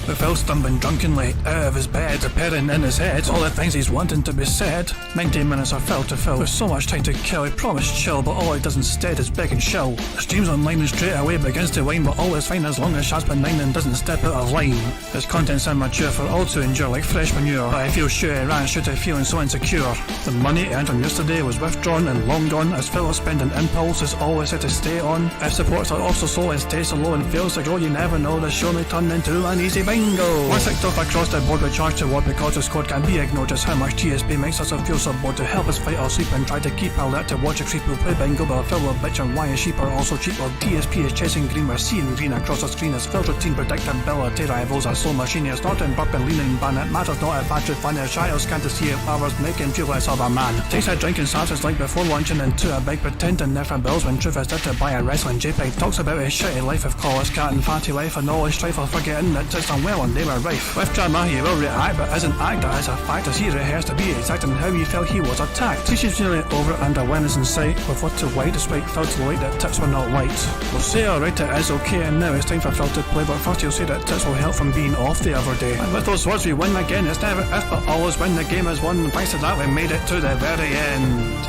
With Phil stumbling drunkenly out of his bed, appearing in his head all the things he's wanting to be said. 19 minutes are Phil to Phil, with so much time to kill. He promised chill, but all he does instead is beg and shill. The stream's online and straight away begins to whine, but all is fine as long as Shaz's benign and doesn't step out of line. His content's immature for all to endure like fresh manure, but I feel sure he ran straight to feeling so insecure. The money earned from yesterday was withdrawn and long gone, as Phil's spending impulse is always set to stay on. If supports are also slow and stays so low and fails to grow, you never know, the show may turn into an easy bingo. Once ticked off across the board with charge toward because the squad can't be ignored. Just how much DSP makes us feel so bored to help us fight or sleep and try to keep alert to watch a creep who play bingo, but Phil will bitch on why his sheep are also cheap. While DSP is chasing green, we're seeing green across the screen as Phil's routine predictability rivals are slow machine. It's not in burp and leaning ban, it matters not if battery fun is shy or can't to see it powers make him feel less of a man. Takes a drink and starts his like before launching into a big pretending there for bills when truth is there to buy a wrestling JPEG. Talks about his shitty life of college cat and fatty wife and all his strife while forgetting that it's unwell and they were rife. With drama he will react but isn't act, that is a fact as he rehearsed to be exact in how he felt he was attacked. Teaches nearly over and awareness in sight with what to white despite Phil to light that tips were not white. We'll say alright it is okay and now it's time for Phil to play, but first he'll say that tips will help from being off the other day. And with those words we win again, it's never if but always when the game is won, and thanks to that we made it to the very end.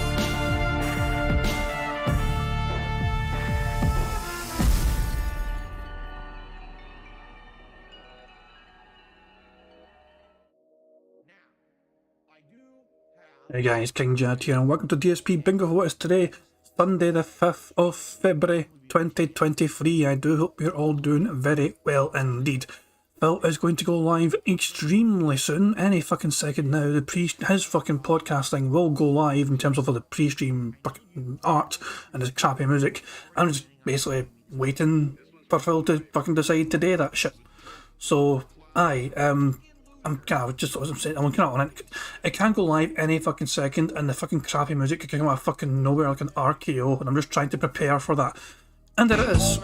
Hey guys, King Jad here and welcome to DSP Bingo. What is today? Sunday the 5th of February 2023. I do hope you're all doing very well indeed. Phil is going to go live extremely soon, any fucking second now. His fucking podcasting will go live in terms of the pre-stream fucking art and his crappy music. I'm just basically waiting for Phil to fucking decide today that shit. So, I'm kind of just what I'm saying. I'm kind of on it. It can go live any fucking second, and the fucking crappy music can come out of fucking nowhere like an RKO, and I'm just trying to prepare for that. And there it is.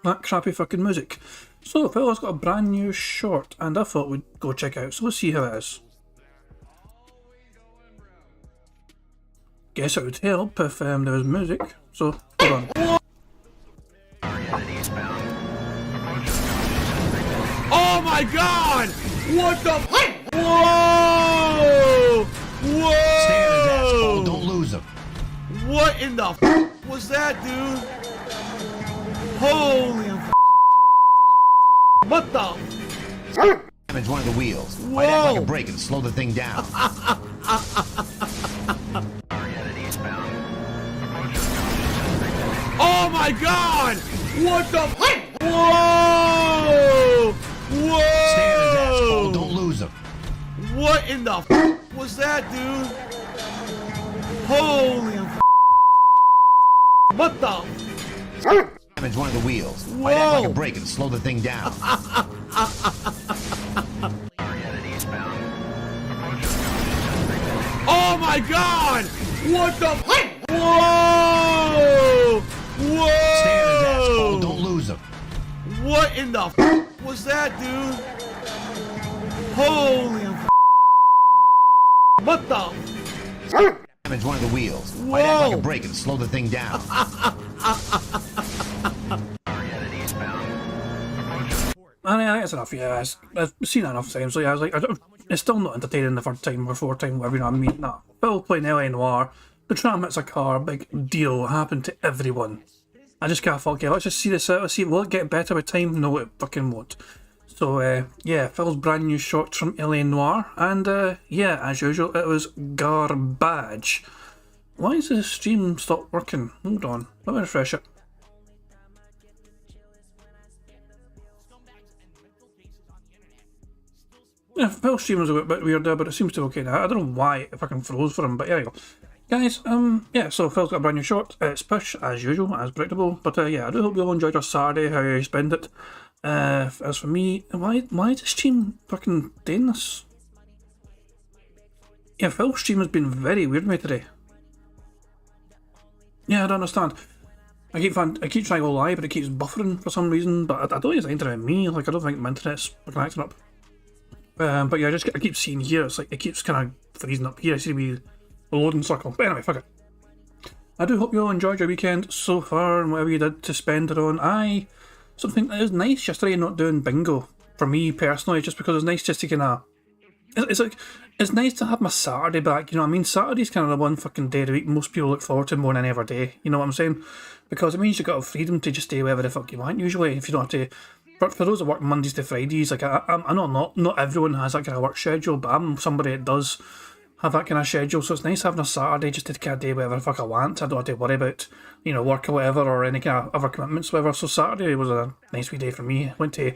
That crappy fucking music. So Phil's got a brand new short, and I thought we'd go check out. So let's see how it is. Guess it would help if there was music. So hold on. Oh my god! What the f? Whoa! Whoa! Stay on his ass, Cole. Don't lose him. What in the f was that, dude? Holy f. What the f? Damage one of the wheels. Whoa! Might act like a brake and slow the thing down. Oh my god! What the f? Whoa! Whoa! Stay on his ass, Cole. Don't lose him. What in the f was that, dude? Holy f. What the f? Damage one of the wheels. Might act like a brake and slow the thing down. Oh my god! What the f? Whoa! Whoa! Stay on his ass, Cole. Don't lose him. What in the f was that, dude? Holy f. What the f? Damage one of the wheels. Might act like a brake and slow the thing down. And yeah, that's enough, yeah. I've seen it enough times, so yeah, I was like, it's still not entertaining the third time or fourth time, whatever, you know what I mean? Nah. Phil playing LA Noir, the tram hits a car, big deal, happened to everyone. I just can't fuck it. Let's just see this out, let's see, will it get better with time? No, it fucking won't. So, yeah, Phil's brand new short from LA Noir, and yeah, as usual, it was garbage. Why is the stream stop working? Hold on, let me refresh it. Yeah, Phil's stream was a bit weird there, but it seems to be okay now. I don't know why it fucking froze for him, but there you go. Guys, yeah, so Phil's got a brand new short. It's push, as usual, as predictable, but yeah, I do hope you all enjoyed your Saturday, how you spend it. As for me, why is the stream fucking doing this? Yeah, Phil's stream has been very weird with me today. Yeah, I don't understand. I keep trying to go live, but it keeps buffering for some reason, but I don't think it's the internet me, like I don't think my internet's fucking acting up. But yeah, I keep seeing here, it's like, it keeps kind of freezing up here, I see me loading circle. But anyway, fuck it. I do hope you all enjoyed your weekend so far, and whatever you did to spend it on. Something that was nice yesterday not doing bingo. for me personally, just because it's nice just to kind of, it's nice to have my Saturday back, you know what I mean? Saturday's kind of the one fucking day of the week most people look forward to more than any other day, you know what I'm saying? Because it means you've got freedom to just do whatever the fuck you want usually, if you don't have to. For those that work Mondays to Fridays, like I know not everyone has that kind of work schedule, but I'm somebody that does have that kind of schedule, so it's nice having a Saturday just to kind of do whatever the fuck I want. I don't have to worry about, you know, work or whatever, or any kind of other commitments, whatever. So Saturday was a nice wee day for me. Went to,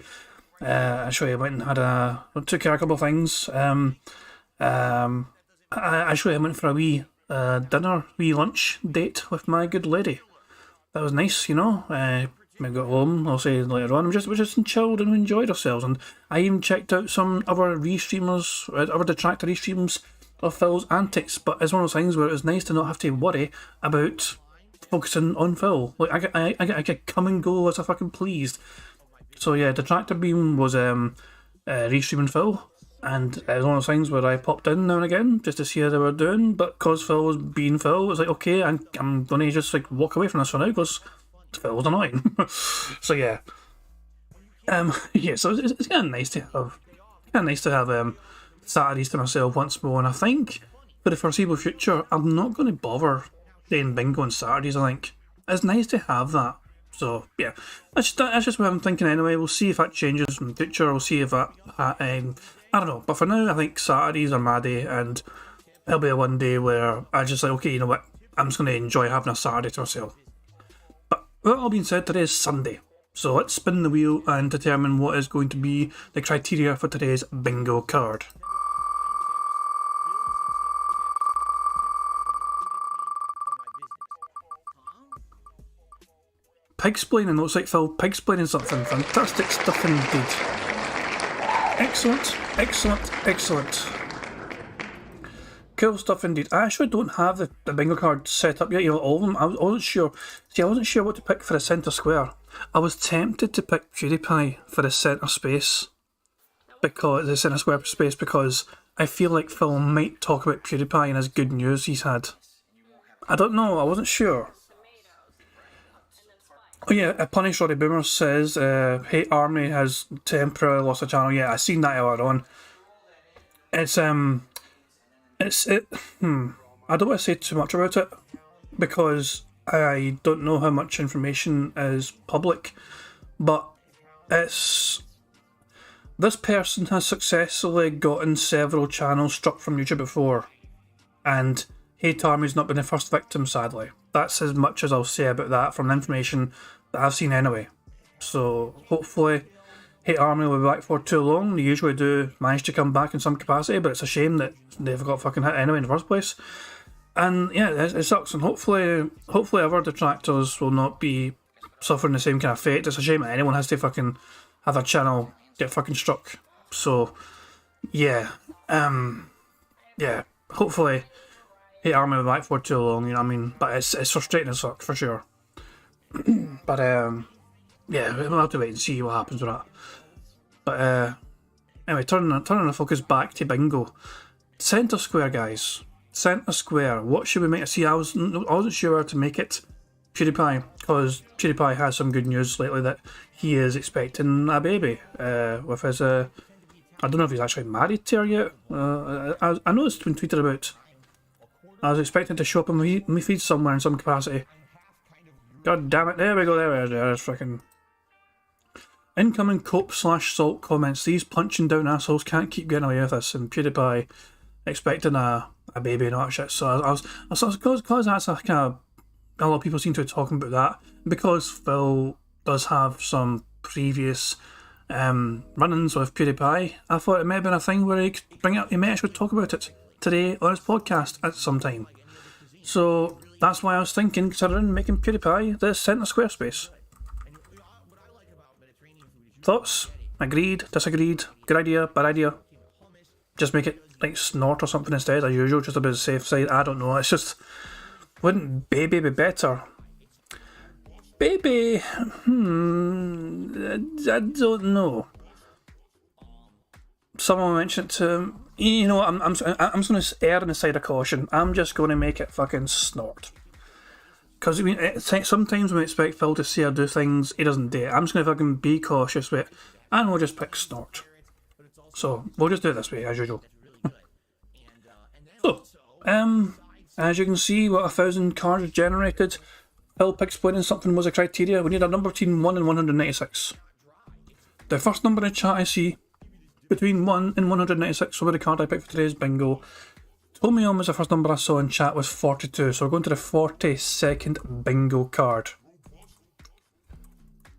actually I went and took care of a couple of things. I actually went for a wee wee lunch date with my good lady. That was nice, you know. We got home, I'll say later on, we just chilled and enjoyed ourselves. And I even checked out some other restreamers, other detractor restreams of Phil's antics. But it's one of those things where it was nice to not have to worry about focusing on Phil. Like I could come and go as I fucking pleased. So yeah, Detractor Beam was restreaming Phil, and it was one of those things where I popped in now and again just to see how they were doing. But because Phil was being Phil, it was like, okay, I'm gonna just like walk away from this for now because Phil was annoying. So yeah, yeah. So it's kind of nice to have Saturdays to myself once more. And I think for the foreseeable future, I'm not going to bother playing bingo on Saturdays. I think it's nice to have that. So yeah, that's just what I'm thinking anyway. We'll see if that changes in the future. We'll see if that I don't know. But for now, I think Saturdays are my day, and it'll be a one day where I just like, okay, you know what, I'm just going to enjoy having a Saturday to myself. But with that all being said, today is Sunday. So let's spin the wheel and determine what is going to be the criteria for today's bingo card. Pigsplaining, looks like Phil pigsplaining something. Fantastic stuff indeed. Excellent, excellent, excellent. Cool stuff indeed. I actually don't have the bingo card set up yet, you know, all of them. I wasn't sure. See, I wasn't sure what to pick for the centre square. I was tempted to pick PewDiePie for the centre space. Because the centre square space, because I feel like Phil might talk about PewDiePie and his good news he's had. I don't know, I wasn't sure. Oh yeah, a Punish Roddy Boomer says, Hate Army has temporarily lost a channel. Yeah, I seen that earlier on. I don't want to say too much about it, because I don't know how much information is public, but this person has successfully gotten several channels struck from YouTube before, and Hate Army's not been the first victim, sadly. That's as much as I'll say about that from the information that I've seen anyway. So hopefully Hate Army will be back for too long. They usually do manage to come back in some capacity, but it's a shame that they've got fucking hit anyway in the first place. And yeah, it sucks, and hopefully other detractors will not be suffering the same kind of fate. It's a shame that anyone has to fucking have a channel get fucking struck. So yeah, hopefully Hate Army will be back for too long, you know what I mean? But it's frustrating as fuck, for sure. But yeah, we'll have to wait and see what happens with that. But anyway, turning the focus back to bingo. Centre square, guys. Centre square. What should we make it? See, I wasn't sure how to make it PewDiePie, because PewDiePie has some good news lately that he is expecting a baby with his. I don't know if he's actually married to her yet. I know it's been tweeted about. I was expecting to show up in my feed somewhere in some capacity. God damn it, there we go, there's freaking... Incoming cope/salt comments. These punching down assholes can't keep getting away with this, and PewDiePie expecting a baby and all that shit. So because that's a kind of... A lot of people seem to be talking about that. Because Phil does have some previous run-ins with PewDiePie, I thought it may have been a thing where he could bring it up, he may actually talk about it today on his podcast at some time. So that's why I was considering making PewDiePie the centre square space. Thoughts? Agreed? Disagreed? Good idea? Bad idea? Just make it like Snort or something instead, as usual, just a bit of a safe side. I don't know, it's just... Wouldn't Baby be better? Baby... I don't know. Someone mentioned it to... You know what, I'm just going to err on the side of caution. I'm just going to make it fucking Snort. Because I mean, sometimes when we expect Phil to say or do things, he doesn't do it. I'm just going to fucking be cautious with it. and we'll just pick Snort. So we'll just do it this way as usual. So, as you can see, what 1,000 cards generated. Phil explaining something was a criteria. We need a number between 1 and 196. The first number in chat I see between 1 and 196, so with the card I picked for today's bingo. Told me was the first number I saw in chat was 42, so we're going to the 42nd bingo card.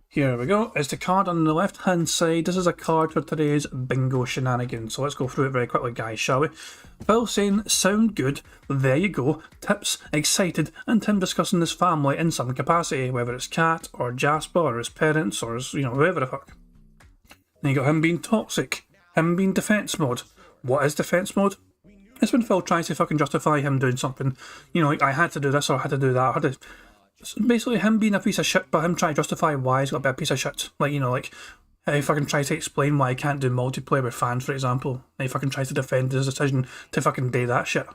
Here we go, it's the card on the left hand side. This is a card for today's bingo shenanigans, so let's go through it very quickly guys, shall we? Phil saying, sound good, there you go, tips, excited, and him discussing his family in some capacity, whether it's Cat, or Jasper, or his parents, or his, whoever the fuck. Then you got him being toxic, him being defense mode. What is defense mode? It's when Phil tries to fucking justify him doing something, like I had to do this or I had to do that, I had to... Basically him being a piece of shit, but him trying to justify why he's got to be a piece of shit. Like, how he fucking tries to explain why he can't do multiplayer with fans, for example. And he fucking tries to defend his decision to fucking do that shit.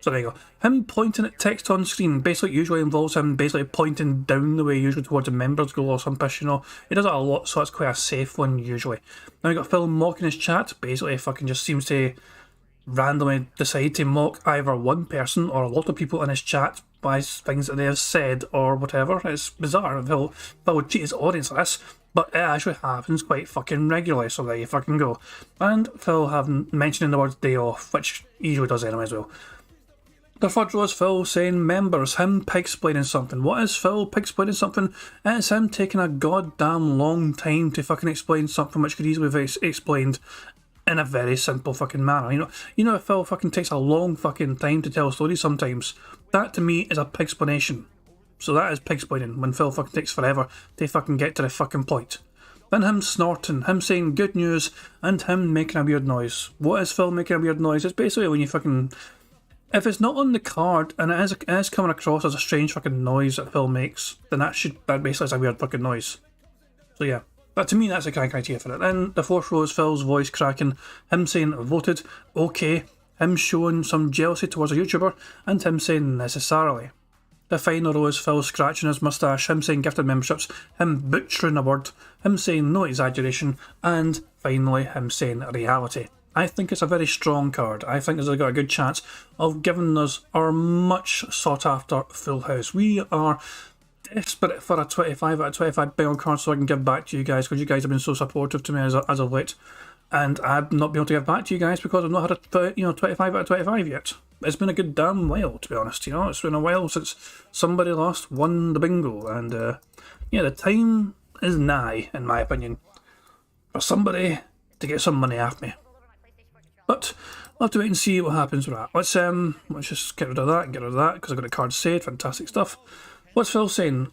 So there you go. Him pointing at text on screen basically usually involves him basically pointing down the way, usually towards a members goal or some pish, He does it a lot, so it's quite a safe one usually. Now you got Phil mocking his chat, basically fucking just seems to randomly decide to mock either one person or a lot of people in his chat by things that they have said or whatever. It's bizarre. Phil would cheat his audience on this, but it actually happens quite fucking regularly, so there you fucking go. And Phil mentioning the word day off, which he usually does anyway as well. The third row is Phil saying members, him pig-splaining something. What is Phil pig-splaining something? It's him taking a goddamn long time to fucking explain something which could easily be explained in a very simple fucking manner. If Phil fucking takes a long fucking time to tell a story sometimes, that to me is a pig-splanation. So that is pig-splaining, when Phil fucking takes forever to fucking get to the fucking point. Then him snorting, him saying good news, and him making a weird noise. What is Phil making a weird noise? It's basically when you fucking... If it's not on the card, and it is coming across as a strange fucking noise that Phil makes, then that basically is a weird fucking noise. So yeah. But to me, that's the kind of criteria for it. Then the fourth row is Phil's voice cracking, him saying voted, okay, him showing some jealousy towards a YouTuber, and him saying necessarily. The final row is Phil scratching his moustache, him saying gifted memberships, him butchering a word, him saying no exaggeration, and finally him saying reality. I think it's a very strong card. I think it's got a good chance of giving us our much sought after full house. We are desperate for a 25 out of 25 bingo card so I can give back to you guys, because you guys have been so supportive to me as of late, and I've not been able to give back to you guys because I've not had a 25 out of 25 yet. It's been a good damn while, to be honest. It's been a while since somebody last won the bingo, and the time is nigh, in my opinion, for somebody to get some money off me. But I'll have to wait and see what happens with that. Let's just get rid of that and get rid of that, because I've got a card saved. Fantastic stuff. What's Phil saying?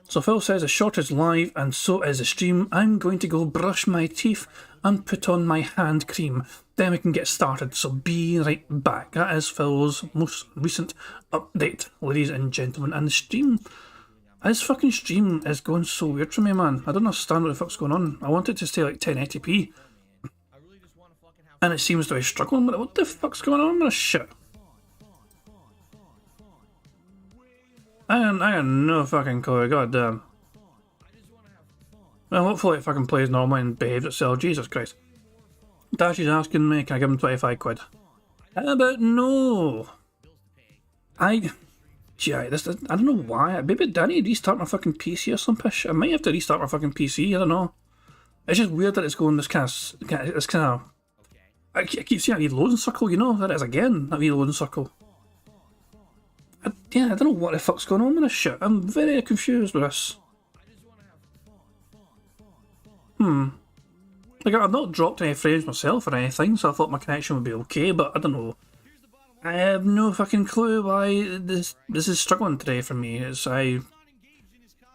So Phil says the short is live and so is the stream. I'm going to go brush my teeth and put on my hand cream. Then we can get started, so be right back. That is Phil's most recent update, ladies and gentlemen. And the stream, his fucking stream is going so weird for me, man. I don't understand what the fuck's going on. I want it to stay like 1080p. And it seems to be struggling with it. What the fuck's going on with this shit? I got no fucking clue, goddamn. Well, hopefully it fucking plays normally and behaves itself. Jesus Christ. Dashy's asking me, can I give him 25 quid? How about no? I don't know why. Maybe did I need to restart my fucking PC or some pish? I might have to restart my fucking PC, I don't know. It's just weird that it's going this kind of... I keep seeing a reloading circle, that is again a reloading circle. I don't know what the fuck's going on with this shit. I'm very confused with this. Like, I've not dropped any frames myself or anything, so I thought my connection would be okay, but I don't know. I have no fucking clue why this is struggling today for me. I'm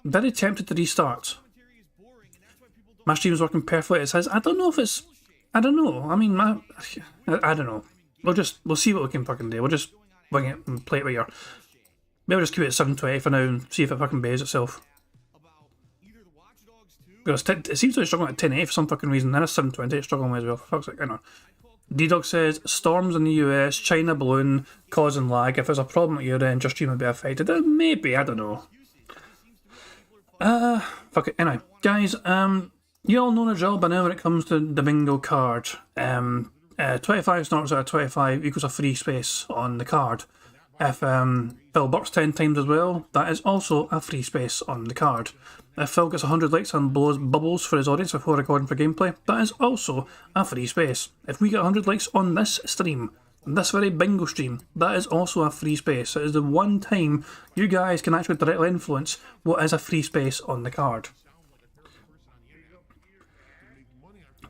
very tempted to restart. My stream's working perfectly, it says. I don't know if it's... I don't know. I mean, I don't know. We'll see what we can fucking do. We'll just wing it and play it by ear. Maybe I'll just keep it at 720 for now and see if it fucking behaves itself. Because it seems to be struggling at 1080 for some fucking reason. Then it's 720, it's struggling as well. For fuck's sake, I know. D-Dog says, storms in the US, China balloon, causing lag. If there's a problem at your end, your stream will be affected. Maybe, I don't know. Fuck it. Anyway, guys, You all know the drill by now when it comes to the bingo card. 25 starts out of 25 equals a free space on the card. If Phil Burks 10 times as well, that is also a free space on the card. If Phil gets 100 likes and blows bubbles for his audience before recording for gameplay, that is also a free space. If we get 100 likes on this stream, this very bingo stream, that is also a free space. It is the one time you guys can actually directly influence what is a free space on the card.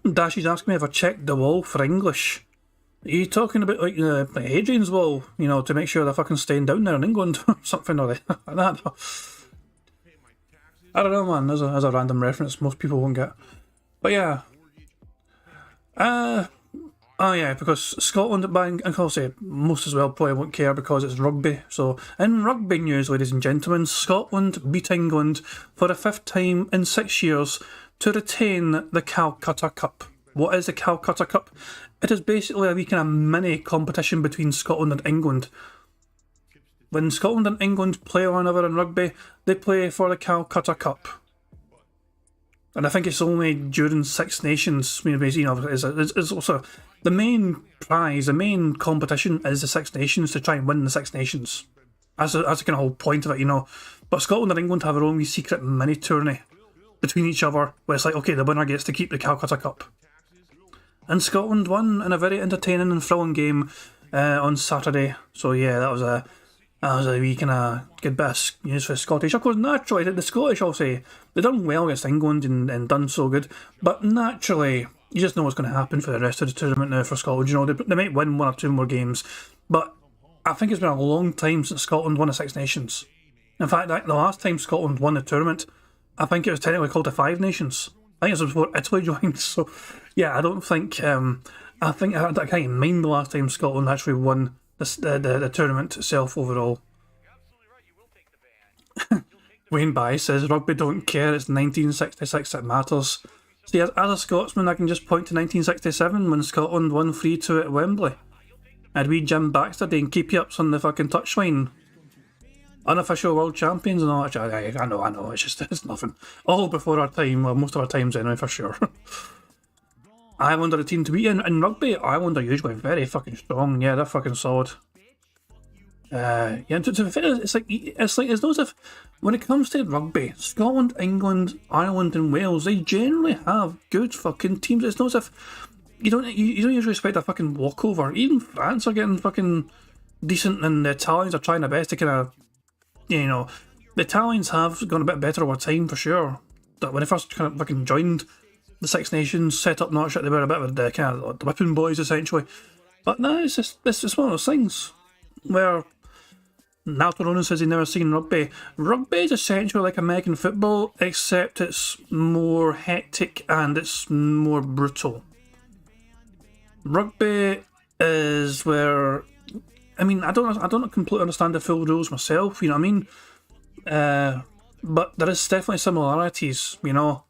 Dashy's asking me if I checked the wall for English. Are you talking about like Hadrian's Wall, you know, to make sure they're fucking staying down there in England or something like that? I don't know, man. As a random reference most people won't get. But yeah. Oh yeah, because Scotland, and I'll say most as well probably won't care because it's rugby. So in rugby news, ladies and gentlemen, Scotland beat England for the 5th time in 6 years to retain the Calcutta Cup. What is the Calcutta Cup? It is basically a wee kind of mini competition between Scotland and England. When Scotland and England play one another in rugby, they play for the Calcutta Cup. And I think it's only during Six Nations, you know, it's also the main prize, the main competition is the Six Nations, to try and win the Six Nations. That's the kind of whole point of it, you know. But Scotland and England have their own wee secret mini tourney between each other, where it's like, okay, the winner gets to keep the Calcutta Cup. And Scotland won in a very entertaining and thrilling game on Saturday. So yeah, that was a wee kind of good bit of news for the Scottish. Of course, naturally, the Scottish, I'll say, they've done well against England and done so good. But naturally, you just know what's going to happen for the rest of the tournament now for Scotland. You know, they might win 1 or 2 more games. But I think it's been a long time since Scotland won a Six Nations. In fact, the last time Scotland won the tournament, I think it was technically called the Five Nations. I think it was before Italy joined. So, yeah, I don't think... I can't even mind the last time Scotland actually won the tournament itself overall. Wayne By says, rugby don't care, it's 1966 that matters. See, as a Scotsman, I can just point to 1967 when Scotland won 3-2 at Wembley. And we Jim Baxter doing keepy-ups on the fucking touchline. Unofficial world champions and all that. I know, it's nothing. All before our time, well, most of our times anyway, for sure. Ireland are a team to beat in rugby. Ireland are usually very fucking strong. Yeah, they're fucking solid. Yeah, to be fair, it's not as if when it comes to rugby, Scotland, England, Ireland, and Wales, they generally have good fucking teams. It's not as if you don't usually expect a fucking walkover. Even France are getting fucking decent, and the Italians are trying their best to kind of, you know, the Italians have gone a bit better over time for sure. That when they first kind of fucking joined the Six Nations, set up not shit, they were a bit of the kind of the whipping boys essentially. But no, it's just one of those things where Nato Ronan says he's never seen rugby. Rugby is essentially like American football, except it's more hectic and it's more brutal. Rugby is where, I mean, I don't completely understand the full rules myself, you know what I mean? But there is definitely similarities, you know.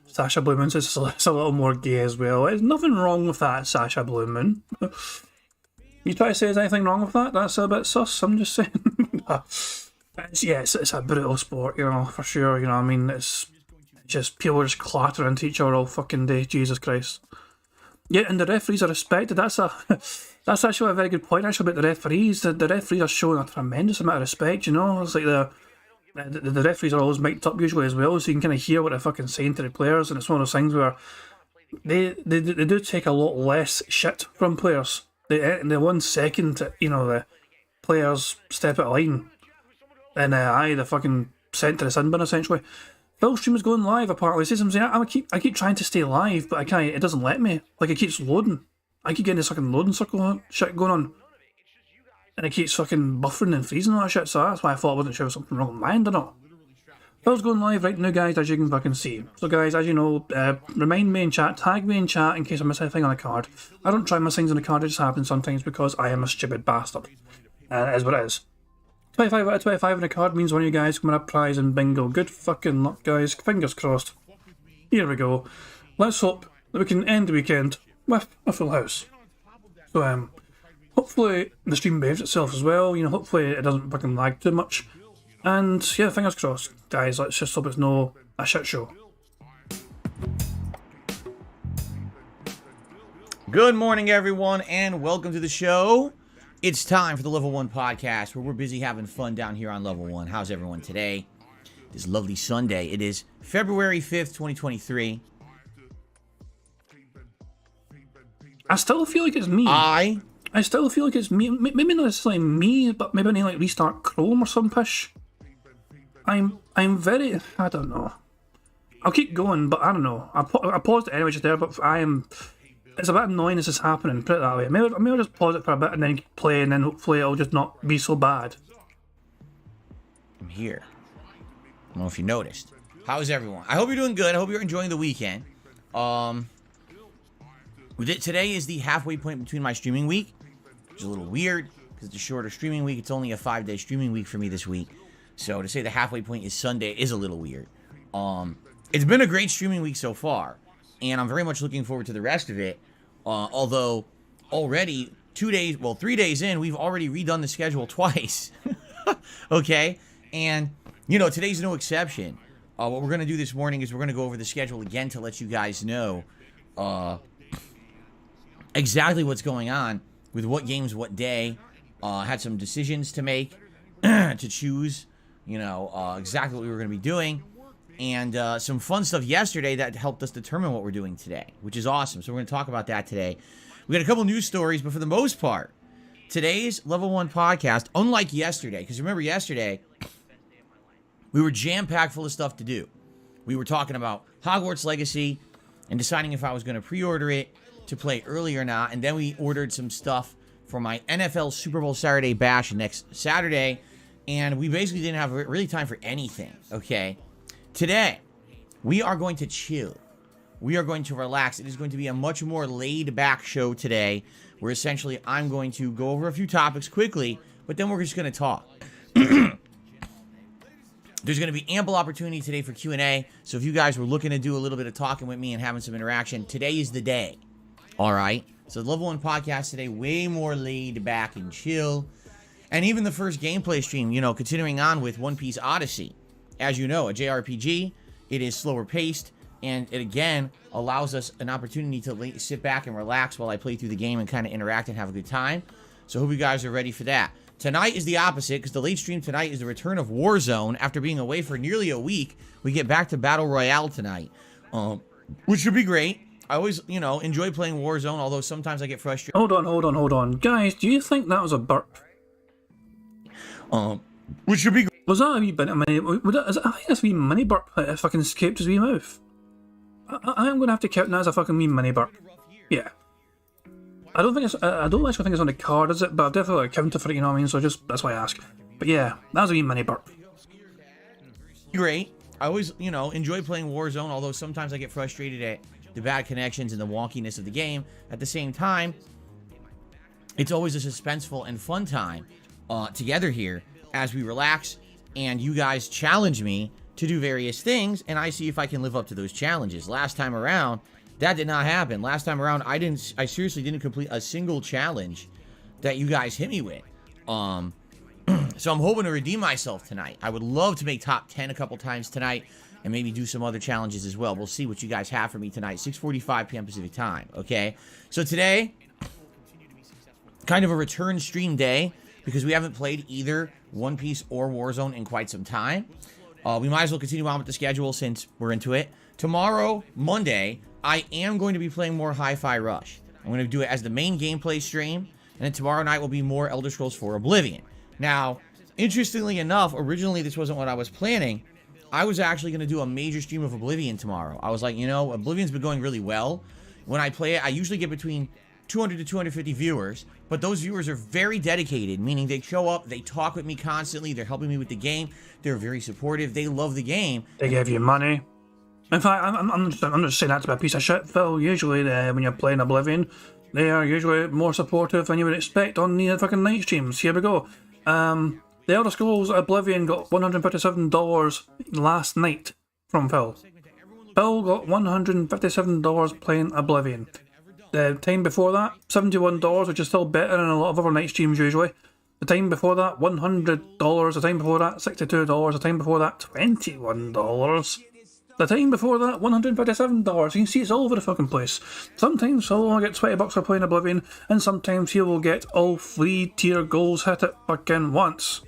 Sasha Blue Moon says it's a little more gay as well. There's nothing wrong with that, Sasha Blue Moon. You try to say there's anything wrong with that? That's a bit sus, I'm just saying. It's a brutal sport, you know, for sure, you know what I mean? It's just people just clatter into each other all fucking day, Jesus Christ. Yeah, and the referees are respected. That's actually a very good point actually about the referees. The referees are showing a tremendous amount of respect, you know. It's like the referees are always mic'd up usually as well, so you can kind of hear what they're fucking saying to the players, and it's one of those things where they do take a lot less shit from players. In the 1 second, you know, the players step out of line, and they're fucking sent to the sin bin essentially. Phil's stream is going live apparently. Says something. I keep trying to stay live, but I can't. It doesn't let me. Like it keeps loading. I keep getting this fucking loading circle shit going on, and it keeps fucking buffering and freezing and all that shit. So that's why I thought I wasn't sure if something wrong with my end or not. Phil's going live right now, guys, as you can fucking see. So, guys, as you know, remind me in chat, tag me in chat in case I miss anything on the card. I don't try to miss things on the card, it just happens sometimes because I am a stupid bastard. It is what it is. 25 out of 25 on the card means one of you guys can win a prize in bingo. Good fucking luck, guys. Fingers crossed. Here we go. Let's hope that we can end the weekend with a full house. So, hopefully the stream behaves itself as well. You know, hopefully it doesn't fucking lag too much. And yeah, fingers crossed, guys. Let's just hope it's no a shit show. Good morning, everyone, and welcome to the show. It's time for the Level 1 podcast, where we're busy having fun down here on Level 1. How's everyone today? This lovely Sunday. It is February 5th, 2023. I still feel like it's me. I still feel like it's me. Maybe not necessarily me, but maybe I need to like restart Chrome or some pish. I'm very... I don't know. I'll keep going, but I don't know. I paused it anyway just there, but I am... It's a bit annoying this is happening, put it that way. Maybe I'll just pause it for a bit and then play, and then hopefully it'll just not be so bad. I'm here. I don't know if you noticed. How's everyone? I hope you're doing good. I hope you're enjoying the weekend. Today is the halfway point between my streaming week, which is a little weird because it's a shorter streaming week. It's only a 5-day streaming week for me this week. So to say the halfway point is Sunday is a little weird. It's been a great streaming week so far, and I'm very much looking forward to the rest of it. Although already 3 days in, we've already redone the schedule twice. Okay? And, you know, today's no exception. What we're going to do this morning is we're going to go over the schedule again to let you guys know exactly what's going on with what games, what day. Had some decisions to make to choose, you know, exactly what we were going to be doing. And some fun stuff yesterday that helped us determine what we're doing today, which is awesome. So we're going to talk about that today. We got a couple news stories, but for the most part, today's Level 1 podcast, unlike yesterday, because remember yesterday, we were jam-packed full of stuff to do. We were talking about Hogwarts Legacy and deciding if I was going to pre-order it to play early or not. And then we ordered some stuff for my NFL Super Bowl Saturday Bash next Saturday. And we basically didn't have really time for anything, okay? Today, we are going to chill. We are going to relax. It is going to be a much more laid-back show today, where essentially I'm going to go over a few topics quickly, but then we're just going to talk. There's going to be ample opportunity today for Q&A, so if you guys were looking to do a little bit of talking with me and having some interaction, today is the day. All right? So the Level 1 podcast today, way more laid-back and chill. And even the first gameplay stream, you know, continuing on with One Piece Odyssey. As you know, a JRPG, it is slower paced, and it again allows us an opportunity to sit back and relax while I play through the game and kind of interact and have a good time. So I hope you guys are ready for that. Tonight is the opposite, because the late stream tonight is the return of Warzone. After being away for nearly a week, we get back to Battle Royale tonight, which should be great. I always, you know, enjoy playing Warzone, although sometimes I get frustrated. Hold on. Guys, do you think that was a burp? Which should be great. Was that a wee bit of mini? I think that's a wee mini burp that fucking escaped his wee mouth. I am going to have to count that as a fucking wee mini burp. Yeah. I don't actually think it's on the card, is it? But I've definitely accounted for it, you know what I mean? So that's why I ask. But yeah, that was a wee mini burp. Great. I always, you know, enjoy playing Warzone, although sometimes I get frustrated at the bad connections and the wonkiness of the game. At the same time, it's always a suspenseful and fun time together here as we relax. And you guys challenge me to do various things, and I see if I can live up to those challenges. Last time around, that did not happen. Last time around, I seriously didn't complete a single challenge that you guys hit me with. So I'm hoping to redeem myself tonight. I would love to make top 10 a couple times tonight, and maybe do some other challenges as well. We'll see what you guys have for me tonight, 6:45 p.m. Pacific time, okay? So today, kind of a return stream day, because we haven't played either One Piece or Warzone in quite some time. We might as well continue on with the schedule since we're into it. Tomorrow, Monday, I am going to be playing more Hi-Fi Rush. I'm going to do it as the main gameplay stream, and then tomorrow night will be more Elder Scrolls 4 Oblivion. Now, interestingly enough, originally this wasn't what I was planning. I was actually going to do a major stream of Oblivion tomorrow. I was like, you know, Oblivion's been going really well. When I play it, I usually get between 200 to 250 viewers, but those viewers are very dedicated, meaning they show up, they talk with me constantly, they're helping me with the game, they're very supportive, they love the game. They give you money. In fact, I'm just saying that to be a piece of shit, Phil. Usually, when you're playing Oblivion, they are usually more supportive than you would expect on the fucking night streams. Here we go. The Elder Scrolls Oblivion got $157 last night from Phil. Phil got $157 playing Oblivion. The time before that, $71, which is still better than a lot of other night streams usually. The time before that, $100. The time before that, $62. The time before that, $21. The time before that, $157. You can see it's all over the fucking place. Sometimes Phil will get $20 for playing Oblivion, and sometimes he will get all 3 tier goals hit it fucking once.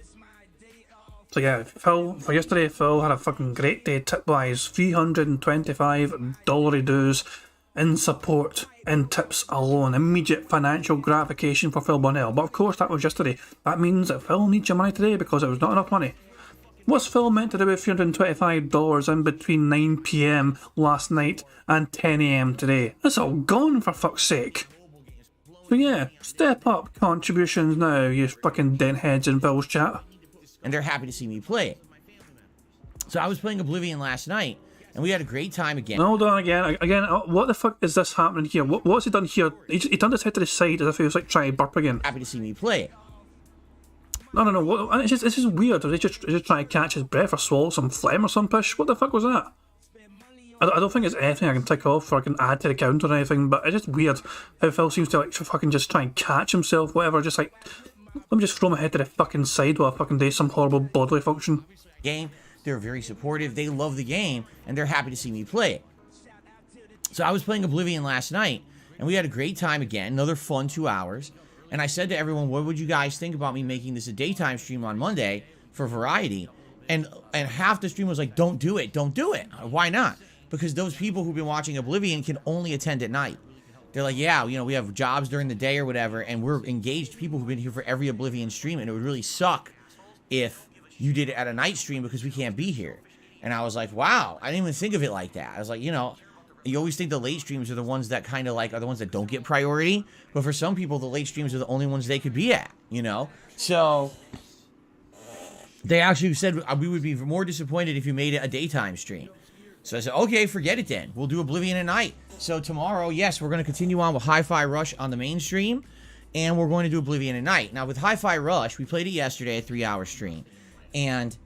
So yeah, Phil, for yesterday, Phil had a fucking great day tip-wise. $325 dues in support in tips alone. Immediate financial gratification for Phil Bonnell. But of course, that was yesterday. That means that Phil needs your money today because it was not enough money. What's Phil meant to do with $325 in between 9 PM last night and 10 AM today? It's all gone, for fuck's sake. So yeah, step up contributions now, you fucking dentheads in Phil's chat. And they're happy to see me play it. So I was playing Oblivion last night, and we had a great time again. Hold on again. What the fuck is this happening here? What's he done here? He turned his head to the side as if he was like trying to burp again. Happy to see me play it. No. It's just weird. Is he just trying to catch his breath or swallow some phlegm or some pish? What the fuck was that? I don't think it's anything I can tick off or I can add to the count or anything, but it's just weird how Phil seems to like fucking just try and catch himself, whatever, just like, let me just throw my head to the fucking side while I fucking do some horrible bodily function. Game, they're very supportive, they love the game, and they're happy to see me play it. So I was playing Oblivion last night, and we had a great time again, another fun 2 hours, and I said to everyone, what would you guys think about me making this a daytime stream on Monday for variety? And half the stream was like, don't do it. Why not? Because those people who've been watching Oblivion can only attend at night. They're like, yeah, you know, we have jobs during the day or whatever, and we're engaged people who've been here for every Oblivion stream, and it would really suck if you did it at a night stream because we can't be here. And I was like, wow, I didn't even think of it like that. I was like, you know, you always think the late streams are the ones that kind of like are the ones that don't get priority, but for some people, the late streams are the only ones they could be at, you know? So they actually said we would be more disappointed if you made it a daytime stream. So I said, okay, forget it then. We'll do Oblivion at night. So tomorrow, yes, we're going to continue on with Hi-Fi Rush on the main stream, and we're going to do Oblivion at night. Now, with Hi-Fi Rush, we played it yesterday, a 3-hour stream, and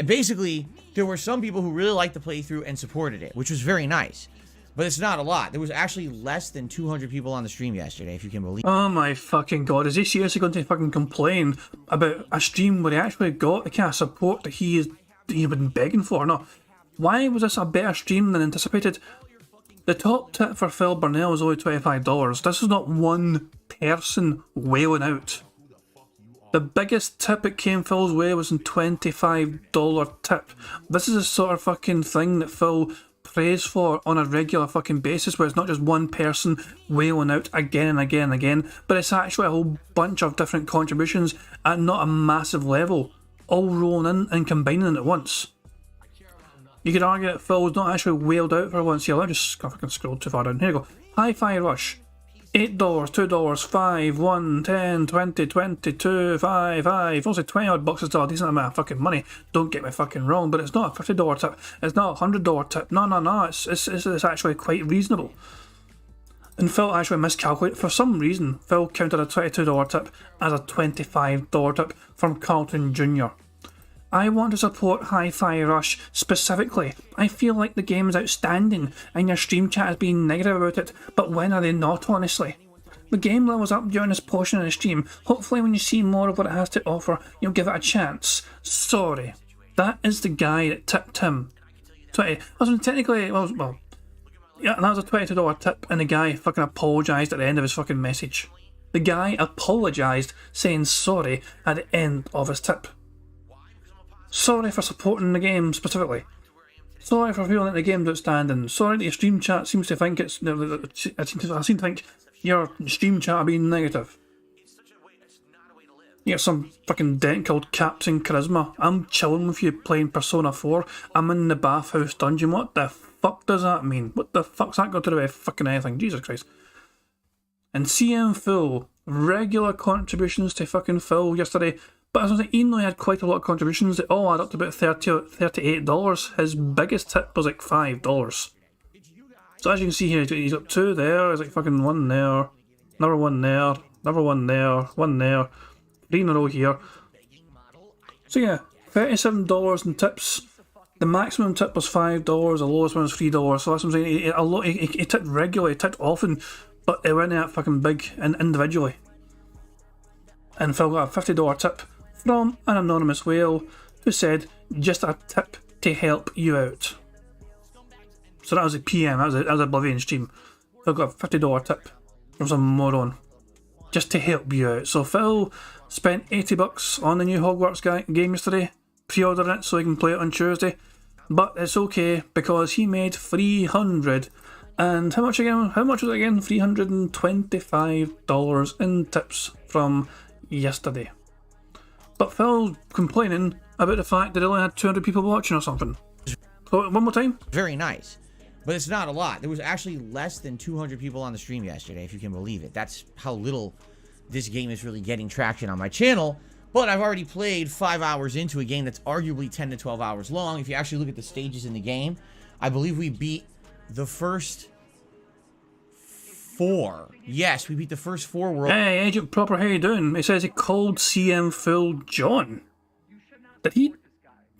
basically, there were some people who really liked the playthrough and supported it, which was very nice. But it's not a lot. There was actually less than 200 people on the stream yesterday, if you can believe it. Oh my fucking god, is he seriously going to fucking complain about a stream where he actually got the kind of support that he's been begging for? No. Why was this a better stream than anticipated? The top tip for Phil Burnell was only $25. This is not one person wailing out. The biggest tip that came Phil's way was a $25 tip. This is the sort of fucking thing that Phil prays for on a regular fucking basis, where it's not just one person wailing out again and again and again, but it's actually a whole bunch of different contributions at not a massive level, all rolling in and combining at once. You could argue that Phil was not actually wailed out for once. Here, let me just fucking scroll too far down. Here we go. Hi-Fi Rush. $8, $2, $5, $1, $10, $20, $22, $5, $5. Also $20 is still a decent amount of fucking money. Don't get me fucking wrong, but it's not a $50 tip. It's not a $100 tip. No. It's actually quite reasonable. And Phil actually miscalculated. For some reason, Phil counted a $22 tip as a $25 tip from Carlton Jr. I want to support Hi-Fi Rush specifically. I feel like the game is outstanding and your stream chat is being negative about it, but when are they not, honestly? The game levels up during this portion of the stream. Hopefully when you see more of what it has to offer, you'll give it a chance. Sorry. That is the guy that tipped him. 20. Technically, well, yeah, that was a $22 tip, and the guy fucking apologised at the end of his fucking message. The guy apologised, saying sorry at the end of his tip. Sorry for supporting the game specifically. Sorry for feeling that the game's outstanding. Sorry that your stream chat seems to think I seem to think your stream chat are being negative. You got some fucking dent called Captain Charisma. I'm chilling with you playing Persona 4. I'm in the bathhouse dungeon. What the fuck does that mean? What the fuck's that got to do with fucking anything? Jesus Christ. And CM Phil, regular contributions to fucking Phil yesterday. But as I was like, even though he had quite a lot of contributions, they all add up to about $38. His biggest tip was like $5. So as you can see here, he's got 2 there, there's like fucking 1 there, another 1 there, another 1 there, 1 there, 3 in a row here. So yeah, $37 in tips. The maximum tip was $5, the lowest one was $3. So that's what I'm saying, he tipped regularly, he tipped often, but it went out fucking big and individually. And Phil got a $50 tip from an anonymous whale who said, just a tip to help you out. So that was a PM, that was Oblivion stream. Phil got a $50 tip from some moron. Just to help you out. So Phil spent $80 on the new Hogwarts game yesterday, pre-ordering it so he can play it on Tuesday. But it's okay because he made 300 and how much again? How much was it again? $325 in tips from yesterday. But Phil's complaining about the fact that it only had 200 people watching or something. So one more time. Very nice. But it's not a lot. There was actually less than 200 people on the stream yesterday, if you can believe it. That's how little this game is really getting traction on my channel. But I've already played 5 hours into a game that's arguably 10 to 12 hours long. If you actually look at the stages in the game, I believe we beat the first 4. Yes, we beat the first 4 world. Hey, Agent Proper, how you doing? It says he called CM Full John. Did he,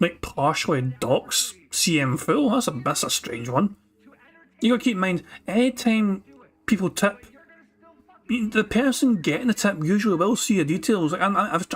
like, partially dox CM Full? That's a strange one. You gotta keep in mind, anytime people tip, the person getting the tip usually will see the details. Like, I've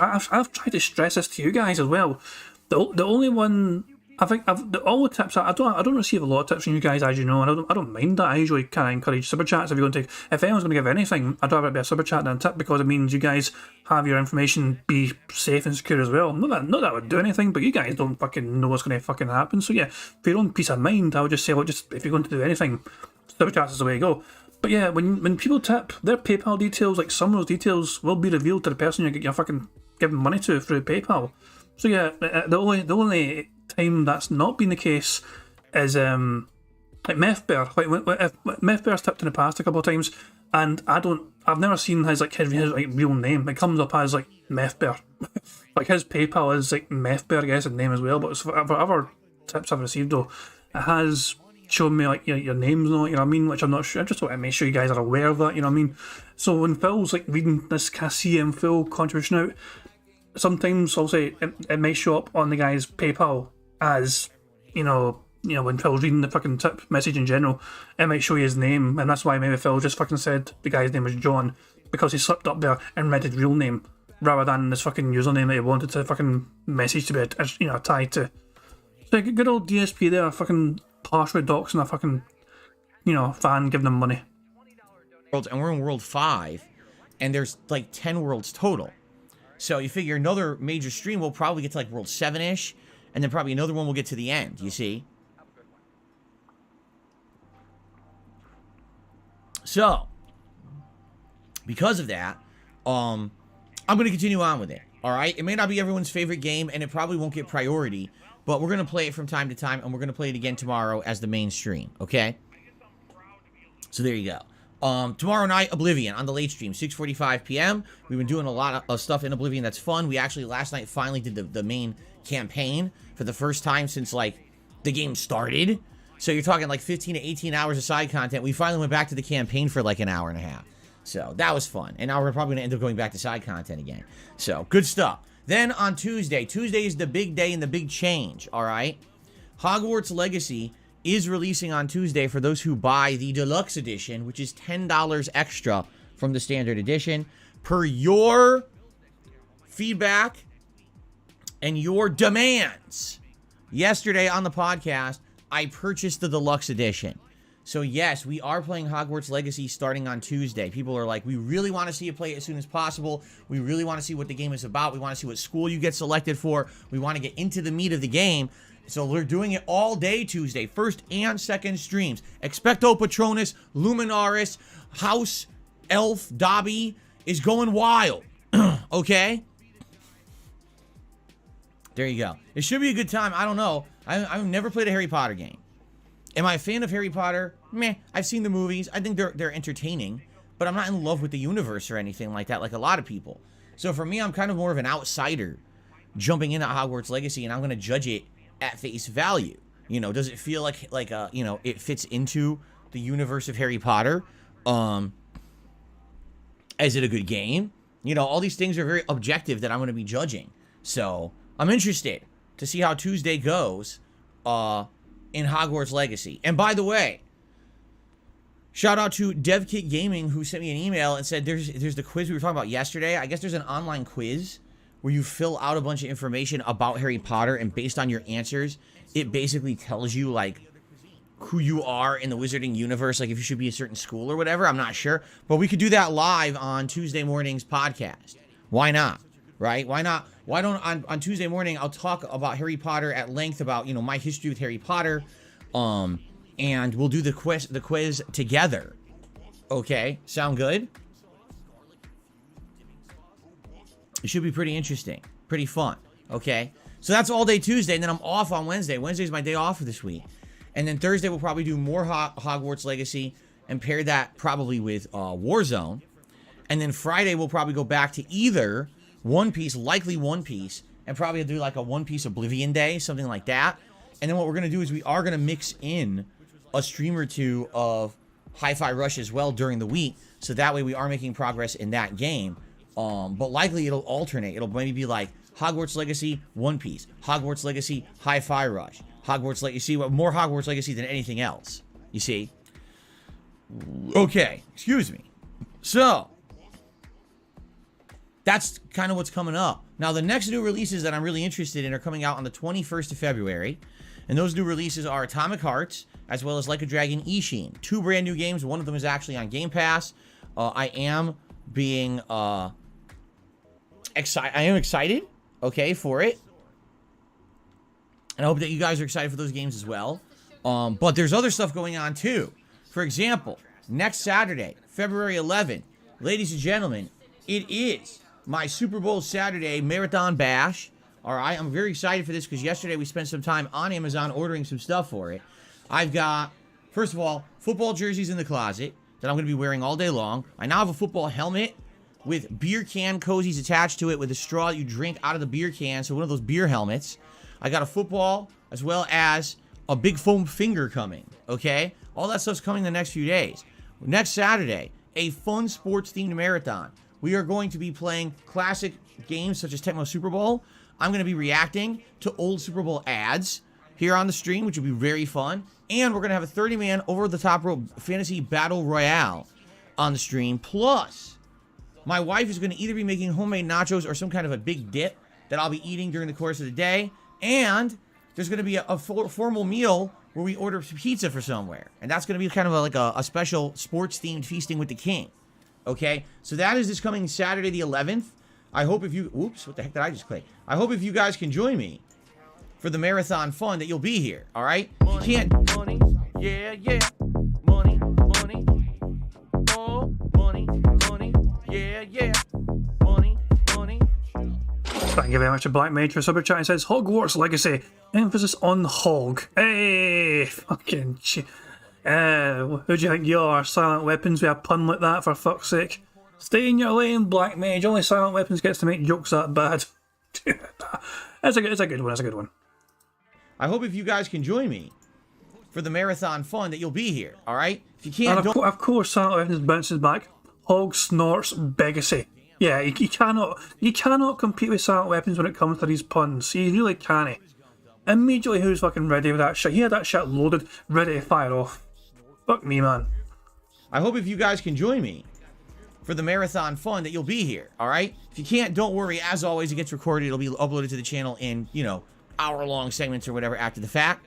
tried to stress this to you guys as well. The only one I think all the tips I don't receive a lot of tips from you guys, as you know, and I don't mind that. I usually kind of encourage super chats. If anyone's going to give anything, I'd rather it be a super chat than a tip because it means you guys have your information be safe and secure as well. Not that I would do anything, but you guys don't fucking know what's going to fucking happen. So yeah, for your own peace of mind, I would just say, well, just if you're going to do anything, super chats is the way to go. But yeah, when people tip, their PayPal details, like some of those details, will be revealed to the person you're fucking giving money to through PayPal. So yeah, the only time that's not been the case is like Meth Bear. Like if Meth Bear's tipped in the past a couple of times, and I've never seen his like real name. It comes up as like Meth Bear. Like his PayPal is like Meth Bear, I guess, his name as well. But for other tips I've received though, it has shown me like your names and all, you know what I mean, which I'm not sure. I just want to make sure you guys are aware of that, you know what I mean. So when Phil's like reading this CM Phil contribution out, sometimes I'll say it may show up on the guy's PayPal as, you know, when Phil's reading the fucking tip message in general, it might show you his name, and that's why maybe Phil just fucking said the guy's name was John, because he slipped up there and read his real name, rather than this fucking username that he wanted to fucking message to be, you know, tied to. So good old DSP there, fucking partially doxing a fucking, you know, fan giving them money. And we're in World 5, and there's like 10 worlds total. So you figure another major stream will probably get to like World 7-ish, and then probably another one will get to the end, you see? So, because of that, I'm going to continue on with it, alright? It may not be everyone's favorite game, and it probably won't get priority, but we're going to play it from time to time, and we're going to play it again tomorrow as the main stream, okay? So there you go. Tomorrow night, Oblivion on the late stream, 6:45 p.m. We've been doing a lot of stuff in Oblivion that's fun. We actually last night finally did the main campaign for the first time since like the game started. So you're talking like 15 to 18 hours of side content. We finally went back to the campaign for like an hour and a half. So that was fun. And now we're probably going to end up going back to side content again. So good stuff. Then on Tuesday is the big day and the big change, all right? Hogwarts Legacy is releasing on Tuesday for those who buy the deluxe edition, which is $10 extra from the standard edition. Per your feedback and your demands, yesterday on the podcast, I purchased the deluxe edition. So yes, we are playing Hogwarts Legacy starting on Tuesday. People are like, we really want to see you play it as soon as possible. We really want to see what the game is about. We want to see what school you get selected for. We want to get into the meat of the game. So we're doing it all day Tuesday, first and second streams. Expecto Patronus, Luminaris, House Elf, Dobby is going wild. Okay? There you go. It should be a good time. I don't know. I've never played a Harry Potter game. Am I a fan of Harry Potter? Meh. I've seen the movies. I think they're entertaining, but I'm not in love with the universe or anything like that, like a lot of people. So for me, I'm kind of more of an outsider jumping into Hogwarts Legacy, and I'm going to judge it at face value. You know, does it feel like you know, it fits into the universe of Harry Potter? Is it a good game? You know, all these things are very objective that I'm going to be judging. So I'm interested to see how Tuesday goes in Hogwarts Legacy. And by the way, Shout out to DevKit Gaming who sent me an email and said there's the quiz we were talking about yesterday. I guess there's an online quiz where you fill out a bunch of information about Harry Potter, and based on your answers, it basically tells you like who you are in the wizarding universe, like if you should be a certain school or whatever. I'm not sure, but we could do that live on Tuesday morning's podcast. Why not? Right? Why not? Why don't on Tuesday morning I'll talk about Harry Potter at length, about my history with Harry Potter, and we'll do the quiz together. Okay, sound good? It should be pretty interesting, pretty fun. Okay, so that's all day Tuesday, and then I'm off on Wednesday. Wednesday's my day off for this week, and then Thursday we'll probably do more Hogwarts Legacy and pair that probably with Warzone, and then Friday we'll probably go back to either One Piece, likely One Piece, and probably do like a One Piece Oblivion Day, something like that. And then what we're gonna do is we are gonna mix in a stream or two of Hi-Fi Rush as well during the week, so that way we are making progress in that game. But likely it'll alternate. It'll maybe be like Hogwarts Legacy, One Piece, Hogwarts Legacy, Hi-Fi Rush, Hogwarts Legacy. You see, more Hogwarts Legacy than anything else. You see? Okay, excuse me. So that's kind of what's coming up. Now, the next new releases that I'm really interested in are coming out on the 21st of February. And those new releases are Atomic Hearts, as well as Like a Dragon Ishin. 2 brand new games. One of them is actually on Game Pass. I am being excited, okay, for it. And I hope that you guys are excited for those games as well. But there's other stuff going on too. For example, next Saturday, February 11th, ladies and gentlemen, it is my Super Bowl Saturday Marathon Bash. All right, I'm very excited for this because yesterday we spent some time on Amazon ordering some stuff for it. I've got, first of all, football jerseys in the closet that I'm going to be wearing all day long. I now have a football helmet with beer can cozies attached to it with a straw that you drink out of the beer can, so one of those beer helmets. I got a football as well as a big foam finger coming, okay? All that stuff's coming the next few days. Next Saturday, a fun sports-themed marathon. We are going to be playing classic games such as Tecmo Super Bowl. I'm going to be reacting to old Super Bowl ads here on the stream, which will be very fun. And we're going to have a 30-man over-the-top rope fantasy battle royale on the stream. Plus, my wife is going to either be making homemade nachos or some kind of a big dip that I'll be eating during the course of the day. And there's going to be a formal meal where we order pizza for somewhere. And that's going to be kind of like a special sports-themed feasting with the king. Okay? So that is this coming Saturday the 11th. I hope if you... Oops, what the heck did I just click? I hope if you guys can join me for the marathon fun that you'll be here, all right? You can't... Money, yeah, yeah. Money, money. Oh, money, money. Yeah, yeah. Money, money. Thank you very much to Black Mage for super chat. It says Hogwarts Legacy, emphasis on hog. Hey, fucking shit. Who do you think you are? Silent Weapons with a pun like that, for fuck's sake. Stay in your lane, Black Mage. Only Silent Weapons gets to make jokes that bad. It's a good one. That's a good one. I hope if you guys can join me for the marathon fun that you'll be here, all right? If you can't... And of course, Silent Weapons bounces back. Hog snorts Begacy. Yeah, you cannot compete with Silent Weapons when it comes to these puns. You really can't. Immediately, who's fucking ready with that shit? He had that shit loaded, ready to fire off. Fuck me, man. I hope if you guys can join me for the marathon fun that you'll be here, all right? If you can't, don't worry. As always, it gets recorded. It'll be uploaded to the channel in, hour-long segments or whatever after the fact.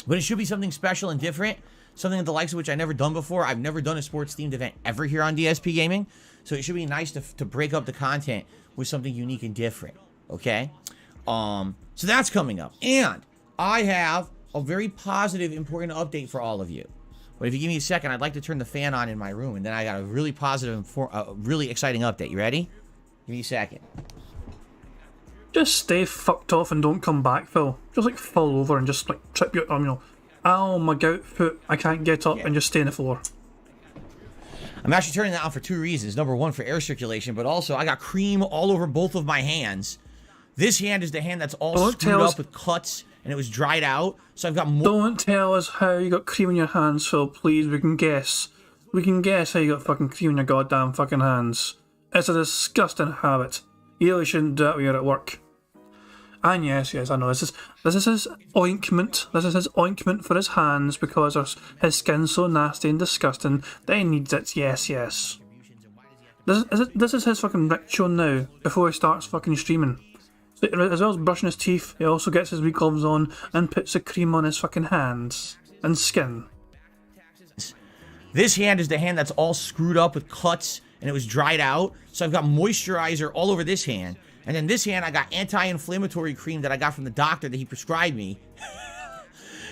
But it should be something special and different, something the likes of which I've never done before. I've never done a sports-themed event ever here on DSP Gaming, so it should be nice to break up the content with something unique and different, okay? So that's coming up. And I have a very positive, important update for all of you. But if you give me a second, I'd like to turn the fan on in my room, and then I got a really positive, really exciting update. You ready? Give me a second. Just stay fucked off and don't come back, Phil. Just fall over and just trip your arm, ow, my gout foot, I can't get up, and just stay on the floor. I'm actually turning that on for 2 reasons. Number 1, for air circulation, but also I got cream all over both of my hands. This hand is the hand that's all screwed up with cuts, and it was dried out, so I've got more... Don't tell us how you got cream in your hands, Phil, please. We can guess. We can guess how you got fucking cream in your goddamn fucking hands. It's a disgusting habit. You really shouldn't do it when you're at work. And yes, I know. This is his ointment. This is his ointment for his hands because his skin's so nasty and disgusting that he needs it. Yes. This is his fucking ritual now before he starts fucking streaming. So, as well as brushing his teeth, he also gets his wee gloves on and puts the cream on his fucking hands and skin. This hand is the hand that's all screwed up with cuts and it was dried out. So I've got moisturizer all over this hand. And then this hand, I got anti-inflammatory cream that I got from the doctor that he prescribed me.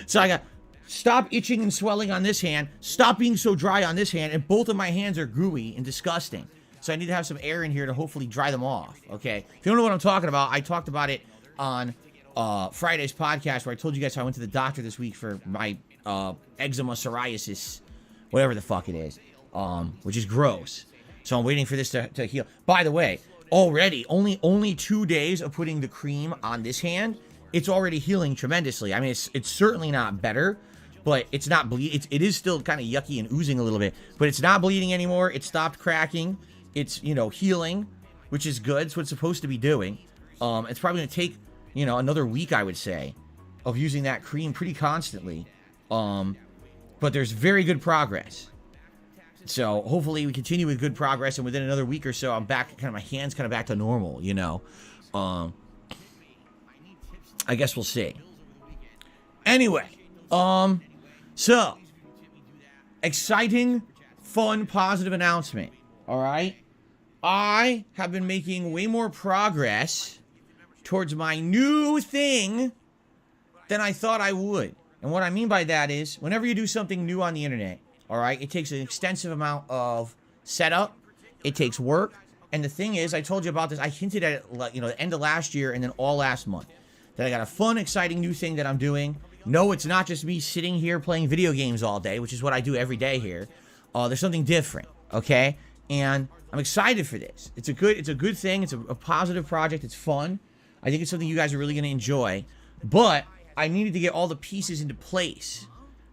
So I got stop itching and swelling on this hand, stop being so dry on this hand, and both of my hands are gooey and disgusting. So I need to have some air in here to hopefully dry them off, okay? If you don't know what I'm talking about, I talked about it on Friday's podcast where I told you guys how I went to the doctor this week for my eczema, psoriasis, whatever the fuck it is, which is gross. So I'm waiting for this to heal. By the way, already, only 2 days of putting the cream on this hand, it's already healing tremendously. I mean, it's certainly not better, but it's not it is still kind of yucky and oozing a little bit, but it's not bleeding anymore. It stopped cracking. It's, healing, which is good. It's what it's supposed to be doing. It's probably going to take, another week, I would say, of using that cream pretty constantly. But there's very good progress. So hopefully we continue with good progress, and within another week or so, I'm back, my hands kind of back to normal, I guess we'll see. Anyway, so exciting, fun, positive announcement. All right. I have been making way more progress towards my new thing than I thought I would. And what I mean by that is, whenever you do something new on the internet, all right, it takes an extensive amount of setup. It takes work. And the thing is, I told you about this. I hinted at it, the end of last year and then all last month, that I got a fun, exciting new thing that I'm doing. No, it's not just me sitting here playing video games all day, which is what I do every day here. There's something different, okay? And I'm excited for this. It's a good thing. It's a positive project. It's fun. I think it's something you guys are really going to enjoy. But I needed to get all the pieces into place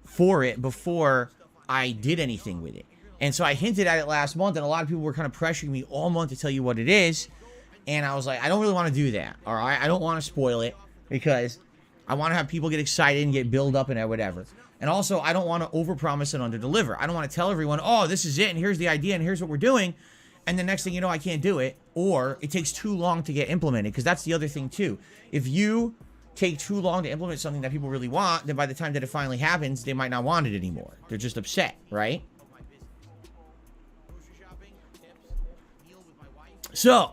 for it before I did anything with it. And so I hinted at it last month, and a lot of people were kind of pressuring me all month to tell you what it is. And I was like, I don't really want to do that, all right? I don't want to spoil it because I want to have people get excited and get build up and whatever. And also, I don't want to overpromise and underdeliver. I don't want to tell everyone, oh, this is it, and here's the idea, and here's what we're doing. And the next thing you know, I can't do it, or it takes too long to get implemented, because that's the other thing, too. If you take too long to implement something that people really want, then by the time that it finally happens, they might not want it anymore. They're just upset, right? So,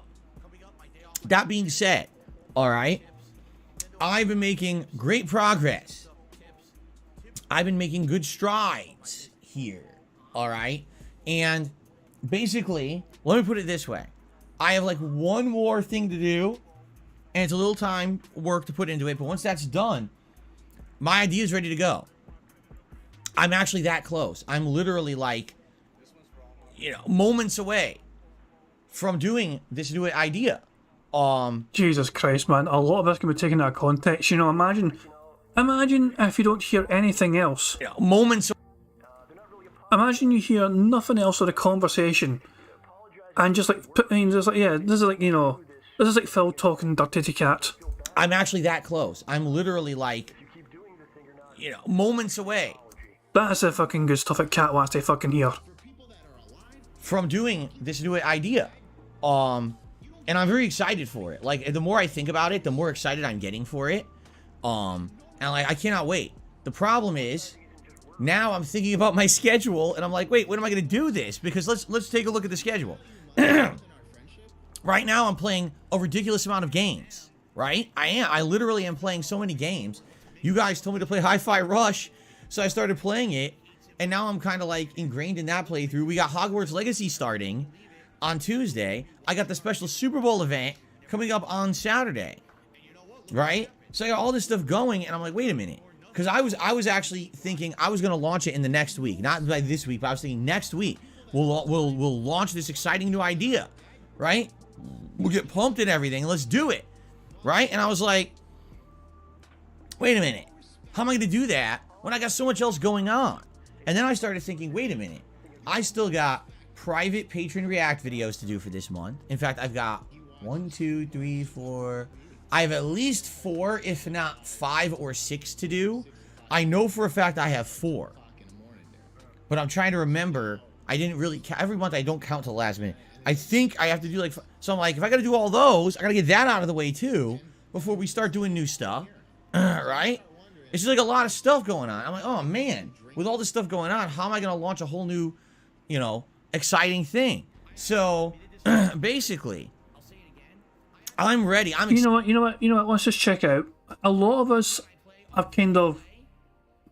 that being said, all right, I've been making great progress. I've been making good strides here, all right? And basically, let me put it this way. I have like one more thing to do, and it's a little time work to put into it, but once that's done, my idea is ready to go. I'm actually that close. I'm literally like, moments away from doing this new idea. Jesus Christ, man. A lot of this can be taken out of context. Imagine if you don't hear anything else. Moments. Imagine you hear nothing else of the conversation, and this is like Phil talking dirty to cat. I'm actually that close. I'm literally like, moments away. That's the fucking good stuff that Cat wants to fucking hear. From doing this new idea. And I'm very excited for it. Like, the more I think about it, the more excited I'm getting for it. And I cannot wait. The problem is, now I'm thinking about my schedule, and I'm like, wait, when am I going to do this? Because let's take a look at the schedule. Right now, I'm playing a ridiculous amount of games, right? I literally am playing so many games. You guys told me to play Hi-Fi Rush, so I started playing it, and now I'm kind of like ingrained in that playthrough. We got Hogwarts Legacy starting on Tuesday. I got the special Super Bowl event coming up on Saturday, right? So I got all this stuff going, and I'm like, wait a minute. Because I was actually thinking I was going to launch it in the next week. Not by this week, but I was thinking next week we'll launch this exciting new idea, right? We'll get pumped and everything. Let's do it, right? And I was like, wait a minute. How am I going to do that when I got so much else going on? And then I started thinking, wait a minute. I still got private patron react videos to do for this month. In fact, I've got 1, 2, 3, 4, I have at least 4, if not 5 or 6 to do. I know for a fact I have 4. But I'm trying to remember. I didn't really every month I don't count till the last minute. I think I have to do like, so I'm like, if I gotta do all those, I gotta get that out of the way too before we start doing new stuff. Right? It's just like a lot of stuff going on. I'm like, oh man, with all this stuff going on, how am I gonna launch a whole new, you know, exciting thing? So basically, I'm ready. You know what? Let's just check out. A lot of us have kind of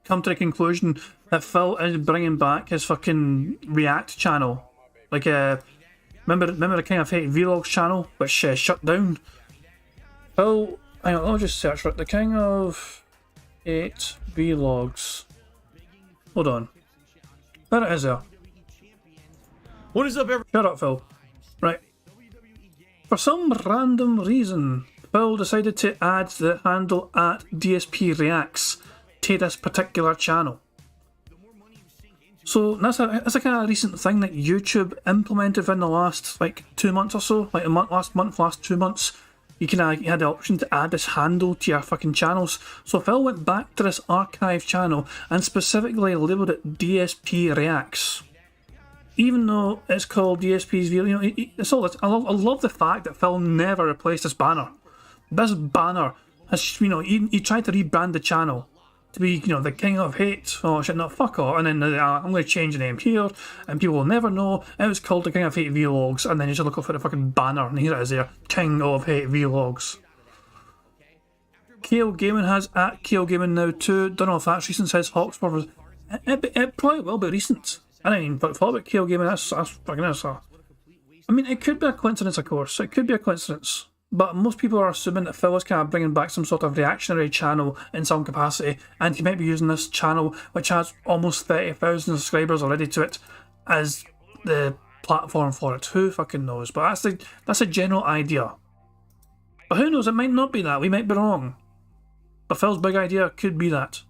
come to the conclusion that Phil is bringing back his fucking React channel. Like, remember the King of Hate Vlogs channel, which shut down? Phil, hang on, I'll just search for it. The King of Hate Vlogs. Hold on. There it is there. What is up, everyone? Shut up, Phil. Right. For some random reason, Phil decided to add the handle at DSP Reacts to this particular channel. So that's a kind of recent thing that YouTube implemented in the last like 2 months or so, like last 2 months. You had the option to add this handle to your fucking channels. So Phil went back to this archive channel and specifically labelled it DSP Reacts. Even though it's called DSP's View, you know, it's all this. I love the fact that Phil never replaced this banner. This banner has, you know, he tried to rebrand the channel to be, you know, the King of Hate. Oh shit, no, fuck off. And then I'm going to change the name here, and people will never know. It was called the King of Hate Vlogs, and then you just look up for the fucking banner, and here it is there, King of Hate Vlogs. KO Gaming has at KO Gaming now too. Don't know if that's recent, says Hawksworth was. It probably will be recent. I mean, but thought about KO Gaming, that's fucking is. I mean, it could be a coincidence, of course. It could be a coincidence. But most people are assuming that Phil is kind of bringing back some sort of reactionary channel in some capacity, and he might be using this channel, which has almost 30,000 subscribers already to it, as the platform for it. Who fucking knows? But that's a general idea. But who knows? It might not be that. We might be wrong. But Phil's big idea could be that.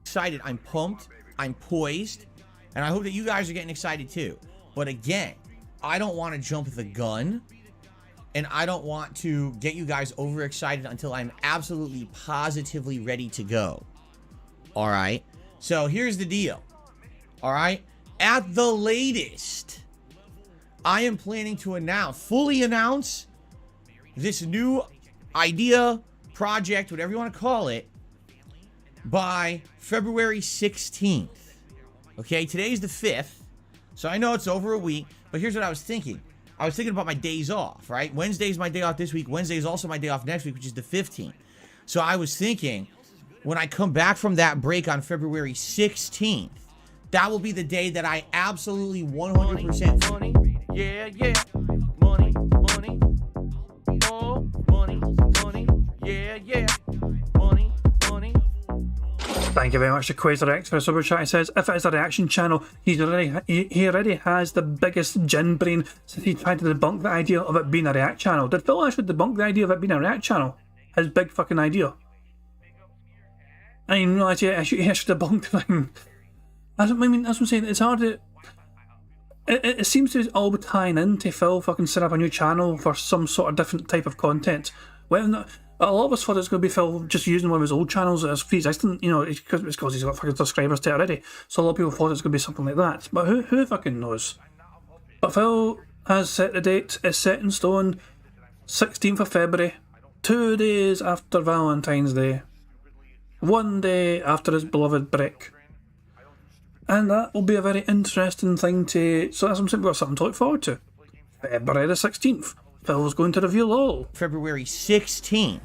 Excited. I'm pumped. I'm poised. And I hope that you guys are getting excited too. But again, I don't want to jump the gun. And I don't want to get you guys overexcited until I'm absolutely positively ready to go. Alright? So here's the deal. Alright? At the latest, I am planning to fully announce this new idea, project, whatever you want to call it, by February 16th. Okay, today's the 5th, so I know it's over a week, but here's what I was thinking. I was thinking about my days off, right? Wednesday's my day off this week. Wednesday is also my day off next week, which is the 15th. So I was thinking, when I come back from that break on February 16th, that will be the day that I absolutely 100%... Money, yeah, yeah. Money, money. Oh, money, money. Yeah, yeah. Money, money. Thank you very much to QuasarX for a super chat. He says, if it is a reaction channel, he already has the biggest gin brain since he tried to debunk the idea of it being a react channel. Did Phil actually debunk the idea of it being a react channel? His big fucking idea. I didn't realise he actually debunked the thing. I mean, that's what I'm saying. It's hard to... It seems to all be tying into Phil fucking set up a new channel for some sort of different type of content. Well, a lot of us thought it was going to be Phil just using one of his old channels as pre-existent, you know, because he's got fucking subscribers to it already. So a lot of people thought it was going to be something like that. But who fucking knows? But Phil has set the date. It's set in stone. 16th of February. 2 days after Valentine's Day. 1 day after his beloved break. And that will be a very interesting thing to... So that's something we've got something to look forward to. February the 16th. Phil's going to reveal all. February 16th.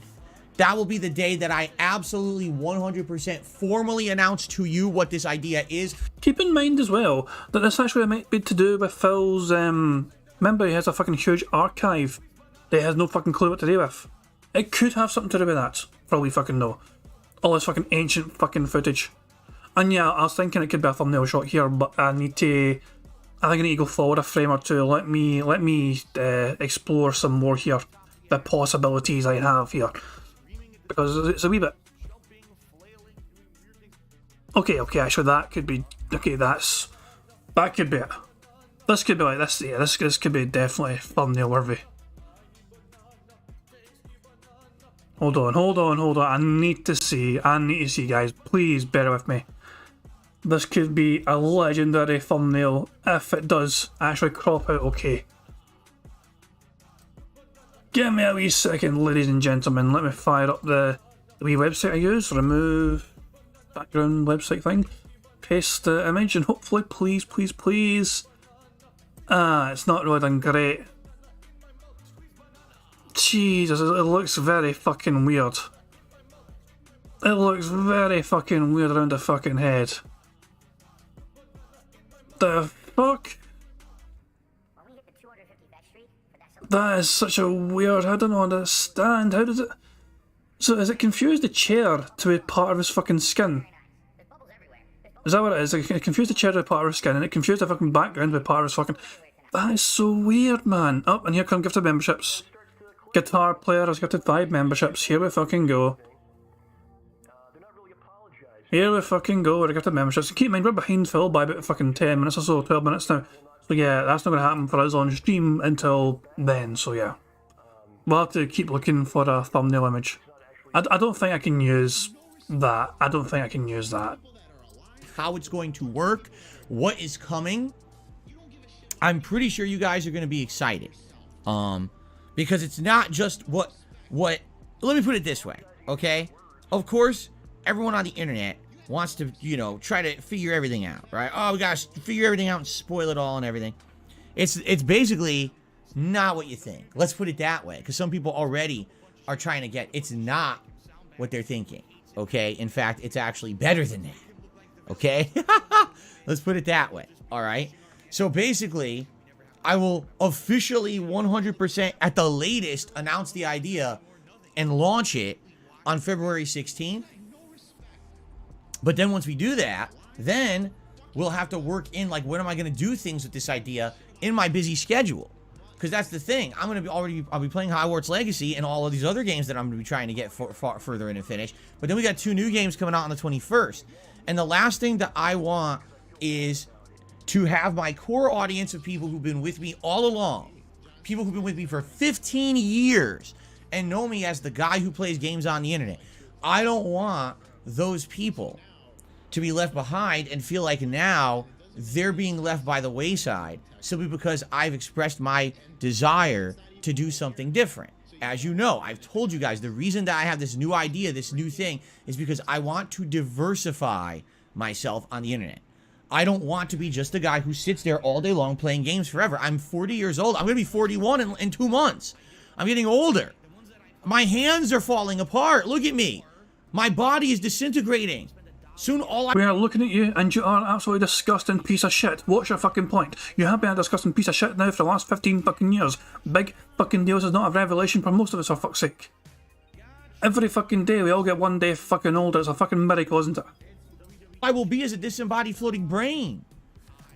That will be the day that I absolutely 100% formally announce to you what this idea is. Keep in mind as well that this actually might be to do with Phil's... remember, he has a fucking huge archive that he has no fucking clue what to do with. It could have something to do with that, for all we fucking know. All this fucking ancient fucking footage. And yeah, I was thinking it could be a thumbnail shot here, but I think I need to go forward a frame or two. Let me explore some more here, the possibilities I have here, because it's a wee bit. Okay, actually that could be okay. That could be it. This could be like this. Yeah, this could be definitely thumbnail worthy. Hold on. I need to see, guys. Please bear with me. This could be a legendary thumbnail if it does actually crop out okay. Give me a wee second, ladies and gentlemen. Let me fire up the wee website I use. Remove background website thing. Paste the image and hopefully, please. It's not really done great. Jesus, it looks very fucking weird. It looks very fucking weird around the fucking head. The fuck? That is such a weird, I don't understand. How does it... So is it confused the chair to be part of his fucking skin? Is that what it is? It confused the chair to be part of his skin and it confused the fucking background to be part of his fucking... That is so weird, man. Oh, and here come gifted memberships. Guitar player has gifted 5 memberships. Here we fucking go. We're gifted memberships. Keep in mind, we're behind Phil by about fucking 10 minutes or so, 12 minutes now. So yeah, that's not going to happen for us on stream until then, so yeah. We'll have to keep looking for a thumbnail image. I don't think I can use that. How it's going to work, what is coming. I'm pretty sure you guys are going to be excited. Because it's not just what, let me put it this way, okay? Of course, everyone on the internet wants to, try to figure everything out, right? Oh, we gotta figure everything out and spoil it all and everything. It's basically not what you think. Let's put it that way, because some people already are trying to get, it's not what they're thinking, okay? In fact, it's actually better than that, okay? Let's put it that way, all right? So basically, I will officially 100% at the latest announce the idea and launch it on February 16th. But then once we do that, then we'll have to work in, like, when am I going to do things with this idea in my busy schedule? Because that's the thing. I'm going to be I'll be playing Hogwarts Legacy and all of these other games that I'm going to be trying to get further in and finish. But then we got 2 new games coming out on the 21st. And the last thing that I want is to have my core audience of people who've been with me all along, people who've been with me for 15 years and know me as the guy who plays games on the internet. I don't want those people to be left behind and feel like now they're being left by the wayside simply because I've expressed my desire to do something different. As you know, I've told you guys the reason that I have this new idea, this new thing, is because I want to diversify myself on the internet. I don't want to be just the guy who sits there all day long playing games forever. I'm 40 years old. I'm going to be 41 in 2 months. I'm getting older. My hands are falling apart. Look at me. My body is disintegrating. Soon We are looking at you and you are an absolutely disgusting piece of shit. What's your fucking point? You have been a disgusting piece of shit now for the last 15 fucking years. Big fucking deals is not a revelation for most of us, for fuck's sake. Every fucking day we all get one day fucking older. It's a fucking miracle, isn't it? I will be as a disembodied floating brain.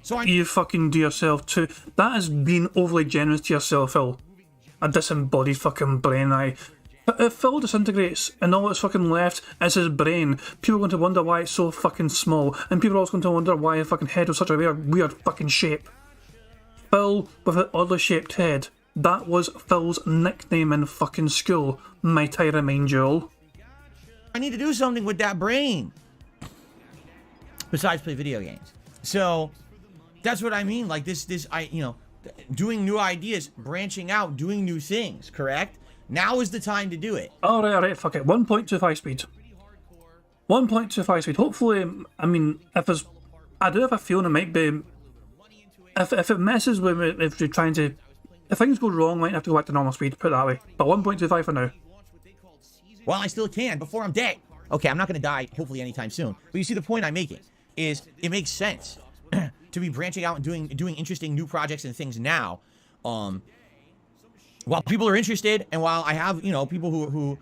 So You fucking do yourself too. That is being overly generous to yourself, Phil. A disembodied fucking brain, If Phil disintegrates and all that's fucking left is his brain, people are going to wonder why it's so fucking small, and people are also going to wonder why his fucking head was such a weird fucking shape. Phil with an oddly shaped head. That was Phil's nickname in fucking school, might I remind you all. I need to do something with that brain. Besides play video games. So that's what I mean. Like doing new ideas, branching out, doing new things, correct? Now is the time to do it. Alright, fuck it. 1.25 speed. 1.25 speed. Hopefully, I mean, I do have a feeling it might be... If it messes with me, if you're trying to... If things go wrong, I might have to go back to normal speed, put it that way. But 1.25 for now. Well, I still can before I'm dead. Okay, I'm not going to die, hopefully, anytime soon. But you see, the point I'm making is it makes sense to be branching out and doing interesting new projects and things now. While people are interested, and while I have, people who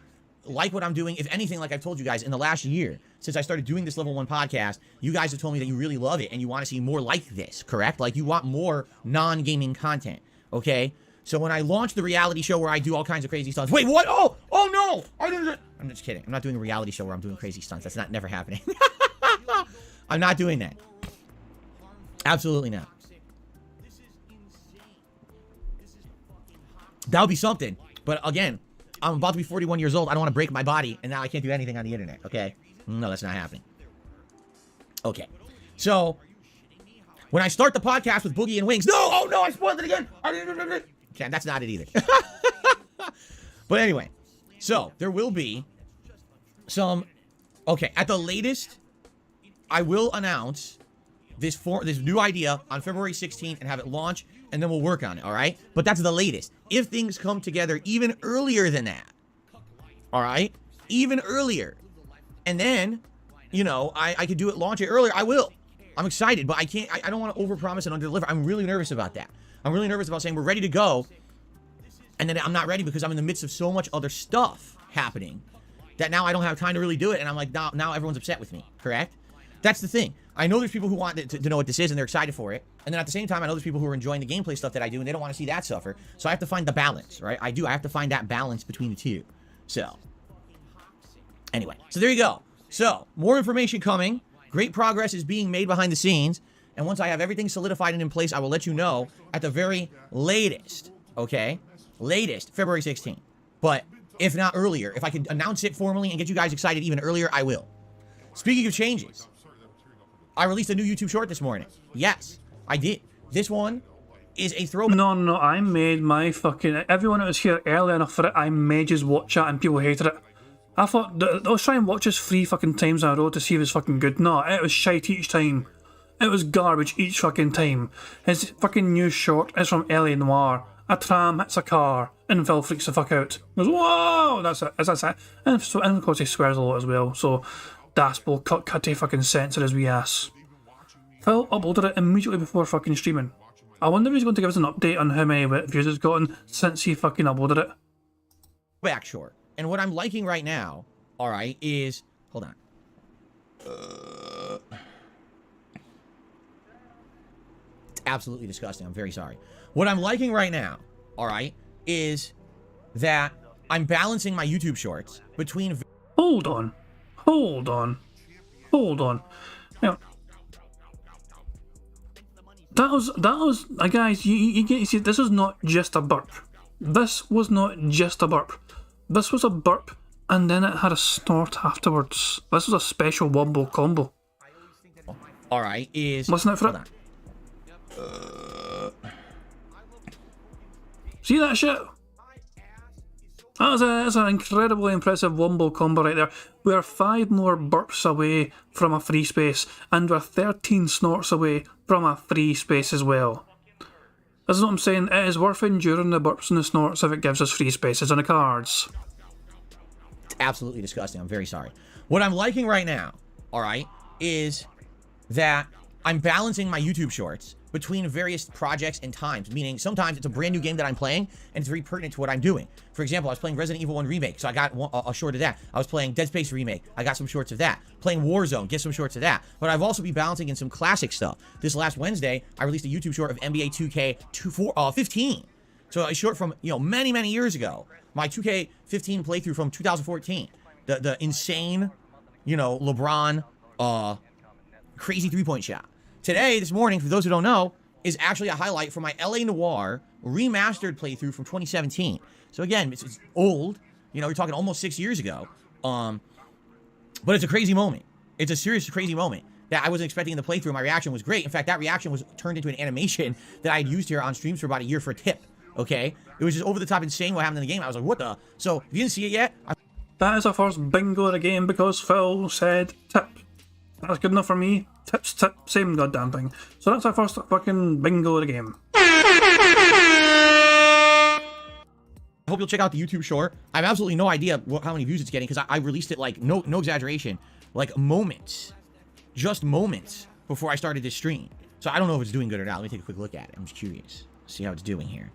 like what I'm doing, if anything, like I've told you guys, in the last year, since I started doing this Level 1 podcast, you guys have told me that you really love it, and you want to see more like this, correct? Like, you want more non-gaming content, okay? So when I launch the reality show where I do all kinds of crazy stunts... Wait, what? Oh no! I'm just kidding. I'm not doing a reality show where I'm doing crazy stunts. That's never happening. I'm not doing that. Absolutely not. That would be something. But again, I'm about to be 41 years old. I don't want to break my body, and now I can't do anything on the internet, okay? No, that's not happening. Okay. So, when I start the podcast with Boogie and Wings, no, oh no, I spoiled it again. Okay, that's not it either. But anyway, so there will be some, okay, at the latest, I will announce this new idea on February 16th and have it launch, and then we'll work on it, all right? But that's the latest. If things come together even earlier than that, all right? Even earlier. And then, you know, I could do it, launch it earlier, I will. I'm excited, but I don't want to overpromise and underdeliver. I'm really nervous about that. I'm really nervous about saying we're ready to go, and then I'm not ready because I'm in the midst of so much other stuff happening that now I don't have time to really do it, and I'm like, now everyone's upset with me, correct? That's the thing. I know there's people who want to know what this is, and they're excited for it, and then at the same time, I know there's people who are enjoying the gameplay stuff that I do, and they don't want to see that suffer, so I have to find the balance, right? I have to find that balance between the two. So, anyway, so there you go. So, more information coming. Great progress is being made behind the scenes. And once I have everything solidified and in place, I will let you know at the very latest, okay? Latest, February 16th. But if not earlier, if I could announce it formally and get you guys excited even earlier, I will. Speaking of changes, I released a new YouTube short this morning. Yes, I did. This one is a throwback. No, I made my fucking... Everyone that was here early enough for it, I made just watch it and people hated it. I thought, I was trying to watch this 3 fucking times in a row to see if it was fucking good. No, it was shite each time. It was garbage each fucking time. His fucking new short is from LA Noir. A tram hits a car, and Phil freaks the fuck out. He goes, whoa! That's it. That's it. And of course he swears a lot as well, so Daspel cutty fucking censor his wee ass. Phil uploaded it immediately before fucking streaming. I wonder if he's going to give us an update on how many views it's gotten since he fucking uploaded it. Back short. And what I'm liking right now, all right, is... Hold on. It's absolutely disgusting. I'm very sorry. What I'm liking right now, all right, is that I'm balancing my YouTube shorts between... Hold on. Now, that was, guys, you get to see, this is not just a burp. This was not just a burp. This was a burp, and then it had a snort afterwards. This was a special wombo combo. Alright, is... Listen out for it. See that shit? That's an incredibly impressive wombo combo right there. We're 5 more burps away from a free space, and we're 13 snorts away from a free space as well. This is what I'm saying, it is worth enduring the burps and the snorts if it gives us free spaces on the cards. It's absolutely disgusting, I'm very sorry. What I'm liking right now, alright, is that I'm balancing my YouTube shorts between various projects and times, meaning sometimes it's a brand new game that I'm playing, and it's very pertinent to what I'm doing. For example, I was playing Resident Evil 1 Remake, so I got a short of that. I was playing Dead Space Remake, I got some shorts of that. Playing Warzone, get some shorts of that. But I've also been balancing in some classic stuff. This last Wednesday, I released a YouTube short of NBA 2K15. So a short from, many, many years ago. My 2K15 playthrough from 2014. The insane, LeBron, crazy three-point shot. Today, this morning, for those who don't know, is actually a highlight from my LA Noir remastered playthrough from 2017. So again, it's old. You're talking almost 6 years ago. But it's a crazy moment. It's a serious crazy moment that I wasn't expecting in the playthrough. My reaction was great. In fact, that reaction was turned into an animation that I had used here on streams for about a year for a tip. Okay? It was just over the top insane what happened in the game. I was like, what the? So, if you didn't see it yet... That is our first bingo of the game because Phil said tip. That's good enough for me. Tips, tip, same goddamn thing. So that's our first fucking bingo of the game. I hope you'll check out the YouTube short. I have absolutely no idea how many views it's getting because I released it like, no exaggeration, like moments. Just moments before I started this stream. So I don't know if it's doing good or not. Let me take a quick look at it. I'm just curious. See how it's doing here.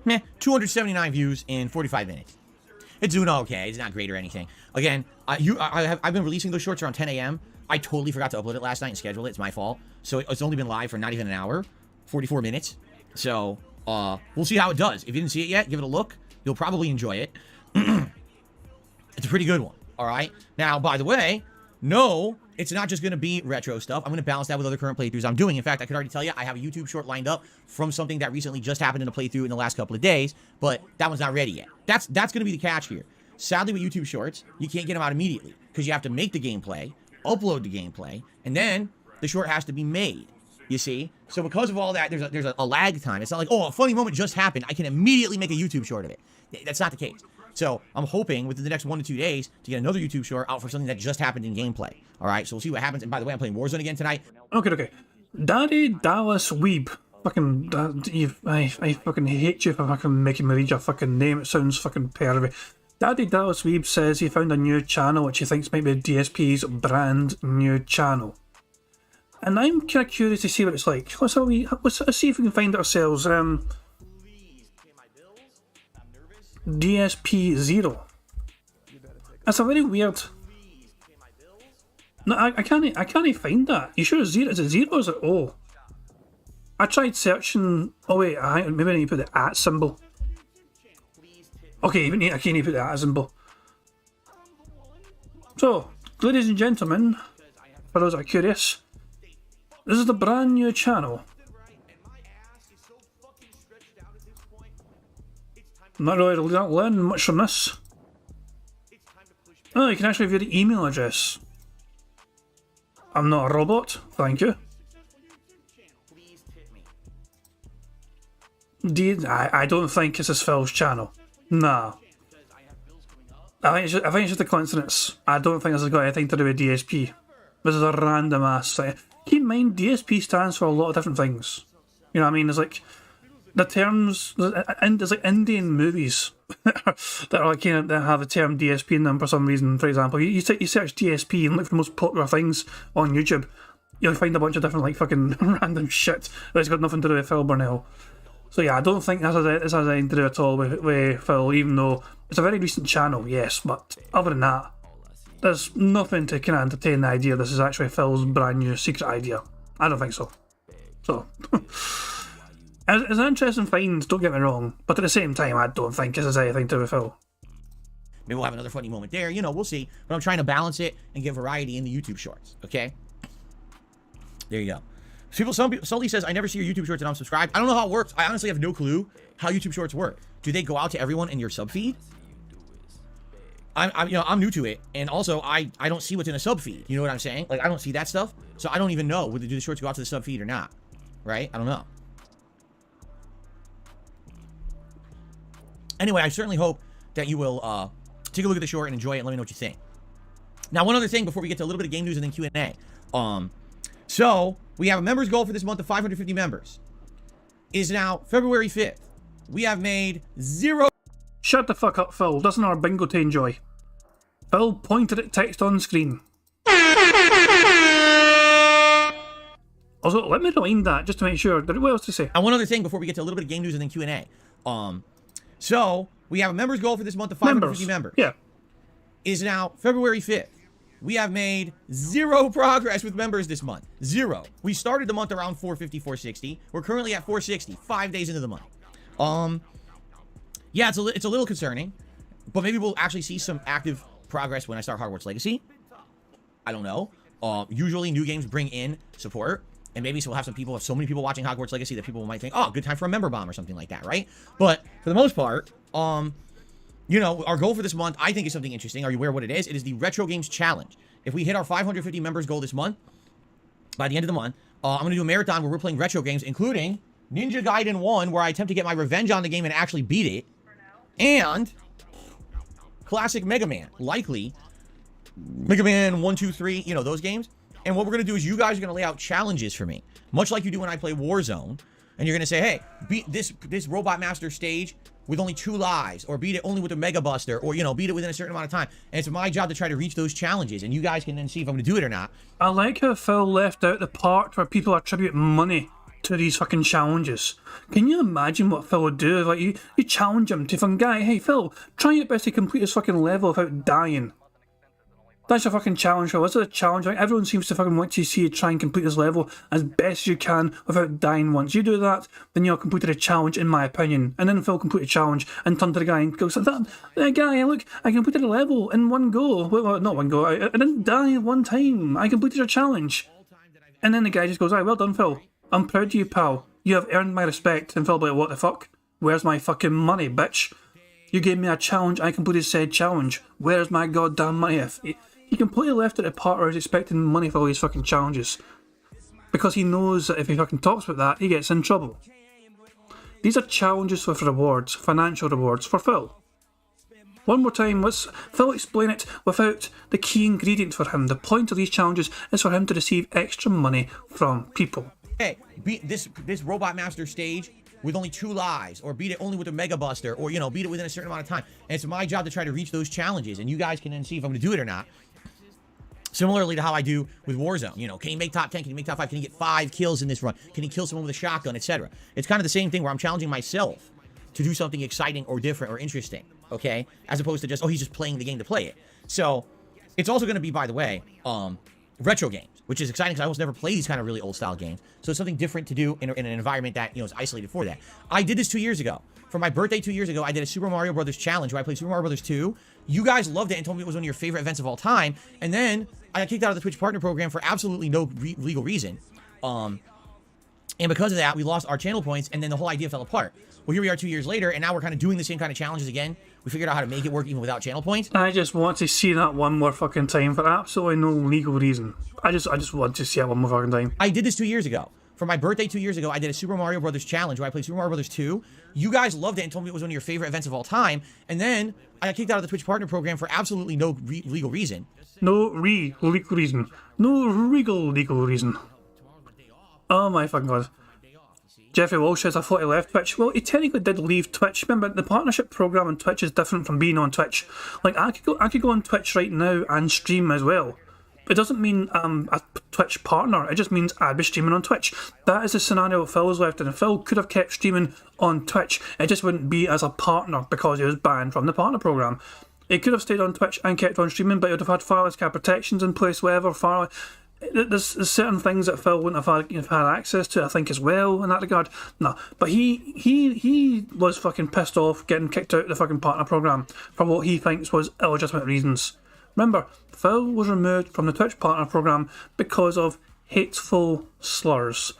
Meh, 279 views in 45 minutes. It's doing okay. It's not great or anything. Again, I've been releasing those shorts around 10 a.m. I totally forgot to upload it last night and schedule it. It's my fault. So it's only been live for not even an hour, 44 minutes. So we'll see how it does. If you didn't see it yet, give it a look. You'll probably enjoy it. It's a pretty good one. All right. Now, by the way, no, it's not just going to be retro stuff. I'm going to balance that with other current playthroughs I'm doing. In fact, I could already tell you I have a YouTube short lined up from something that recently just happened in a playthrough in the last couple of days, but that one's not ready yet. That's going to be the catch here. Sadly, with YouTube shorts, you can't get them out immediately because you have to make the gameplay, upload the gameplay, and then the short has to be made. You see? So because of all that, there's a lag time. It's not like, oh, a funny moment just happened, I can immediately make a YouTube short of it. That's not the case. So I'm hoping within the next 1 to 2 days to get another YouTube short out for something that just happened in gameplay. All right, so we'll see what happens. And by the way, I'm playing Warzone again tonight. Okay. Daddy Dallas Weeb. Fucking, I fucking hate you for fucking making me read your fucking name. It sounds fucking pervy. Daddy Dallas Weeb says he found a new channel which he thinks might be DSP's brand new channel. And I'm kind of curious to see what it's like. Let's see if we can find it ourselves. DSP 0. That's a very weird. No, I can't find that. You sure it's 0? Is it 0 or is it O? I tried searching. Oh wait, maybe I need to put the @ symbol. Okay, I can't even put the @ symbol. So, ladies and gentlemen, for those that are curious, this is the brand new channel. Not learning much from this. Oh, you can actually view the email address. I'm not a robot, thank you. I don't think this is Phil's channel. Nah. I think it's just a coincidence. I don't think this has got anything to do with DSP. This is a random ass thing. Keep in mind, DSP stands for a lot of different things. You know what I mean? There's like the terms. There's like Indian movies that are like that have the term DSP in them for some reason. For example, you search DSP and look for the most popular things on YouTube. You'll find a bunch of different like fucking random shit that's got nothing to do with Phil Burnell. So yeah, I don't think this has anything to do at all with Phil, even though it's a very recent channel, yes, but other than that, there's nothing to kind of entertain the idea this is actually Phil's brand new secret idea. I don't think so. So, it's an interesting find, don't get me wrong, but at the same time, I don't think this has anything to do with Phil. Maybe we'll have another funny moment there, we'll see. But I'm trying to balance it and get variety in the YouTube shorts, okay? There you go. Sully says, I never see your YouTube shorts and I'm subscribed. I don't know how it works. I honestly have no clue how YouTube shorts work. Do they go out to everyone in your sub feed? I'm new to it, and also I don't see what's in a sub feed. You know what I'm saying? Like I don't see that stuff, so I don't even know whether do the shorts go out to the sub feed or not. Right? I don't know. Anyway, I certainly hope that you will take a look at the short and enjoy it and let me know what you think. Now, one other thing before we get to a little bit of game news and then Q&A. So we have a members goal for this month of 550 members. It is now February 5th. We have made 0. Shut the fuck up, Phil. Doesn't our bingo to enjoy? Phil pointed at text on screen. Also, let me rewind that just to make sure. What else to say? And one other thing before we get to a little bit of game news and then Q&A. So we have a members goal for this month of 550 members. Yeah. It is now February 5th. We have made 0 progress with members this month. 0. We started the month around 450, 460. We're currently at 460, 5 days into the month. Yeah, it's a little concerning, but maybe we'll actually see some active progress when I start Hogwarts Legacy. I don't know. Usually new games bring in support, and maybe so we'll have so many people watching Hogwarts Legacy that people might think, oh, good time for a member bomb or something like that, right? But for the most part, our goal for this month, I think, is something interesting. Are you aware of what it is? It is the Retro Games Challenge. If we hit our 550 members goal this month, by the end of the month, I'm going to do a marathon where we're playing retro games, including Ninja Gaiden 1, where I attempt to get my revenge on the game and actually beat it, and classic Mega Man, likely Mega Man 1, 2, 3, those games. And what we're going to do is you guys are going to lay out challenges for me, much like you do when I play Warzone. And you're going to say, hey, beat this Robot Master stage with only 2 lives, or beat it only with a Mega Buster, or, beat it within a certain amount of time. And it's my job to try to reach those challenges, and you guys can then see if I'm going to do it or not. I like how Phil left out the part where people attribute money to these fucking challenges. Can you imagine what Phil would do? Like, you challenge him to some guy, hey, Phil, try your best to complete this fucking level without dying. That's your fucking challenge, Phil. This is a challenge. Like, everyone seems to fucking want to see you try and complete this level as best as you can without dying once. You do that, then you've completed a challenge, in my opinion. And then Phil completed a challenge and turned to the guy and goes, that guy, look, I completed a level in one go. Well, not one go. I didn't die one time. I completed a challenge. And then the guy just goes, well done, Phil. I'm proud of you, pal. You have earned my respect. And Phil's like, what the fuck? Where's my fucking money, bitch? You gave me a challenge. I completed said challenge. Where's my goddamn money? He completely left it at the part where he's expecting money for all these fucking challenges. Because he knows that if he fucking talks about that, he gets in trouble. These are challenges with rewards, financial rewards for Phil. One more time, let's Phil explain it without the key ingredient for him. The point of these challenges is for him to receive extra money from people. Hey, beat this Robot Master stage with only 2 lives, or beat it only with a Mega Buster, or, you know, beat it within a certain amount of time. And it's my job to try to reach those challenges, and you guys can then see if I'm going to do it or not. Similarly to how I do with Warzone. You know, can he make top 10? Can he make top 5? Can he get 5 kills in this run? Can he kill someone with a shotgun, etc.? It's kind of the same thing where I'm challenging myself to do something exciting or different or interesting, okay? As opposed to just, oh, he's just playing the game to play it. So, it's also going to be, by the way, retro games, which is exciting because I almost never play these kind of really old-style games. So it's something different to do in an environment that, you know, is isolated for that. I did this 2 years ago. For my birthday 2 years ago, I did a Super Mario Brothers challenge where I played Super Mario Brothers 2. You guys loved it and told me it was one of your favorite events of all time. And then I got kicked out of the Twitch partner program for absolutely no legal reason. And because of that, we lost our channel points, and then the whole idea fell apart. Well, here we are 2 years later, and now we're kind of doing the same kind of challenges again. We figured out how to make it work even without channel points. I just want to see that one more fucking time for absolutely no legal reason. I just want to see that one more fucking time. I did this 2 years ago. For my birthday 2 years ago, I did a Super Mario Brothers challenge where I played Super Mario Brothers 2. You guys loved it and told me it was one of your favorite events of all time. And then I got kicked out of the Twitch partner program for absolutely no legal reason. No legal reason. No legal reason. Oh my fucking god. Jeffrey Walsh says, I thought he left Twitch. Well, he technically did leave Twitch. Remember, the partnership program on Twitch is different from being on Twitch. Like, I could go on Twitch right now and stream as well. It doesn't mean I'm a Twitch partner. It just means I'd be streaming on Twitch. That is the scenario Phil's left in. Phil could have kept streaming on Twitch. It just wouldn't be as a partner because he was banned from the partner program. He could have stayed on Twitch and kept on streaming, but he would have had far less kind of protections in place, whatever. There's certain things that Phil wouldn't have had access to, I think, as well, in that regard. No, but he was fucking pissed off getting kicked out of the fucking partner program for what he thinks was illegitimate reasons. Remember, Phil was removed from the Twitch partner program because of hateful slurs.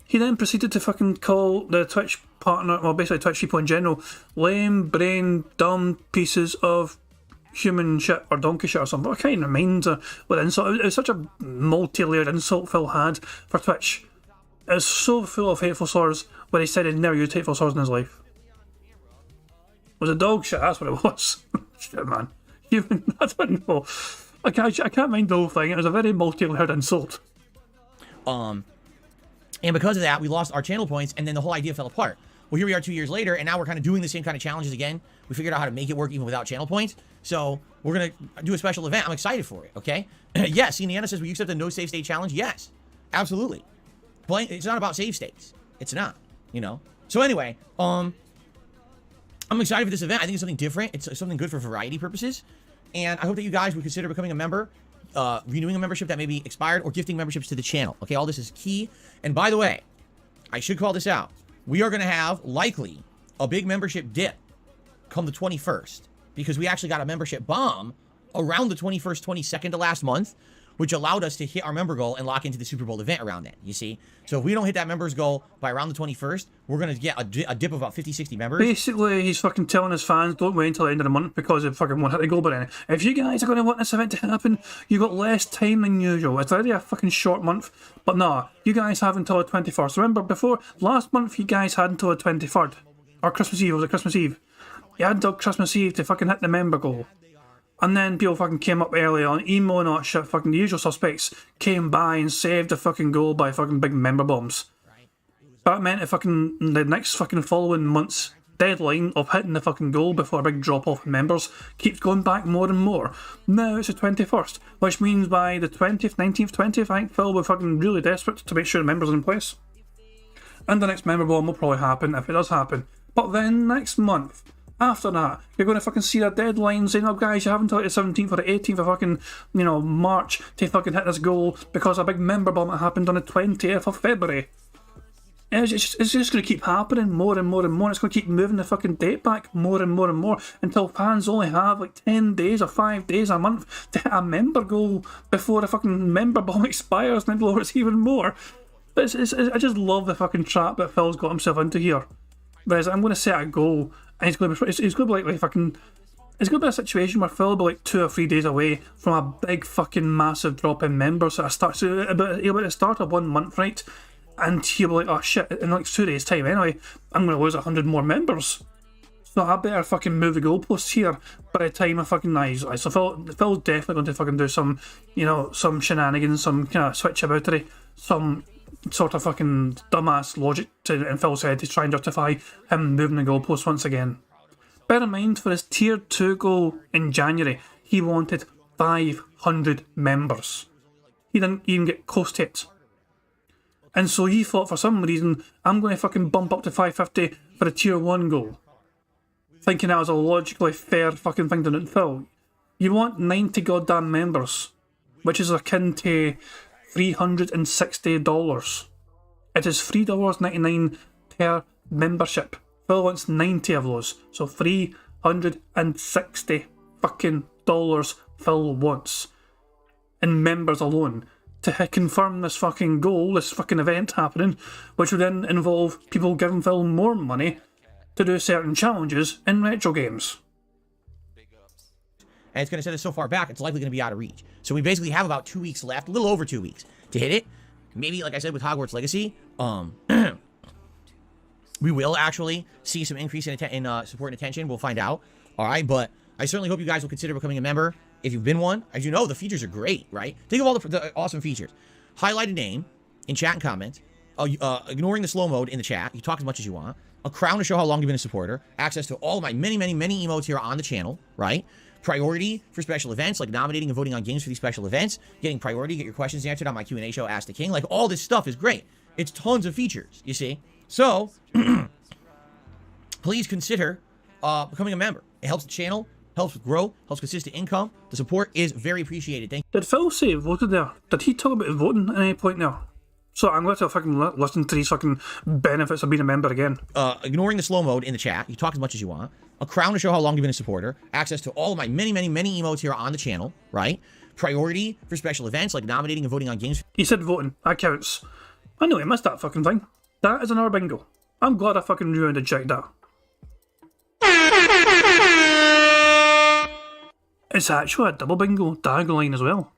He then proceeded to fucking call the Twitch partner, well, basically Twitch people in general, lame, brain, dumb pieces of human shit or donkey shit or something. I can't even remember what insult. It was such a multi-layered insult Phil had for Twitch. It was so full of hateful slurs where he said he'd never used hateful slurs in his life. It was a dog shit, that's what it was. Shit, man. I don't know. I can't mind the whole thing. It was a very multi-layered insult. And because of that, we lost our channel points, and then the whole idea fell apart. Well, here we are 2 years later, and now we're kind of doing the same kind of challenges again. We figured out how to make it work even without channel points. So we're going to do a special event. I'm excited for it, okay? Yes, Indiana says, will you accept the no save state challenge? Yes, absolutely. It's not about save states. It's not, you know? So anyway, I'm excited for this event. I think it's something different. It's something good for variety purposes. And I hope that you guys would consider becoming a member, renewing a membership that may be expired, or gifting memberships to the channel. Okay, all this is key. And by the way, I should call this out. We are going to have, likely, a big membership dip come the 21st. Because we actually got a membership bomb around the 21st, 22nd of last month, which allowed us to hit our member goal and lock into the Super Bowl event around then, you see? So if we don't hit that members goal by around the 21st, we're going to get a dip of about 50, 60 members. Basically, he's fucking telling his fans, don't wait until the end of the month because they fucking won't hit the goal by then. If you guys are going to want this event to happen, you've got less time than usual. It's already a fucking short month. But nah, you guys have until the 21st. Remember, before, last month you guys had until the 23rd. Or Christmas Eve, was it Christmas Eve? You had until Christmas Eve to fucking hit the member goal. And then people fucking came up early on, emo and all that shit, fucking the usual suspects came by and saved the fucking goal by fucking big member bombs. That meant the next fucking following month's deadline of hitting the fucking goal before a big drop off in members keeps going back more and more. Now it's the 21st, which means by the 20th, 19th, 20th, I think Phil will be fucking really desperate to make sure the members are in place. And the next member bomb will probably happen if it does happen. But then next month, After that, you're going to fucking see a deadline saying, oh guys, you have until the 17th or the 18th of fucking, March to fucking hit this goal because a big member bomb happened on the 20th of February. And it's just going to keep happening more and more and more. It's going to keep moving the fucking date back more and more and more until fans only have like 10 days or 5 days a month to hit a member goal before the fucking member bomb expires, and then lowers even more. But I just love the fucking trap that Phil's got himself into here. Whereas I'm going to set a goal, and it's going to be like fucking. It's going to be a situation where Phil will be like 2 or 3 days away from a big fucking massive drop in members. So he'll be at the start of 1 month, right? And he'll be like, oh shit, in like 2 days' time anyway, I'm going to lose 100 more members. So I better fucking move the goalposts here by the time I fucking so Phil's definitely going to fucking do some, some shenanigans, some kind of switchaboutery, some sort of fucking dumbass logic in Phil's head to try and justify him moving the goalposts once again. Bear in mind, for his tier 2 goal in January, he wanted 500 members. He didn't even get close to it. And so he thought, for some reason, I'm going to fucking bump up to 550 for a tier 1 goal. Thinking that was a logically fair fucking thing to do. Phil, you want 90 goddamn members, which is akin to $360. It is $3.99 per membership. Phil wants 90 of those, so $360 fucking dollars Phil wants in members alone to confirm this fucking goal, this fucking event happening, which would then involve people giving Phil more money to do certain challenges in retro games. And it's going to set us so far back, it's likely going to be out of reach. So we basically have about 2 weeks left, a little over 2 weeks to hit it. Maybe, like I said, with Hogwarts Legacy, we will actually see some increase in support and attention. We'll find out. All right, but I certainly hope you guys will consider becoming a member if you've been one. As you know, the features are great, right? Think of all the awesome features. Highlight a name in chat and comments. Ignoring the slow mode in the chat. You talk as much as you want. A crown to show how long you've been a supporter. Access to all of my many emotes here on the channel, right? Priority for special events, like nominating and voting on games for these special events. Getting priority, get your questions answered on my Q&A show, Ask the King. Like, all this stuff is great. It's tons of features, you see? So, please consider becoming a member. It helps the channel, helps grow, helps consistent income. The support is very appreciated. Thank you. Did Phil say he voted there? Did he talk about voting at any point there? So I'm going to fucking listen to these fucking benefits of being a member again. Ignoring the slow mode in the chat. You talk as much as you want. A crown to show how long you've been a supporter. Access to all of my many emotes here on the channel, right? Priority for special events, like nominating and voting on games. He said voting. That counts. I know he missed that fucking thing. That is another bingo. I'm glad I fucking knew how to check that. It's actually a double bingo diagonal line as well.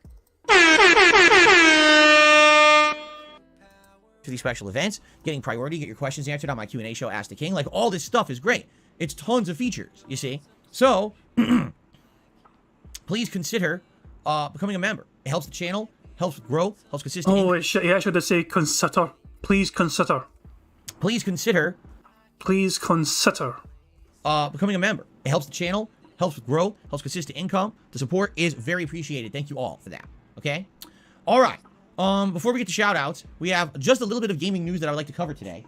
To these special events, getting priority, get your questions answered on my Q&A show, Ask the King. Like, all this stuff is great. It's tons of features, you see? So, please consider becoming a member. It helps the channel, helps grow, helps consistent. Oh, he actually did say consider. Please consider. Please consider. Please consider. Becoming a member. It helps the channel, helps grow, helps consistent income. The support is very appreciated. Thank you all for that. Okay? All right. Before we get to shout-outs, we have just a little bit of gaming news that I would like to cover today.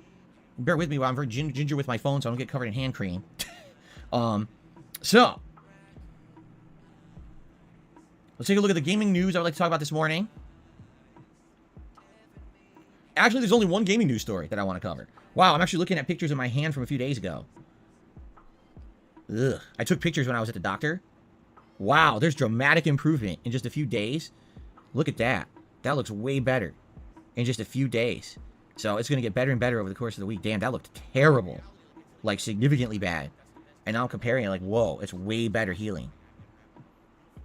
Bear with me while I'm very ginger with my phone so I don't get covered in hand cream. So, let's take a look at the gaming news I would like to talk about this morning. Actually, there's only one gaming news story that I want to cover. Wow, I'm actually looking at pictures of my hand from a few days ago. Ugh. I took pictures when I was at the doctor. Wow, there's dramatic improvement in just a few days. Look at that. That looks way better in just a few days. So it's going to get better and better over the course of the week. Damn, that looked terrible. Like, significantly bad. And now I'm comparing it like, whoa, it's way better healing.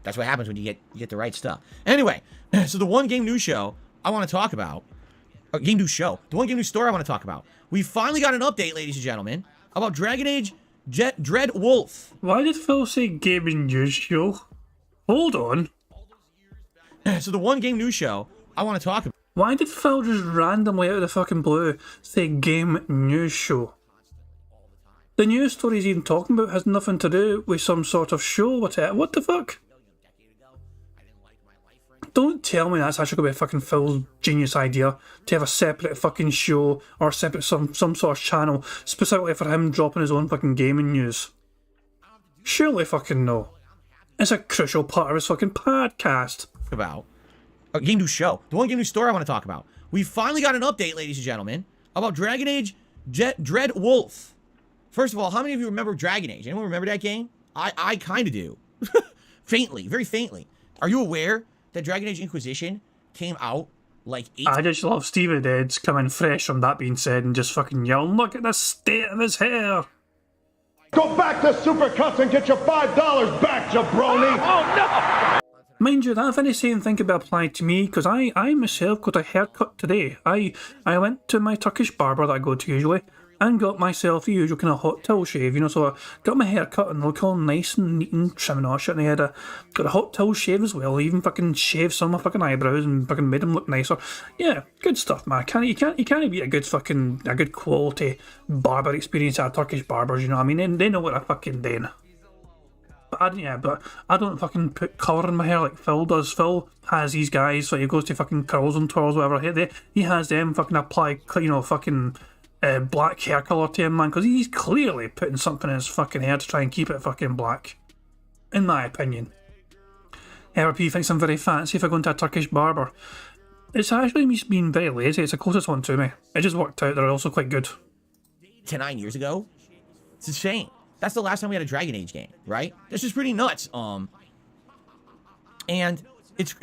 That's what happens when you get the right stuff. Anyway, so the one game news show I want to talk about, game news show, the one game news story I want to talk about. We finally got an update, ladies and gentlemen, about Dragon Age Dread Wolf. Why did Phil say gaming news show? Hold on. So the one game news show I want to talk about. Why did Phil just randomly out of the fucking blue say game news show? The news story he's even talking about has nothing to do with some sort of show. What the fuck? Don't tell me that's actually going to be a fucking Phil's genius idea to have a separate fucking show or separate some sort of channel specifically for him dropping his own fucking gaming news. Surely fucking no. It's a crucial part of his fucking podcast. About a Game News show. The one Game News story I want to talk about. We finally got an update, ladies and gentlemen, about Dragon Age Dread Wolf. First of all, how many of you remember Dragon Age? Anyone remember that game? I kind of do. Faintly, very faintly. Are you aware that Dragon Age Inquisition came out like 8... I just love Stevie Dead's coming fresh from that being said and just fucking yelling, look at the state of his hair. Go back to Supercuts and get your $5 back, jabroni! Oh, no! Mind you, that very same thing could be applied to me, because I myself got a haircut today. I went to my Turkish barber that I go to usually, and got myself the usual kind of hot towel shave, you know, so I got my hair cut and look all nice and neat and trim and all shit, and I got a hot towel shave as well. I even fucking shaved some of my fucking eyebrows and fucking made them look nicer. Yeah, good stuff, man. You can't beat a good quality barber experience at Turkish barbers, you know what I mean? They know what they're fucking doing. But I don't fucking put colour in my hair like Phil does. Phil has these guys, so he goes to fucking curls and twirls, whatever. He has them fucking apply, you know, fucking black hair colour to him, man, because he's clearly putting something in his fucking hair to try and keep it fucking black. In my opinion. RP thinks I'm very fancy for going to a Turkish barber. It's actually me being very lazy. It's the closest one to me. It just worked out. They're also quite good. 10, 9 years ago. It's a shame. That's the last time we had a Dragon Age game, right? This is pretty nuts. And it's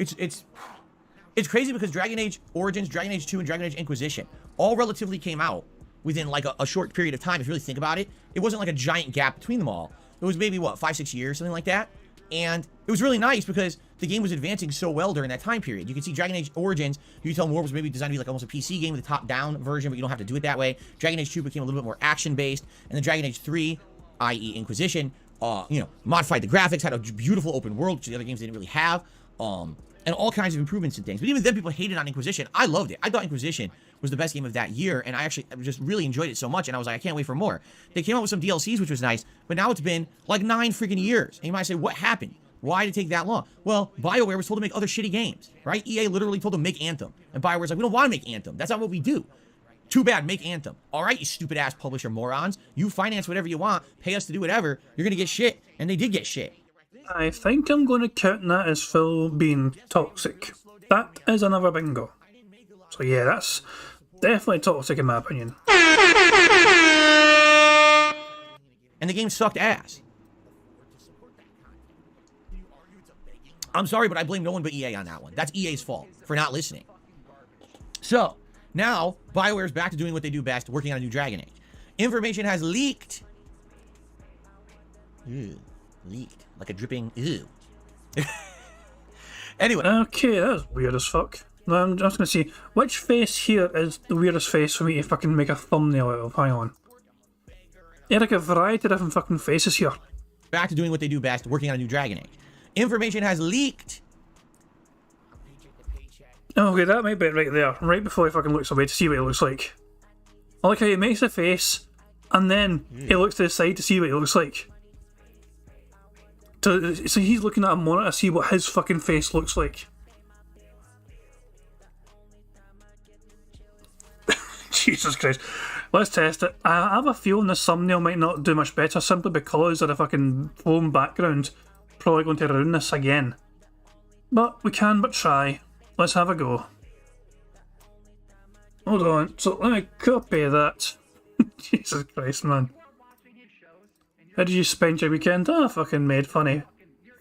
crazy because Dragon Age Origins, Dragon Age 2, and Dragon Age Inquisition all relatively came out within like a short period of time. If you really think about it, it wasn't like a giant gap between them all. It was maybe, what, 5-6 years, something like that? And it was really nice because the game was advancing so well during that time period. You can see Dragon Age Origins, you can tell more was maybe designed to be like almost a PC game with a top-down version, but you don't have to do it that way. Dragon Age 2 became a little bit more action-based, and then Dragon Age 3, i.e. Inquisition, modified the graphics, had a beautiful open world, which the other games didn't really have, and all kinds of improvements and things. But even then, people hated on Inquisition. I loved it. I thought Inquisition was the best game of that year, and I actually just really enjoyed it so much, and I was like, I can't wait for more. They came out with some DLCs, which was nice, but now it's been like 9 freaking years. And you might say, what happened? Why did it take that long? Well, BioWare was told to make other shitty games, right? EA literally told them make Anthem, and BioWare's like, we don't want to make Anthem. That's not what we do. Too bad, make Anthem. All right, you stupid-ass publisher morons. You finance whatever you want, pay us to do whatever, you're going to get shit. And they did get shit. I think I'm going to count that as Phil being toxic. That is another bingo. So yeah, that's definitely toxic in my opinion. And the game sucked ass. I'm sorry, but I blame no one but EA on that one. That's EA's fault for not listening. So, now, BioWare's back to doing what they do best, working on a new Dragon Age. Information has leaked. Ew. Leaked. Like a dripping ew. Anyway. Okay, that's weird as fuck. No, I'm just gonna see, which face here is the weirdest face for me to fucking make a thumbnail out of? Hang on. Yeah, like a variety of different fucking faces here. Back to doing what they do best, working on a new Dragon Age. Information has leaked. Okay, that might be it right there, right before he fucking looks away to see what it looks like. I like how he makes a face, and then he looks to the side to see what it looks like. So he's looking at a monitor to see what his fucking face looks like. Jesus Christ. Let's test it. I have a feeling this thumbnail might not do much better simply because of the fucking foam background. Probably going to ruin this again. But we can but try. Let's have a go. Hold on, so let me copy that. Jesus Christ, man. How did you spend your weekend? I fucking made funny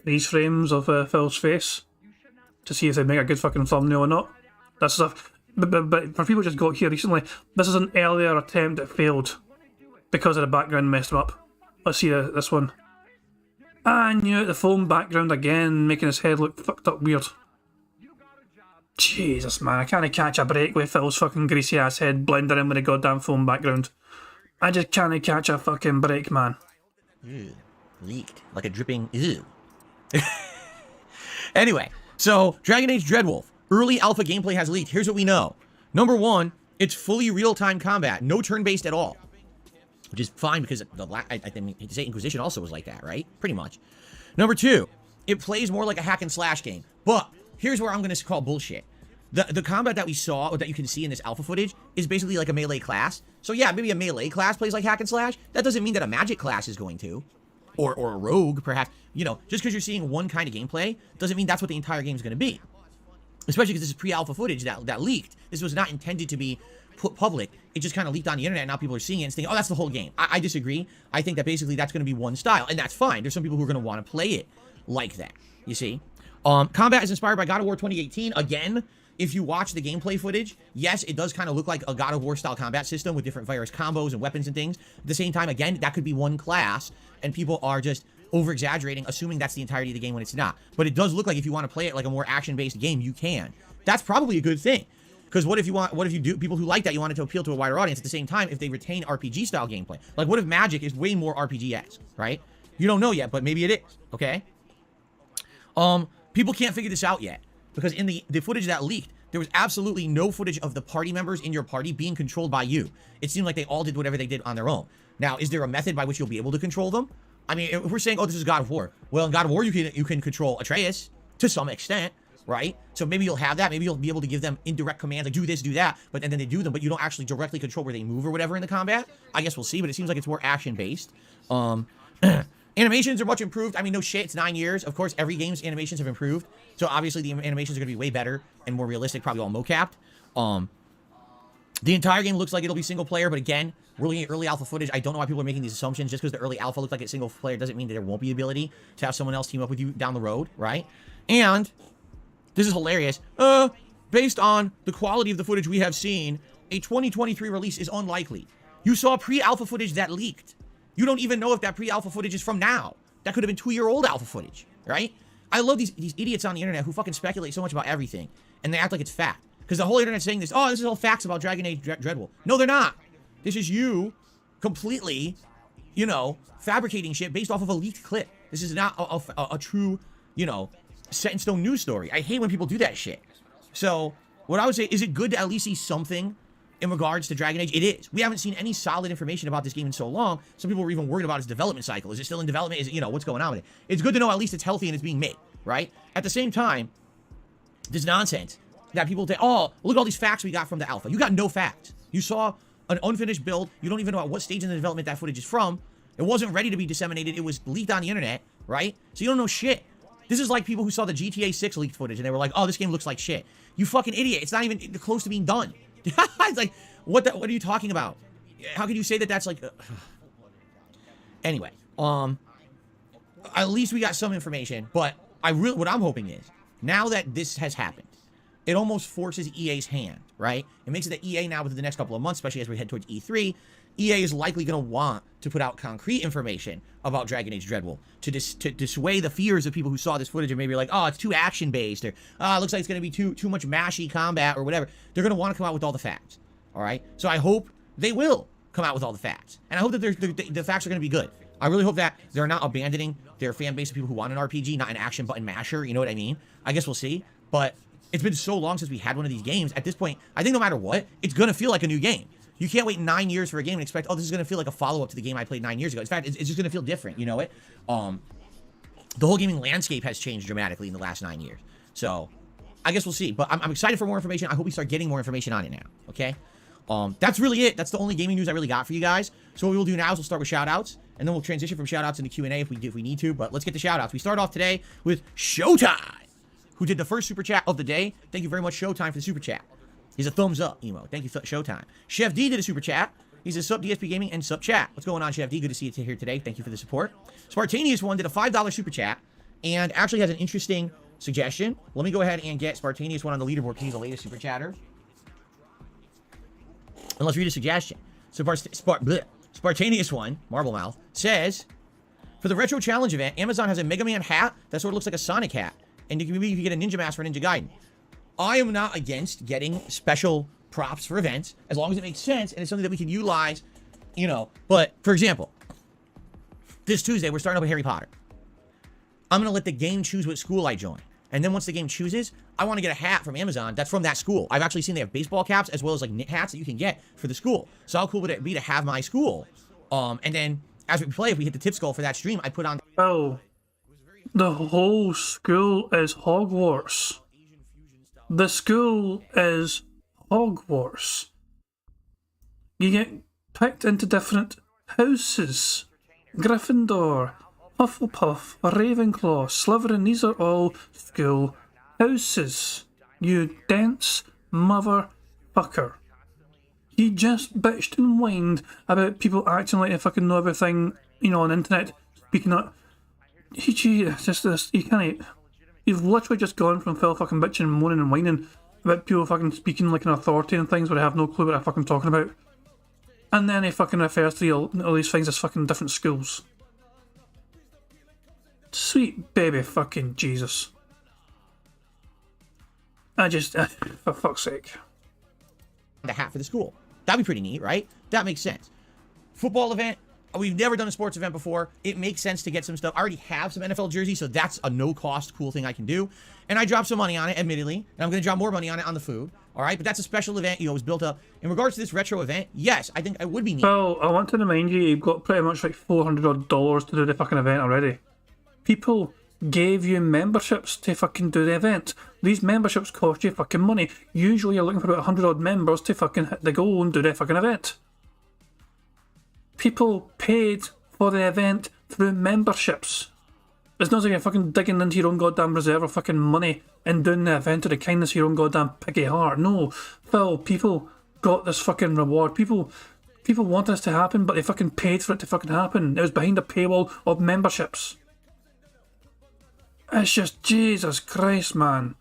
freeze frames of Phil's face to see if they'd make a good fucking thumbnail or not. That's stuff. But for people who just got here recently, this is an earlier attempt that failed because of the background messed them up. Let's see this one. I knew it, the foam background again, making his head look fucked up weird. Jesus, man, I can't catch a break with Phil's fucking greasy ass head blending in with the goddamn foam background. I just can't catch a fucking break, man. Ew. Leaked. Like a dripping ew. Anyway, so Dragon Age Dreadwolf. Early alpha gameplay has leaked. Here's what we know. Number one, it's fully real-time combat. No turn-based at all. Which is fine because I hate to say Inquisition also was like that, right? Pretty much. Number two, it plays more like a hack and slash game. But here's where I'm going to call bullshit. The combat that we saw, or that you can see in this alpha footage, is basically like a melee class. So yeah, maybe a melee class plays like hack and slash. That doesn't mean that a magic class is going to. or a rogue, perhaps. You know, just because you're seeing one kind of gameplay doesn't mean that's what the entire game is going to be. Especially because this is pre-alpha footage that leaked. This was not intended to be put public. It just kind of leaked on the internet, and now people are seeing it and thinking, oh, that's the whole game. I disagree. I think that basically that's going to be one style, and that's fine. There's some people who are going to want to play it like that, you see? Combat is inspired by God of War 2018. Again, if you watch the gameplay footage, yes, it does kind of look like a God of War style combat system with different virus combos and weapons and things. At the same time, again, that could be one class, and people are just over-exaggerating, assuming that's the entirety of the game when it's not. But it does look like if you want to play it like a more action-based game, you can. That's probably a good thing. Because what if you do, people who like that, you want it to appeal to a wider audience at the same time if they retain RPG-style gameplay? Like, what if Magic is way more RPG-esque, right? You don't know yet, but maybe it is, okay? People can't figure this out yet. Because in the footage that leaked, there was absolutely no footage of the party members in your party being controlled by you. It seemed like they all did whatever they did on their own. Now, is there a method by which you'll be able to control them? I mean, if we're saying, oh, this is God of War. Well, in God of War, you can control Atreus to some extent, right? So maybe you'll have that. Maybe you'll be able to give them indirect commands, like do this, do that, but then they do them, but you don't actually directly control where they move or whatever in the combat. I guess we'll see, but it seems like it's more action-based. Animations are much improved. I mean, no shit, it's 9 years. Of course, every game's animations have improved. So obviously the animations are going to be way better and more realistic, probably all mocapped. The entire game looks like it'll be single player, but again, we're looking at early alpha footage. I don't know why people are making these assumptions. Just because the early alpha looked like it's single player doesn't mean that there won't be the ability to have someone else team up with you down the road, right? And this is hilarious. Based on the quality of the footage we have seen, a 2023 release is unlikely. You saw pre-alpha footage that leaked. You don't even know if that pre-alpha footage is from now. That could have been 2-year-old alpha footage, right? I love these idiots on the internet who fucking speculate so much about everything, and they act like it's fact. Because the whole internet's saying this, oh, this is all facts about Dragon Age Dreadwolf. No, they're not. This is you completely, you know, fabricating shit based off of a leaked clip. This is not a true, you know, set-in-stone news story. I hate when people do that shit. So, what I would say, is it good to at least see something in regards to Dragon Age? It is. We haven't seen any solid information about this game in so long. Some people were even worried about its development cycle. Is it still in development? Is it, you know, what's going on with it? It's good to know at least it's healthy and it's being made, right? At the same time, this nonsense that people say, oh, look at all these facts we got from the alpha. You got no facts. You saw an unfinished build. You don't even know at what stage in the development that footage is from. It wasn't ready to be disseminated. It was leaked on the internet, right? So you don't know shit. This is like people who saw the GTA 6 leaked footage and they were like, oh, this game looks like shit. You fucking idiot. It's not even close to being done. It's like, what are you talking about? How can you say that that's like... Anyway, at least we got some information, but what I'm hoping is, now that this has happened, it almost forces EA's hand, right? It makes it that EA now, within the next couple of months, especially as we head towards E3, EA is likely going to want to put out concrete information about Dragon Age Dreadwolf to dissuade the fears of people who saw this footage and maybe like, oh, it's too action-based, or it looks like it's going to be too much mashy combat or whatever. They're going to want to come out with all the facts, all right? So I hope they will come out with all the facts. And I hope that the facts are going to be good. I really hope that they're not abandoning their fan base of people who want an RPG, not an action button masher, you know what I mean? I guess we'll see, but it's been so long since we had one of these games. At this point, I think no matter what, it's going to feel like a new game. You can't wait 9 years for a game and expect, oh, this is going to feel like a follow-up to the game I played 9 years ago. In fact, it's just going to feel different, you know it? The whole gaming landscape has changed dramatically in the last 9 years. So, I guess we'll see. But I'm excited for more information. I hope we start getting more information on it now, okay? That's really it. That's the only gaming news I really got for you guys. So what we will do now is we'll start with shout-outs, and then we'll transition from shout-outs into Q&A if we need to. But let's get to shout-outs. We start off today with Showtime, who did the first super chat of the day. Thank you very much, Showtime, for the super chat. He's a thumbs up emo. Thank you, Showtime. Chef D did a super chat. He's a sub DSP Gaming and sub chat. What's going on, Chef D? Good to see you here today. Thank you for the support. Spartaneous One did a $5 super chat and actually has an interesting suggestion. Let me go ahead and get Spartaneous One on the leaderboard because he's the latest super chatter. And let's read a suggestion. So Spartaneous One, Marble Mouth, says, for the Retro Challenge event, Amazon has a Mega Man hat that sort of looks like a Sonic hat. And maybe you can get a Ninja Mask for Ninja Gaiden. I am not against getting special props for events, as long as it makes sense and it's something that we can utilize, you know. But, for example, this Tuesday, we're starting up with Harry Potter. I'm going to let the game choose what school I join. And then once the game chooses, I want to get a hat from Amazon that's from that school. I've actually seen they have baseball caps as well as like knit hats that you can get for the school. So how cool would it be to have my school? And then as we play, if we hit the tip skull for that stream, I put on... Oh, the whole school is Hogwarts. The school is Hogwarts. You get picked into different houses. Gryffindor, Hufflepuff, Ravenclaw, Slytherin, these are all school houses. You dense motherfucker. He just bitched and whined about people acting like they fucking know everything, you know, on the internet, speaking up. He just this, you can't. You've literally just gone from Phil fucking bitching and moaning and whining about people fucking speaking like an authority and things where they have no clue what they're fucking talking about. And then he fucking refers to all these things as fucking different schools. Sweet baby fucking Jesus. I just, for fuck's sake. The hat for the school. That'd be pretty neat, right? That makes sense. Football event. We've never done a sports event before. It makes sense to get some stuff. I already have some NFL jerseys, so that's a no-cost cool thing I can do. And I dropped some money on it, admittedly. And I'm going to drop more money on it on the food. All right? But that's a special event. You know, it was built up. In regards to this retro event, yes, I think it would be neat. Well, I want to remind you, you've got pretty much like $400 to do the fucking event already. People gave you memberships to fucking do the event. These memberships cost you fucking money. Usually you're looking for about 100 odd members to fucking hit the goal and do the fucking event. People paid for the event through memberships. It's not like you're fucking digging into your own goddamn reserve of fucking money and doing the event of the kindness of your own goddamn piggy heart. No, Phil, people got this fucking reward. People wanted this to happen, but they fucking paid for it to fucking happen. It was behind a paywall of memberships. It's just, Jesus Christ, man.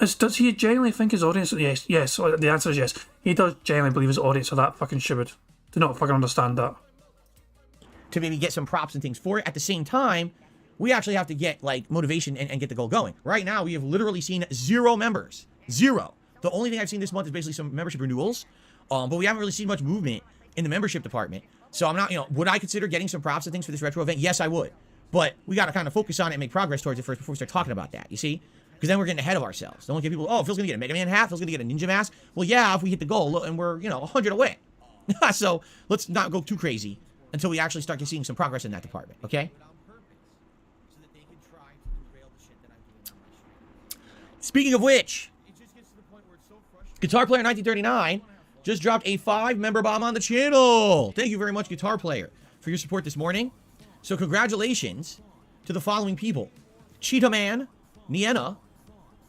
Does he genuinely think his audience... Yes, the answer is yes. He does genuinely believe his audience are that fucking stupid. Do not fucking understand that. To maybe get some props and things for it. At the same time, we actually have to get, like, motivation and get the goal going. Right now, we have literally seen 0 members. 0. The only thing I've seen this month is basically some membership renewals. But we haven't really seen much movement in the membership department. So I'm not, you know, would I consider getting some props and things for this retro event? Yes, I would. But we got to kind of focus on it and make progress towards it first before we start talking about that, you see? Because then we're getting ahead of ourselves. Don't get people, oh, Phil's going to get a Mega Man hat, Phil's going to get a ninja mask. Well, yeah, if we hit the goal and we're, you know, 100 away. So let's not go too crazy until we actually start seeing some progress in that department, okay? Speaking of which, Guitar Player 1939 just dropped a 5-member bomb on the channel. Thank you very much, Guitar Player, for your support this morning. So congratulations to the following people. Cheetah Man, Niena,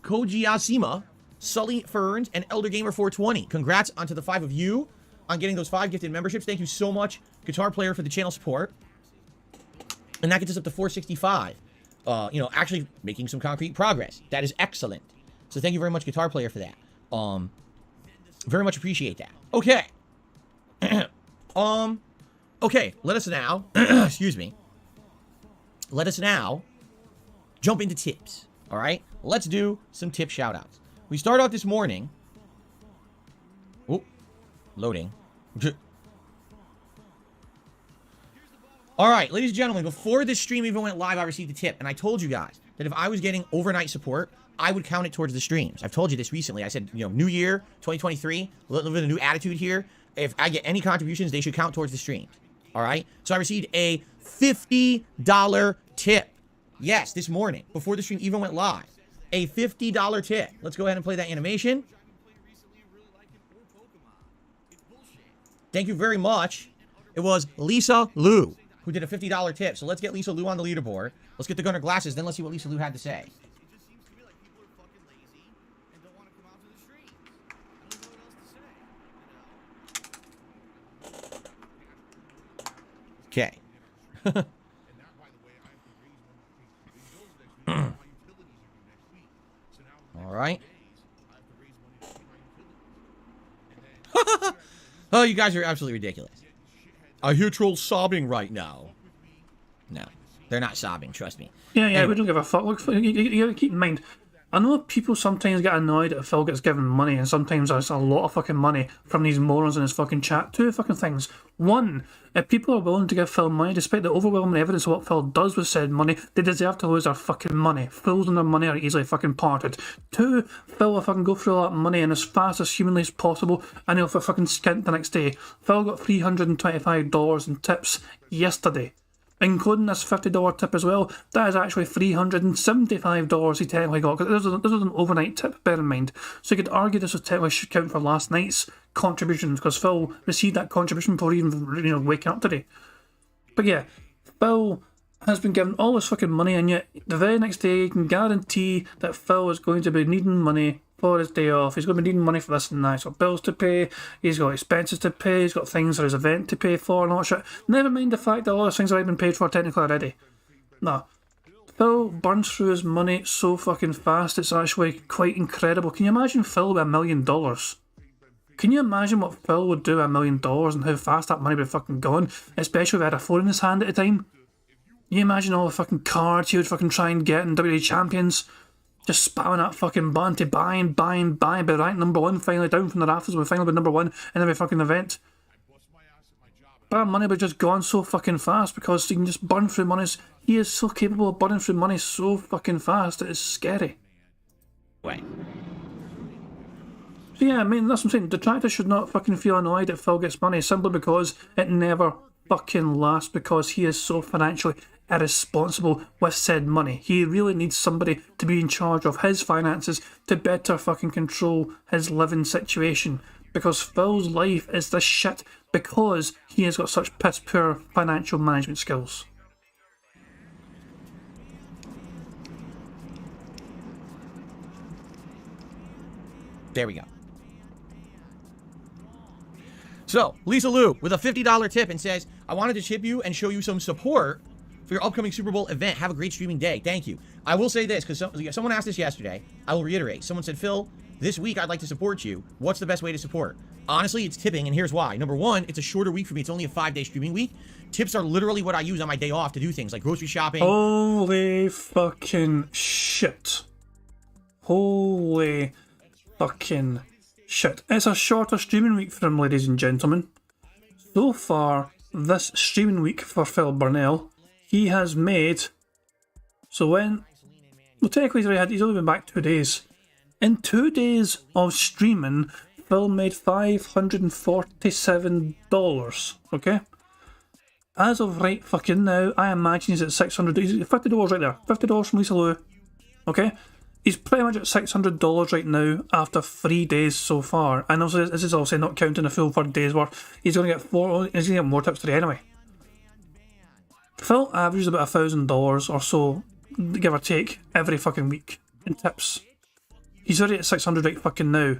Koji Asima, Sully Ferns, and Elder Gamer 420. Congrats onto the 5 of you on getting those 5 gifted memberships. Thank you so much, Guitar Player, for the channel support. And that gets us up to 465. You know, actually making some concrete progress. That is excellent. So thank you very much, Guitar Player, for that. Very much appreciate that. Okay. Okay, let us now, excuse me, let us now jump into tips, all right? Let's do some tip shout-outs. We start out this morning. Oh, loading. All right, ladies and gentlemen, before this stream even went live, I received a tip, and I told you guys that if I was getting overnight support, I would count it towards the streams. I've told you this recently. I said, you know, new year, 2023, a little bit of a new attitude here. If I get any contributions, they should count towards the streams. All right? So I received a $50 tip. Yes, this morning, before the stream even went live. A $50 tip. Let's go ahead and play that animation. Thank you very much. It was Lisa Lou who did a $50 tip. So let's get Lisa Lou on the leaderboard. Let's get the Gunner glasses, then let's see what Lisa Lou had to say. Okay. All right. Oh, you guys are absolutely ridiculous. I hear trolls sobbing right now. No, they're not sobbing, trust me. Yeah, Anyway. we don't give a fuck. Look, you gotta keep in mind, I know people sometimes get annoyed if Phil gets given money, and sometimes there's a lot of fucking money from these morons in his fucking chat. 2 fucking things. 1, if people are willing to give Phil money, despite the overwhelming evidence of what Phil does with said money, they deserve to lose their fucking money. Fools and their money are easily fucking parted. 2, Phil will fucking go through all that money and as fast as humanly as possible, and he'll fucking skint the next day. Phil got $325 in tips yesterday, including this $50 tip as well. That is actually $375 he technically got, because this was an overnight tip, bear in mind. So you could argue this was technically should count for last night's contributions, because Phil received that contribution before even, you know, waking up today. But yeah, Phil has been given all this fucking money, and yet the very next day you can guarantee that Phil is going to be needing money for his day off. He's going to be needing money for this and that. He's got bills to pay, he's got expenses to pay, he's got things for his event to pay for and all that shit. Never mind the fact that all those things have already been paid for technically already. No. Phil burns through his money so fucking fast, it's actually quite incredible. Can you imagine Phil with $1 million? Can you imagine what Phil would do with $1 million and how fast that money would be fucking gone? Especially if he had a phone in his hand at the time. You imagine all the fucking cards he would fucking try and get in WWE Champions, just spamming that fucking button to buy and buy and buy, but rank number one, finally down from the rafters, with finally be number one in every fucking event. But that money would just gone so fucking fast because he can just burn through money. He is so capable of burning through money so fucking fast, it is scary. Wait. So yeah, I mean, that's what I'm saying. Detractors should not fucking feel annoyed that Phil gets money simply because it never fucking lasts, because he is so financially irresponsible with said money. He really needs somebody to be in charge of his finances to better fucking control his living situation, because Phil's life is this shit because he has got such piss poor financial management skills. There we go. So, Lisa Lou with a $50 tip and says, I wanted to tip you and show you some support for your upcoming Super Bowl event. Have a great streaming day. Thank you. I will say this, because someone asked this yesterday. I will reiterate. Someone said, Phil, this week I'd like to support you. What's the best way to support? Honestly, it's tipping, and here's why. Number one, it's a shorter week for me. It's only a 5-day streaming week. Tips are literally what I use on my day off to do things like grocery shopping. Holy fucking shit. Holy fucking shit. It's a shorter streaming week for him, ladies and gentlemen. So far, this streaming week for Phil Burnell, he has made... So when... Well, technically he's only been back 2 days. In 2 days of streaming, Phil made $547. Okay? As of right fucking now, I imagine he's at $600. He's at $50 right there. $50 from Lisa Lou. Okay? He's pretty much at $600 right now after 3 days so far. And also, this is also not counting the full 3 days worth. He's going to get more tips today anyway. Phil averages about $1,000 or so, give or take, every fucking week in tips. He's already at 600 right fucking now.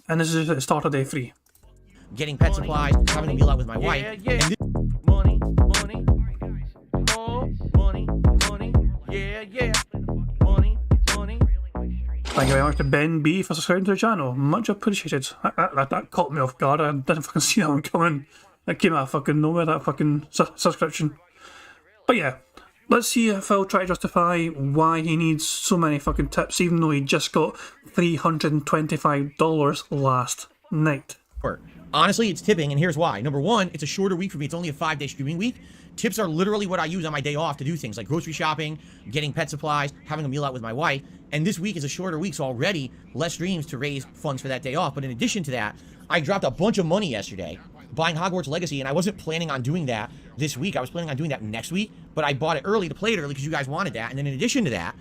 And this is at the start of day 3. Getting pet supplies, having a meal out with my wife. Yeah. And Money. Oh, money. Yeah. Money. Thank you very much to Ben B for subscribing to the channel. Much appreciated. That caught me off guard. I didn't fucking see that one coming. That came out of fucking nowhere, that fucking subscription. But yeah, let's see if Phil try to justify why he needs so many fucking tips, even though he just got $325 last night. honestly, it's tipping, and here's why. Number one, it's a shorter week for me. It's only a 5-day streaming week. Tips are literally what I use on my day off to do things like grocery shopping, getting pet supplies, having a meal out with my wife. And this week is a shorter week, so already less streams to raise funds for that day off. But in addition to that, I dropped a bunch of money yesterday buying Hogwarts Legacy, and I wasn't planning on doing that this week. I was planning on doing that next week, but I bought it early to play it early because you guys wanted that. And then in addition to that,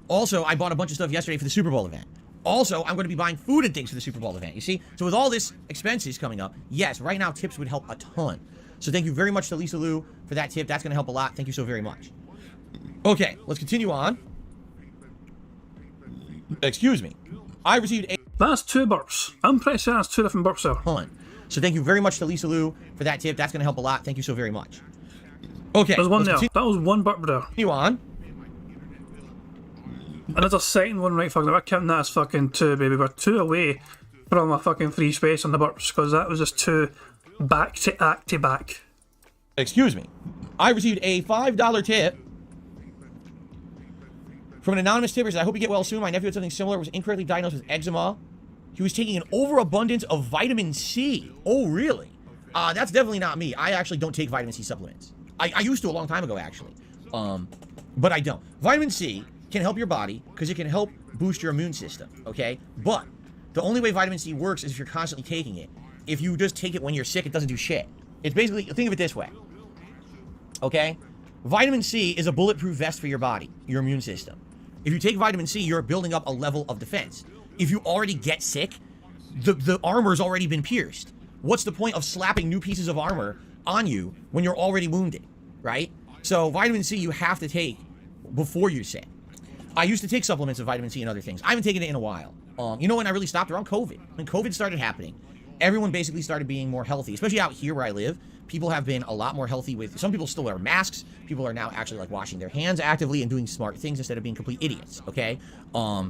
also I bought a bunch of stuff yesterday for the Super Bowl event. Also, I'm going to be buying food and things for the Super Bowl event, you see? So with all this expenses coming up, yes, right now tips would help a ton. So thank you very much to Lisa Lou for that tip. That's going to help a lot. Thank you so very much. Okay, let's continue on. Excuse me. I received a That's 2 burps. I'm pretty sure that's 2 different burps there. ton. So thank you very much to Lisa Lou for that tip. That's going to help a lot. Thank you so very much. Okay, There's one let's there. That was 1 burp there. continue on. And there's a second one right fucking. We're counting that as fucking 2, baby. We're 2 away from a fucking free space on the burps because that was just 2 back to back. Excuse me. I received a $5 tip from an anonymous tipper. I hope you get well soon. My nephew had something similar. Was incorrectly diagnosed with eczema. He was taking an overabundance of vitamin C. Oh, really? That's definitely not me. I actually don't take vitamin C supplements. I used to a long time ago, actually. But I don't. Vitamin C can help your body because it can help boost your immune system, okay? But the only way vitamin C works is if you're constantly taking it. If you just take it when you're sick, it doesn't do shit. It's basically, think of it this way, okay? Vitamin C is a bulletproof vest for your body, your immune system. If you take vitamin C, you're building up a level of defense. If you already get sick, the armor's already been pierced. what's the point of slapping new pieces of armor on you when you're already wounded, right? So vitamin C you have to take before you're sick. I used to take supplements of vitamin C and other things. I haven't taken it in a while. You know when I really stopped? Around COVID. When COVID started happening, everyone basically started being more healthy, especially out here where I live. People have been a lot more healthy with, some people still wear masks. People are now actually like washing their hands actively and doing smart things instead of being complete idiots, okay? Oh,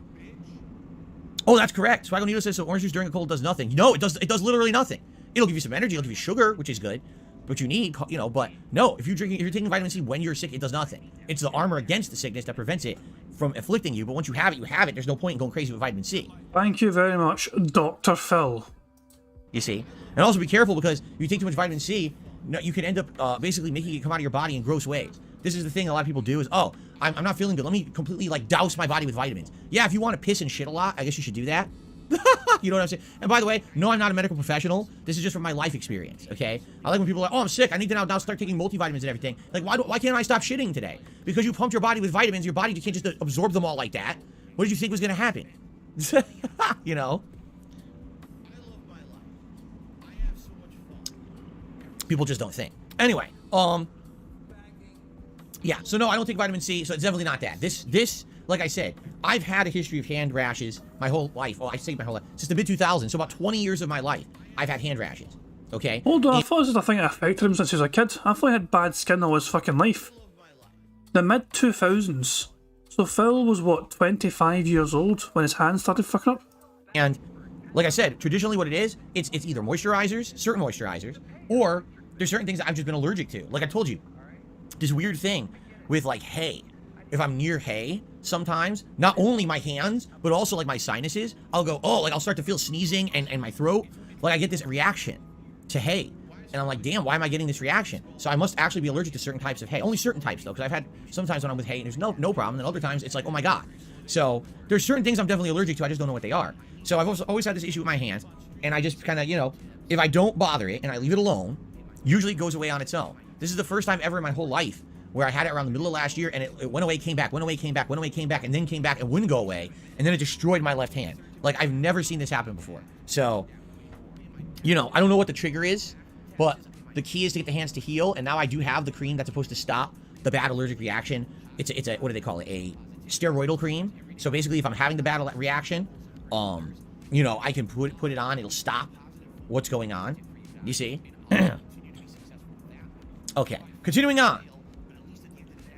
that's correct. Swaggle Needle says, so orange juice during a cold does nothing. No, it does literally nothing. It'll give you some energy, it'll give you sugar, which is good, but you need, you know, but no, if you're taking vitamin C when you're sick, it does nothing. It's the armor against the sickness that prevents it from afflicting you, but once you have it, you have it. There's no point in going crazy with vitamin C. Thank you very much, Dr. Phil. You see? And also be careful, because if you take too much vitamin C, you can end up basically making it come out of your body in gross ways. This is the thing a lot of people do is, oh, I'm not feeling good. Let me completely like douse my body with vitamins. Yeah, if you want to piss and shit a lot, I guess you should do that. You know what I'm saying? And by the way, no, I'm not a medical professional. This is just from my life experience, okay? I like when people are like, oh, I'm sick. I need to now start taking multivitamins and everything. Like, why can't I stop shitting today? Because you pumped your body with vitamins. Your body can't just absorb them all like that. What did you think was going to happen? You know? People just don't think. Anyway, yeah, so no, I don't take vitamin C, so it's definitely not that. This, like I said, I've had a history of hand rashes my whole life. Oh, I say my whole life. Since the mid-2000s, so about 20 years of my life, I've had hand rashes, okay? Hold on, I thought this was a thing that affected him since he was a kid. I thought he had bad skin all his fucking life. The mid-2000s. So Phil was, what, 25 years old when his hands started fucking up? And, like I said, traditionally what it is, it's either moisturizers, certain moisturizers, or there's certain things that I've just been allergic to. Like I told you, this weird thing with like hay. If I'm near hay, sometimes, not only my hands, but also like my sinuses, I'll go, oh, like I'll start to feel sneezing and my throat. Like I get this reaction to hay. And I'm like, damn, why am I getting this reaction? So I must actually be allergic to certain types of hay. Only certain types though, because I've had sometimes when I'm with hay and there's no problem. And then other times it's like, oh my God. So there's certain things I'm definitely allergic to. I just don't know what they are. So I've always had this issue with my hands. And I just kind of, you know, if I don't bother it and I leave it alone, usually it goes away on its own. This is the first time ever in my whole life where I had it around the middle of last year and it went away, came back, went away, came back, went away, came back, and then came back and wouldn't go away. And then it destroyed my left hand. Like, I've never seen this happen before. So, you know, I don't know what the trigger is, but the key is to get the hands to heal. And now I do have the cream that's supposed to stop the bad allergic reaction. It's a what do they call it? A steroidal cream. So basically, if I'm having the bad reaction, you know, I can put it on. It'll stop what's going on. You see? Okay, continuing on.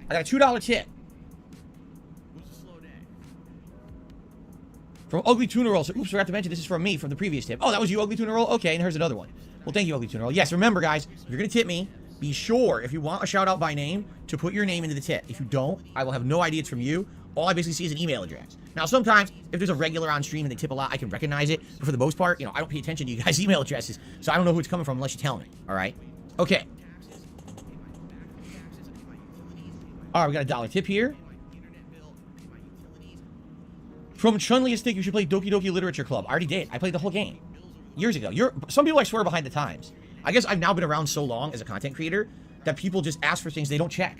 I got a $2 tip from Ugly Tuna Roll. So, oops, forgot to mention this is from me from the previous tip. Oh, that was you, Ugly Tuna Roll? Okay, and here's another one. Well, thank you, Ugly Tuna Roll. Yes, remember, guys, if you're going to tip me, be sure, if you want a shout-out by name, to put your name into the tip. If you don't, I will have no idea it's from you. All I basically see is an email address. Now, sometimes, if there's a regular on stream and they tip a lot, I can recognize it. But for the most part, you know, I don't pay attention to you guys' email addresses, so I don't know who it's coming from unless you tell me, all right? Okay. All right, we got a $1 tip here. From Chun-Li, I think you should play Doki Doki Literature Club. I already did. I played the whole game years ago. Some people, I swear, are behind the times. I guess I've now been around so long as a content creator that people just ask for things they don't check.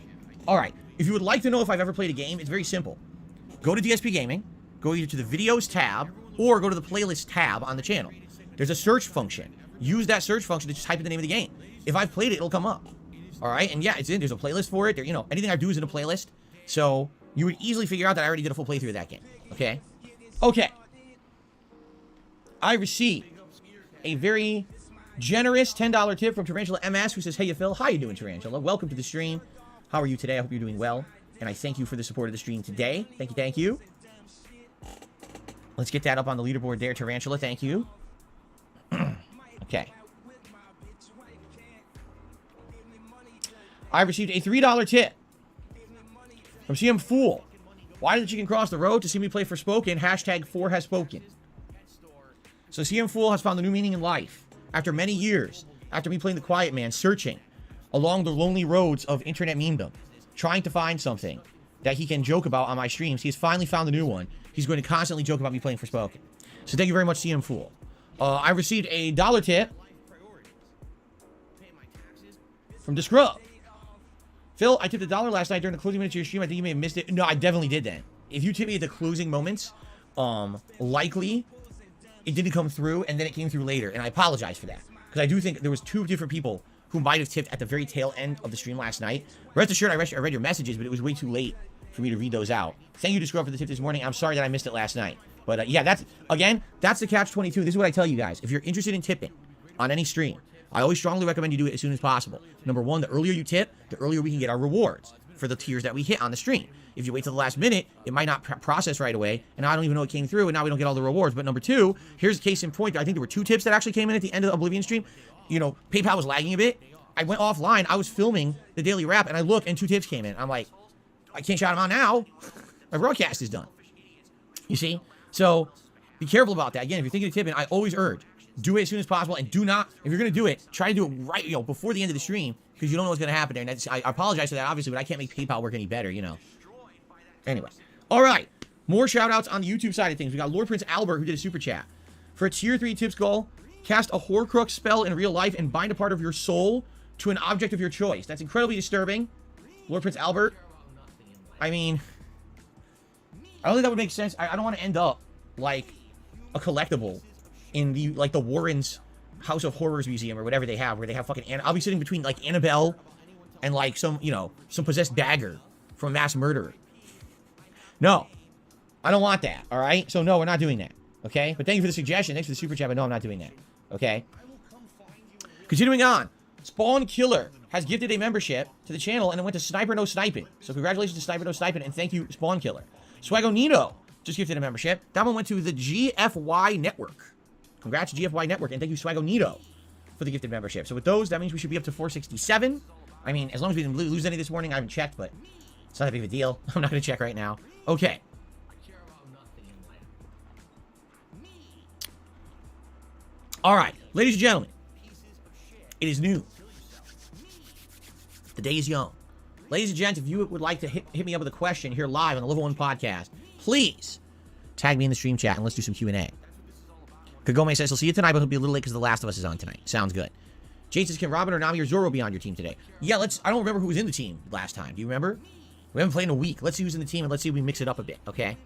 All right, if you would like to know if I've ever played a game, it's very simple. Go to DSP Gaming, go either to the Videos tab, or go to the Playlist tab on the channel. There's a search function. Use that search function to just type in the name of the game. If I've played it, it'll come up. All right, and yeah, it's in. There's a playlist for it. There, you know, anything I do is in a playlist. So you would easily figure out that I already did a full playthrough of that game. Okay? Okay. I received a very generous $10 tip from Tarantula MS, who says, hey, Phil. How you doing, Tarantula? Welcome to the stream. How are you today? I hope you're doing well. And I thank you for the support of the stream today. Thank you, thank you. Let's get that up on the leaderboard there, Tarantula. Thank you. Okay. I received a $3 tip from CM Fool. Why did the chicken cross the road to see me play for Spoken? Hashtag 4 has spoken. So CM Fool has found a new meaning in life. After many years, after me playing the quiet man, searching along the lonely roads of internet memedom, trying to find something that he can joke about on my streams, he has finally found a new one. He's going to constantly joke about me playing for Spoken. So thank you very much, CM Fool. I received a $1 tip from The Scrub. Phil, I tipped $1 last night during the closing minutes of your stream. I think you may have missed it. No, I definitely did then. If you tipped me at the closing moments, likely it didn't come through, and then it came through later, and I apologize for that. because I do think there was 2 different people who might have tipped at the very tail end of the stream last night. Rest assured, I read your messages, but it was way too late for me to read those out. Thank you to Scrub for the tip this morning. I'm sorry that I missed it last night. But yeah, that's the catch-22. This is what I tell you guys. If you're interested in tipping on any stream, I always strongly recommend you do it as soon as possible. Number 1, the earlier you tip, the earlier we can get our rewards for the tiers that we hit on the stream. If you wait till the last minute, it might not process right away, and I don't even know it came through, and now we don't get all the rewards. But number 2, here's a case in point. I think there were 2 tips that actually came in at the end of the Oblivion stream. You know, PayPal was lagging a bit. I went offline. I was filming the daily wrap, and I look, and 2 tips came in. I'm like, I can't shout them out now. My broadcast is done. You see? So be careful about that. Again, if you're thinking of tipping, I always urge, do it as soon as possible, and do not, if you're going to do it, try to do it right, you know, before the end of the stream, because you don't know what's going to happen there. And that's, I apologize for that, obviously, but I can't make PayPal work any better, you know. Anyway. All right. More shout-outs on the YouTube side of things. We got Lord Prince Albert, who did a super chat. For a tier 3 tips goal, cast a Horcrux spell in real life and bind a part of your soul to an object of your choice. That's incredibly disturbing. Lord Prince Albert. I mean, I don't think that would make sense. I don't want to end up like a collectible in the, like, the Warren's House of Horrors Museum or whatever they have, where they have fucking, I'll be sitting between, like, Annabelle and, like, some, you know, some possessed dagger from a mass murderer. No. I don't want that, all right? So, no, we're not doing that, okay? But thank you for the suggestion. Thanks for the super chat, but no, I'm not doing that, okay? Continuing on. Spawn Killer has gifted a membership to the channel and it went to Sniper No Sniping. So, congratulations to Sniper No Sniping, and thank you, Spawn Killer. Swaggo Nino just gifted a membership. That one went to the GFY Network. Congrats, GFY Network, and thank you, Swaggo Nito, for the gifted membership. So with those, that means we should be up to 467. I mean, as long as we didn't lose any this morning, I haven't checked, but it's not that big of a deal. I'm not going to check right now. Okay. All right, ladies and gentlemen, it is noon. The day is young. Ladies and gents, if you would like to hit me up with a question here live on the Level 1 podcast, please tag me in the stream chat and let's do some Q&A. Kagome says he'll see you tonight, but he'll be a little late because The Last of Us is on tonight. Sounds good. Jade says, can Robin or Nami or Zoro be on your team today? Yeah, I don't remember who was in the team last time. Do you remember? We haven't played in a week. Let's see who's in the team, and let's see if we mix it up a bit, okay?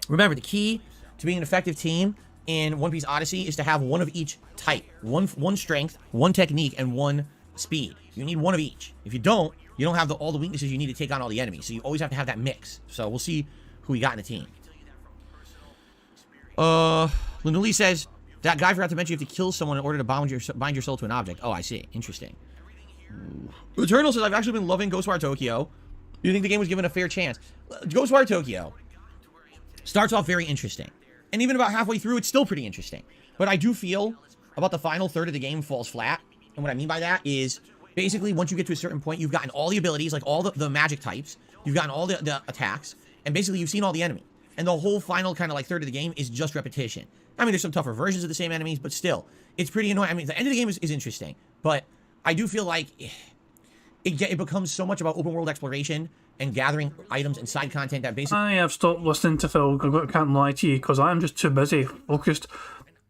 Remember, the key to being an effective team in One Piece Odyssey is to have one of each type. One strength, one technique, and one speed. You need one of each. If you don't have all the weaknesses you need to take on all the enemies. So you always have to have that mix. So we'll see who we got in the team. Linuli says, that guy forgot to mention you have to kill someone in order to bind your soul to an object. Oh, I see. Interesting. Eternal says, I've actually been loving Ghostwire Tokyo. Do you think the game was given a fair chance? Ghostwire Tokyo starts off very interesting. And even about halfway through, it's still pretty interesting. But I do feel about the final third of the game falls flat. And what I mean by that is, basically, once you get to a certain point, you've gotten all the abilities, like all the magic types. You've gotten all the attacks. And basically, you've seen all the enemy. And the whole final kind of like third of the game is just repetition. I mean, there's some tougher versions of the same enemies, but still, it's pretty annoying. I mean, the end of the game is interesting, but I do feel like it becomes so much about open world exploration and gathering items and side content that basically... I have stopped listening to Phil, I can't lie to you, because I'm just too busy, focused.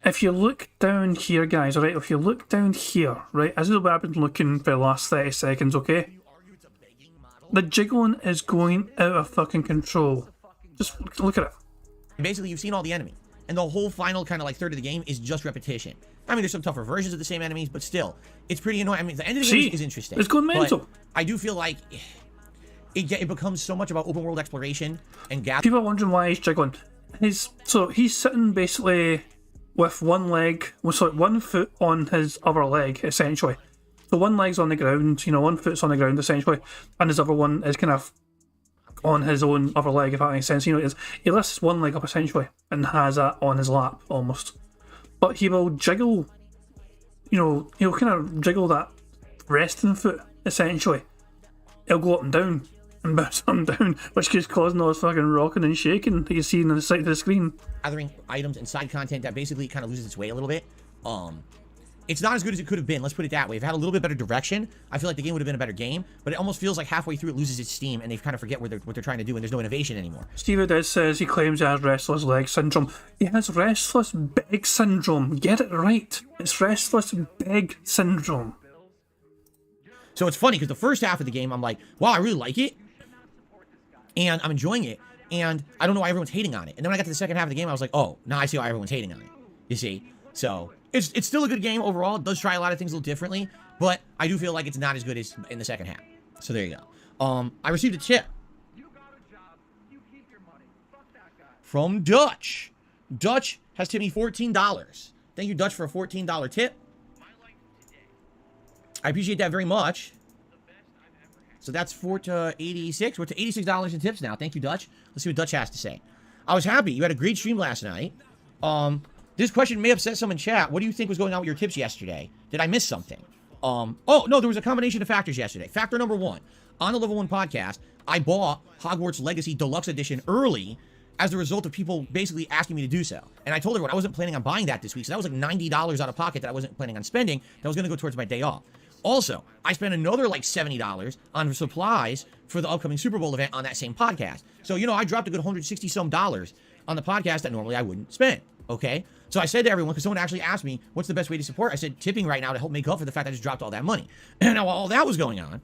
If you look down here, guys, alright, if you look down here, right, as is what I've been looking for the last 30 seconds, okay? The jiggling is going out of fucking control. Just look at it. Basically, you've seen all the enemy. And the whole final kind of like third of the game is just repetition. I mean, there's some tougher versions of the same enemies, but still, it's pretty annoying. I mean, the end of the game is interesting. It's going mental. I do feel like it becomes so much about open world exploration and gathering. People are wondering why he's jiggling. So he's sitting basically with one leg, one foot on his other leg, essentially. So one leg's on the ground, you know, one foot's on the ground, essentially, and his other one is kind of on his own other leg, if that makes sense. You know, he lifts one leg up, essentially, and has that on his lap, almost. But he will jiggle, you know, he'll kind of jiggle that resting foot, essentially. He'll go up and down, and bounce up and down, which is causing all this fucking rocking and shaking that you see on the side of the screen. Gathering items and side content that basically kind of loses its way a little bit. It's not as good as it could have been, let's put it that way. If it had a little bit better direction, I feel like the game would have been a better game, but it almost feels like halfway through it loses its steam and they kind of forget what they're trying to do and there's no innovation anymore. Steve Odez says he claims he has restless leg syndrome. He has restless big syndrome. Get it right. It's restless big syndrome. So it's funny because the first half of the game, I'm like, wow, I really like it. And I'm enjoying it. And I don't know why everyone's hating on it. And then when I got to the second half of the game, I was like, oh, now I see why everyone's hating on it. You see? So It's still a good game overall. It does try a lot of things a little differently, but I do feel like it's not as good as in the second half. So there you go. I received a tip from Dutch. Dutch has tipped me $14. Thank you, Dutch, for a $14 tip. I appreciate that very much. So that's $4 to $86. We're to $86 in tips now. Thank you, Dutch. Let's see what Dutch has to say. I was happy. You had a great stream last night. This question may upset some in chat. What do you think was going on with your tips yesterday? Did I miss something? Oh, no, there was a combination of factors yesterday. Factor number one, on the Level 1 podcast, I bought Hogwarts Legacy Deluxe Edition early as a result of people basically asking me to do so. And I told everyone I wasn't planning on buying that this week, so that was like $90 out of pocket that I wasn't planning on spending. That was going to go towards my day off. Also, I spent another like $70 on supplies for the upcoming Super Bowl event on that same podcast. So, you know, I dropped a good $160-some on the podcast that normally I wouldn't spend, okay? So I said to everyone, because someone actually asked me, what's the best way to support? I said tipping right now to help make up for the fact I just dropped all that money. And now while all that was going on,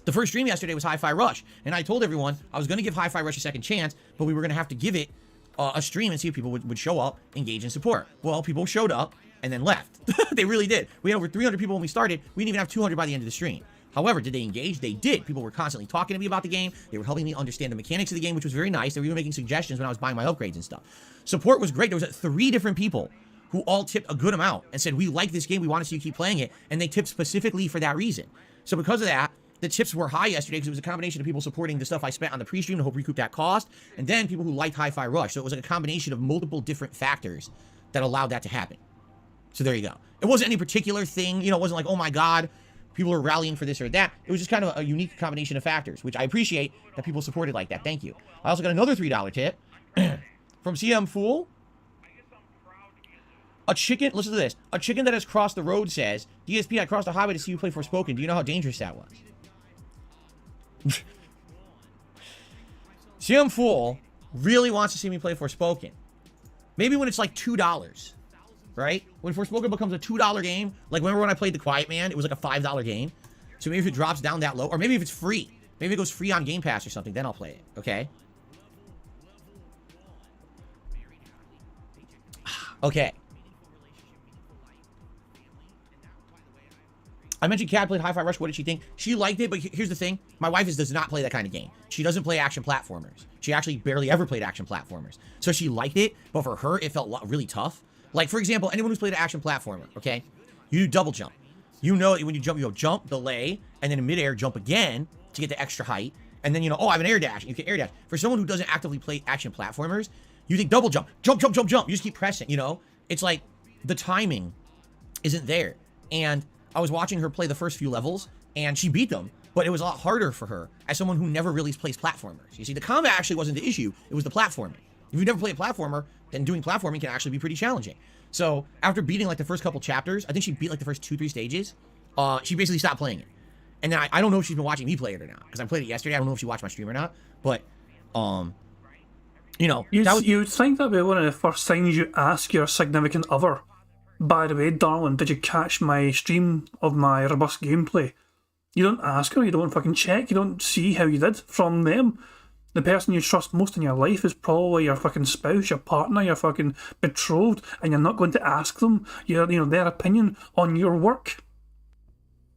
the first stream yesterday was Hi-Fi Rush. And I told everyone I was going to give Hi-Fi Rush a second chance, but we were going to have to give it a stream and see if people would show up, engage, and support. Well, people showed up and then left. They really did. We had over 300 people when we started. We didn't even have 200 by the end of the stream. However, did they engage? They did. People were constantly talking to me about the game. They were helping me understand the mechanics of the game, which was very nice. They were even making suggestions when I was buying my upgrades and stuff. Support was great. There was 3 different people who all tipped a good amount and said, we like this game. We want to see you keep playing it. And they tipped specifically for that reason. So because of that, the tips were high yesterday because it was a combination of people supporting the stuff I spent on the pre-stream to help recoup that cost, and then people who liked Hi-Fi Rush. So it was like a combination of multiple different factors that allowed that to happen. So there you go. It wasn't any particular thing. You know, it wasn't like, oh my God, people are rallying for this or that. It was just kind of a unique combination of factors, which I appreciate that people supported like that. Thank you. I also got another $3 tip from CM Fool. A chicken, listen to this. A chicken that has crossed the road says, DSP, I crossed the highway to see you play Forspoken. Do you know how dangerous that was? CM Fool really wants to see me play Forspoken. Maybe when it's like $2, right? When Forspoken becomes a $2 game, like remember when I played The Quiet Man, it was like a $5 game. So maybe if it drops down that low, or maybe if it's free, maybe it goes free on Game Pass or something, then I'll play it, okay? Okay. I mentioned Kat played Hi-Fi Rush. What did she think? She liked it, but here's the thing. My wife does not play that kind of game. She doesn't play action platformers. She actually barely ever played action platformers. So she liked it, but for her, it felt really tough. Like, for example, anyone who's played an action platformer, okay? You do double jump. You know that when you jump, you go jump, delay, and then in midair, jump again to get the extra height. And then, you know, oh, I have an air dash. You can air dash. For someone who doesn't actively play action platformers, you think double jump, jump, jump, jump, jump. You just keep pressing, you know? It's like the timing isn't there. And I was watching her play the first few levels, and she beat them, but it was a lot harder for her as someone who never really plays platformers. You see, the combat actually wasn't the issue. It was the platforming. If you've never played a platformer, then doing platforming can actually be pretty challenging. So after beating like the first couple chapters, I think she beat like the first 2-3 stages, she basically stopped playing it. And then I don't know if she's been watching me play it or not, because I played it yesterday. I don't know if she watched my stream or not, but, you know. You'd think that'd be one of the first things you ask your significant other. By the way, darling, did you catch my stream of my robust gameplay? You don't ask her, you don't fucking check, you don't see how you did from them. The person you trust most in your life is probably your fucking spouse, your partner, your fucking betrothed, and you're not going to ask them their opinion on your work.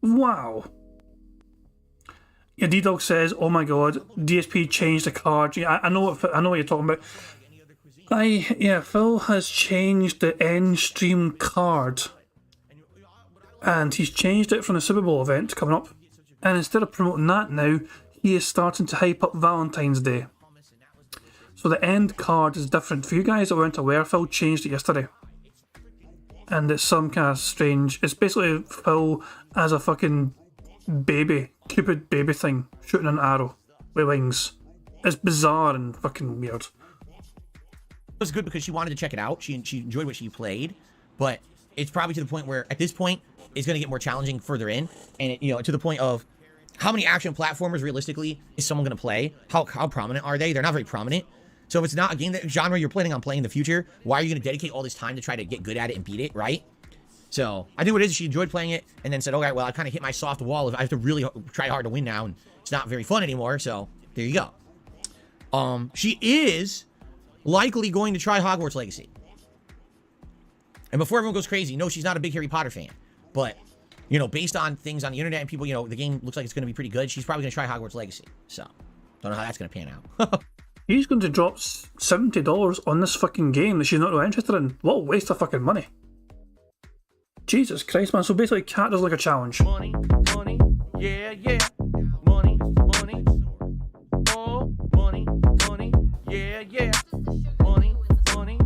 Wow. Yeah, D-Dog says, oh my god, DSP changed the card. Yeah, I know what you're talking about. Phil has changed the end stream card, and he's changed it from the Super Bowl event coming up, and instead of promoting that now, he is starting to hype up Valentine's Day. So the end card is different. For you guys that weren't aware, Phil changed it yesterday, and it's some kind of strange, it's basically Phil as a fucking baby, Cupid baby thing, shooting an arrow with wings. It's bizarre and fucking weird. It was good because she wanted to check it out. She enjoyed what she played, but it's probably to the point where at this point it's going to get more challenging further in, and to the point of how many action platformers realistically is someone going to play? How prominent are they? They're not very prominent. So if it's not a game that genre you're planning on playing in the future, why are you going to dedicate all this time to try to get good at it and beat it, right? So I think what it is she enjoyed playing it and then said, okay, well, I kind of hit my soft wall. I have to really try hard to win now, and it's not very fun anymore. So there you go. She is likely going to try Hogwarts Legacy. And before everyone goes crazy, no, she's not a big Harry Potter fan. But, you know, based on things on the internet and people, you know, the game looks like it's going to be pretty good. She's probably going to try Hogwarts Legacy. So, don't know how that's going to pan out. He's going to drop $70 on this fucking game that she's not really interested in. What a waste of fucking money. Jesus Christ, man. So basically, Cat does like a challenge. Money, money, yeah, yeah. Money, money. Oh, money, money, yeah, yeah. Money, money.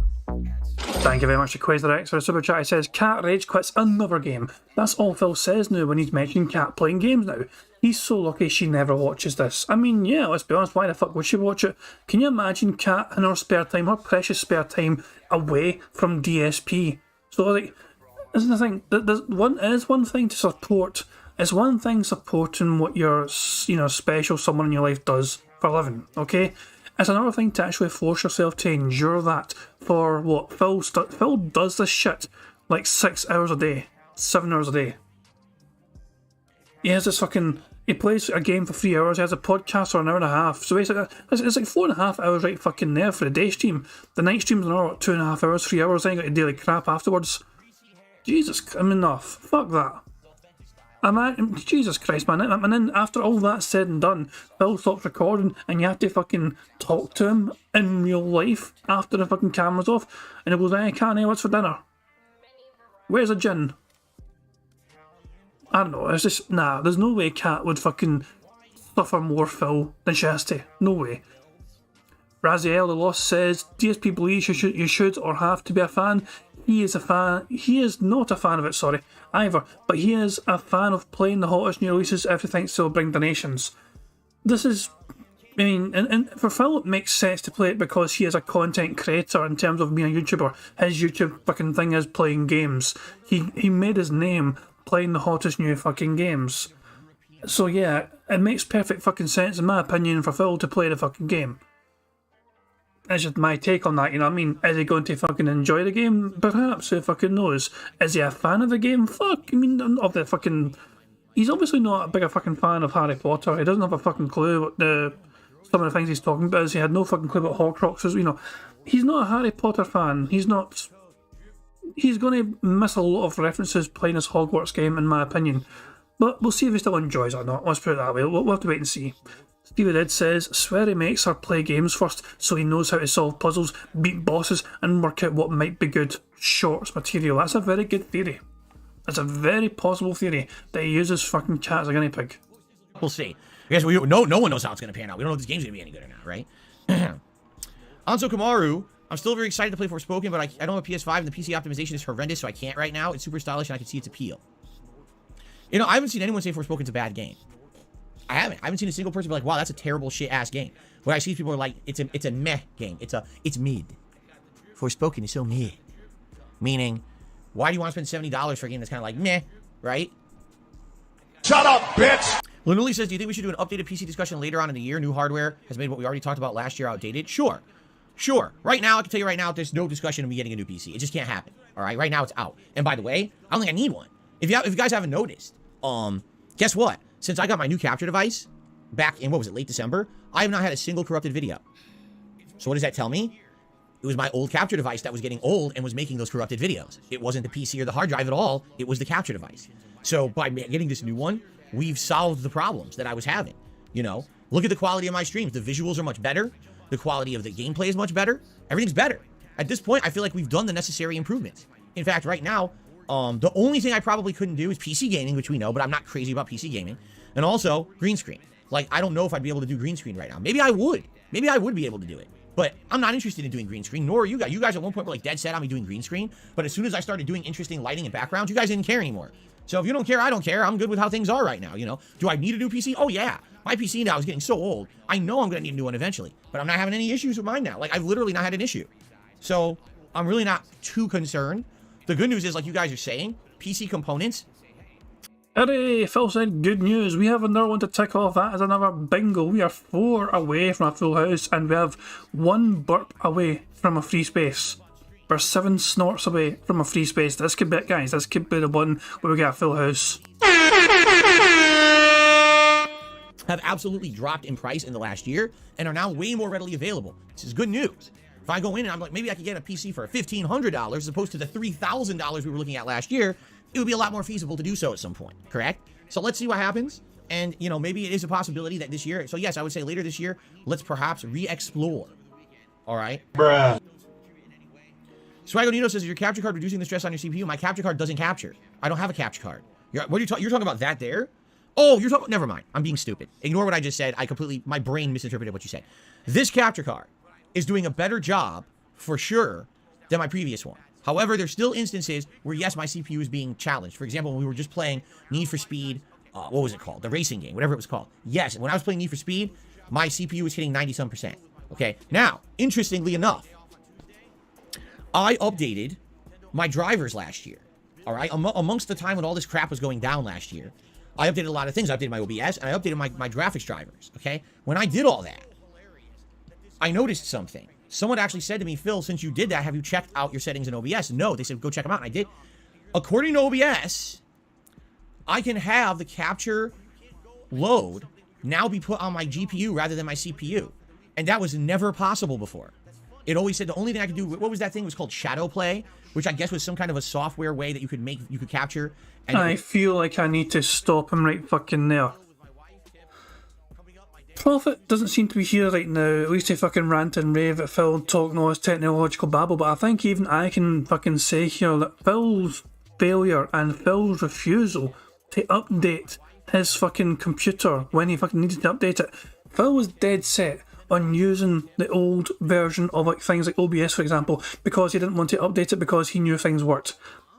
Thank you very much to QuasarX for a super chat. He says, Cat rage quits another game. That's all Phil says now when he's mentioning Cat playing games now. He's so lucky she never watches this. I mean, yeah, let's be honest, why the fuck would she watch it? Can you imagine Cat in her spare time, her precious spare time, away from DSP? So, like, isn't the thing, there's one thing to support, it's one thing supporting what your, you know, special someone in your life does for a living, okay? It's another thing to actually force yourself to endure that for what? Phil does this shit like 6 hours a day, 7 hours a day. He has this fucking, he plays a game for 3 hours, he has a podcast for an hour and a half, so basically it's like 4.5 hours right fucking there for the day stream. The night stream's another, 2.5 hours, 3 hours, then you got to do like crap afterwards. Jesus, I mean, no, fuck that. Jesus Christ, man. And then after all that's said and done, Phil stops recording and you have to fucking talk to him in real life after the fucking camera's off. And he goes, hey, Canny, what's for dinner? Where's a gin? I don't know, it's just, nah, there's no way Cat would fucking suffer more Phil than she has to. No way. Raziel the Lost says, DSP believes you should or have to be a fan. He is not a fan of it, sorry, either, but he is a fan of playing the hottest new releases, everything still bring donations. This is, I mean, and for Phil it makes sense to play it because he is a content creator in terms of being a YouTuber. His YouTube fucking thing is playing games. He made his name playing the hottest new fucking games. So yeah, it makes perfect fucking sense in my opinion for Phil to play the fucking game. That's just my take on that, you know what I mean? Is he going to fucking enjoy the game? Perhaps, who fucking knows? Is he a fan of the game? Fuck, I mean, of the fucking... He's obviously not a bigger fucking fan of Harry Potter. He doesn't have a fucking clue what some of the things he's talking about is. He had no fucking clue about Horcruxes, you know. He's not a Harry Potter fan. He's not... He's going to miss a lot of references playing this Hogwarts game, in my opinion. But we'll see if he still enjoys it or not. Let's put it that way. We'll have to wait and see. Stevie Dead says, swear he makes her play games first so he knows how to solve puzzles, beat bosses, and work out what might be good shorts material. That's a very good theory. That's a very possible theory that he uses fucking Cat as a guinea pig. We'll see. I guess no one knows how it's going to pan out. We don't know if this game's going to be any good or not, right? Anso Kamaru, I'm still very excited to play Forspoken, but I don't have a PS5 and the PC optimization is horrendous, so I can't right now. It's super stylish and I can see its appeal. You know, I haven't seen anyone say Forspoken's a bad game. I haven't seen a single person be like, wow, that's a terrible shit-ass game. What I see people are like, it's a meh game. It's mid. Forspoken is so mid. Meaning, why do you want to spend $70 for a game that's kind of like meh, right? Shut up, bitch! Linuli says, do you think we should do an updated PC discussion later on in the year? New hardware has made what we already talked about last year outdated? Sure. Right now, I can tell you right now, there's no discussion of me getting a new PC. It just can't happen. All right? Right now, it's out. And by the way, I don't think I need one. If you guys haven't noticed, guess what? Since I got my new capture device back in, what was it, late December, I have not had a single corrupted video. So what does that tell me? It was my old capture device that was getting old and was making those corrupted videos. It wasn't the PC or the hard drive at all. It was the capture device. So by getting this new one, we've solved the problems that I was having. You know, look at the quality of my streams. The visuals are much better. The quality of the gameplay is much better. Everything's better. At this point, I feel like we've done the necessary improvements. In fact, right now, the only thing I probably couldn't do is PC gaming, which we know, but I'm not crazy about PC gaming. And also, green screen. Like, I don't know if I'd be able to do green screen right now. Maybe I would. Maybe I would be able to do it. But I'm not interested in doing green screen, nor are you guys. You guys at one point were like dead set on me doing green screen. But as soon as I started doing interesting lighting and backgrounds, you guys didn't care anymore. So if you don't care, I don't care. I'm good with how things are right now, you know. Do I need a new PC? Oh, yeah. My PC now is getting so old. I know I'm going to need a new one eventually. But I'm not having any issues with mine now. Like, I've literally not had an issue. So I'm really not too concerned. The good news is, like you guys are saying, PC components. Hooray! Phil said good news. We have another one to tick off. That is another bingo. We are 4 away from a full house and we have 1 burp away from a free space. We're 7 snorts away from a free space. This could be it, guys. This could be the one where we get a full house. Have absolutely dropped in price in the last year and are now way more readily available. This is good news. If I go in and I'm like, maybe I could get a PC for $1,500 as opposed to the $3,000 we were looking at last year, it would be a lot more feasible to do so at some point, correct? So let's see what happens. And, you know, maybe it is a possibility that this year, so yes, I would say later this year, let's perhaps re-explore. All right? Bruh. Swaggo Nino says, is your capture card reducing the stress on your CPU? My capture card doesn't capture. I don't have a capture card. What are you talking? You're talking about that there? Oh, you're talking, never mind. I'm being stupid. Ignore what I just said. My brain misinterpreted what you said. This capture card is doing a better job, for sure, than my previous one. However, there's still instances where, yes, my CPU is being challenged. For example, when we were just playing Need for Speed, what was it called? The racing game, whatever it was called. Yes, when I was playing Need for Speed, my CPU was hitting 90-some%. Okay, now, interestingly enough, I updated my drivers last year. All right, amongst the time when all this crap was going down last year, I updated a lot of things. I updated my OBS, and I updated my graphics drivers, okay? When I did all that, I noticed something. Someone actually said to me, Phil, since you did that, have you checked out your settings in OBS? No, they said, go check them out, and I did. According to OBS, I can have the capture load now be put on my GPU rather than my CPU. And that was never possible before. It always said the only thing I could do, what was that thing? It was called shadow play, which I guess was some kind of a software way that you could capture. And I feel like I need to stop him right fucking there. Prophet doesn't seem to be here right now. At least he fucking rant and rave at Phil, talking all his technological babble, but I think even I can fucking say here that Phil's failure and Phil's refusal to update his fucking computer when he fucking needed to update it. Phil was dead set on using the old version of like things like OBS, for example, because he didn't want to update it because he knew things worked.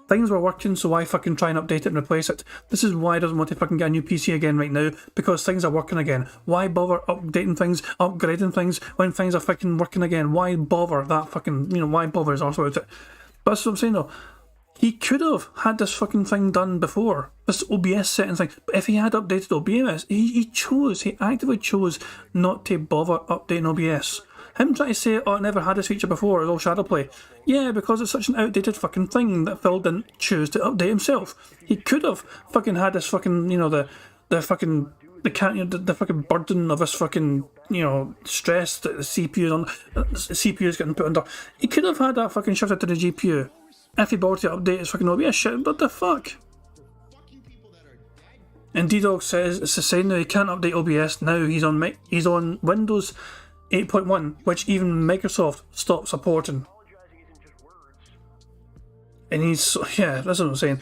Things were working, so why fucking try and update it and replace it? This is why he doesn't want to fucking get a new PC again right now, because things are working again. Why bother updating things, upgrading things, when things are fucking working again? Why bother that fucking, why bother is also about it? But that's what I'm saying though. He could have had this fucking thing done before, this OBS settings thing, but if he had updated OBS, he actively chose not to bother updating OBS. Him trying to say, oh, I never had this feature before, it's all shadow play. Yeah, because it's such an outdated fucking thing that Phil didn't choose to update himself. He could have fucking had this fucking, the fucking, the fucking burden of this fucking, stress that the CPU is getting put under. He could have had that fucking shifted to the GPU. If he bothered to update his fucking OBS shit, what the fuck? And D-Dog says, it's the same now, he can't update OBS now, he's on Windows 8.1, which even Microsoft stopped supporting. And yeah, that's what I'm saying.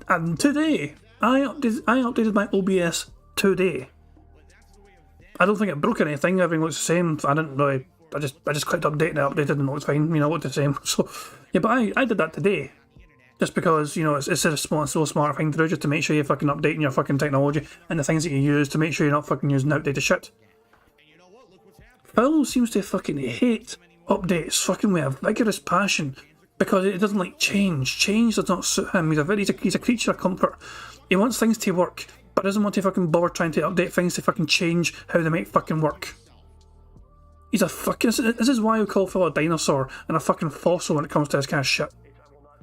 And today, I updated my OBS today. I don't think it broke anything, everything looks the same, I just clicked update and it updated and it looks fine, it looked the same. So, yeah, but I did that today. Just because, it's a smart thing to do, just to make sure you're fucking updating your fucking technology and the things that you use to make sure you're not fucking using outdated shit. Phil seems to fucking hate updates fucking with a vigorous passion because it doesn't like change. Change does not suit him. He's a creature of comfort. He wants things to work, but doesn't want to fucking bother trying to update things to fucking change how they might fucking work. He's a fucking... This is why we call Phil a dinosaur and a fucking fossil when it comes to this kind of shit.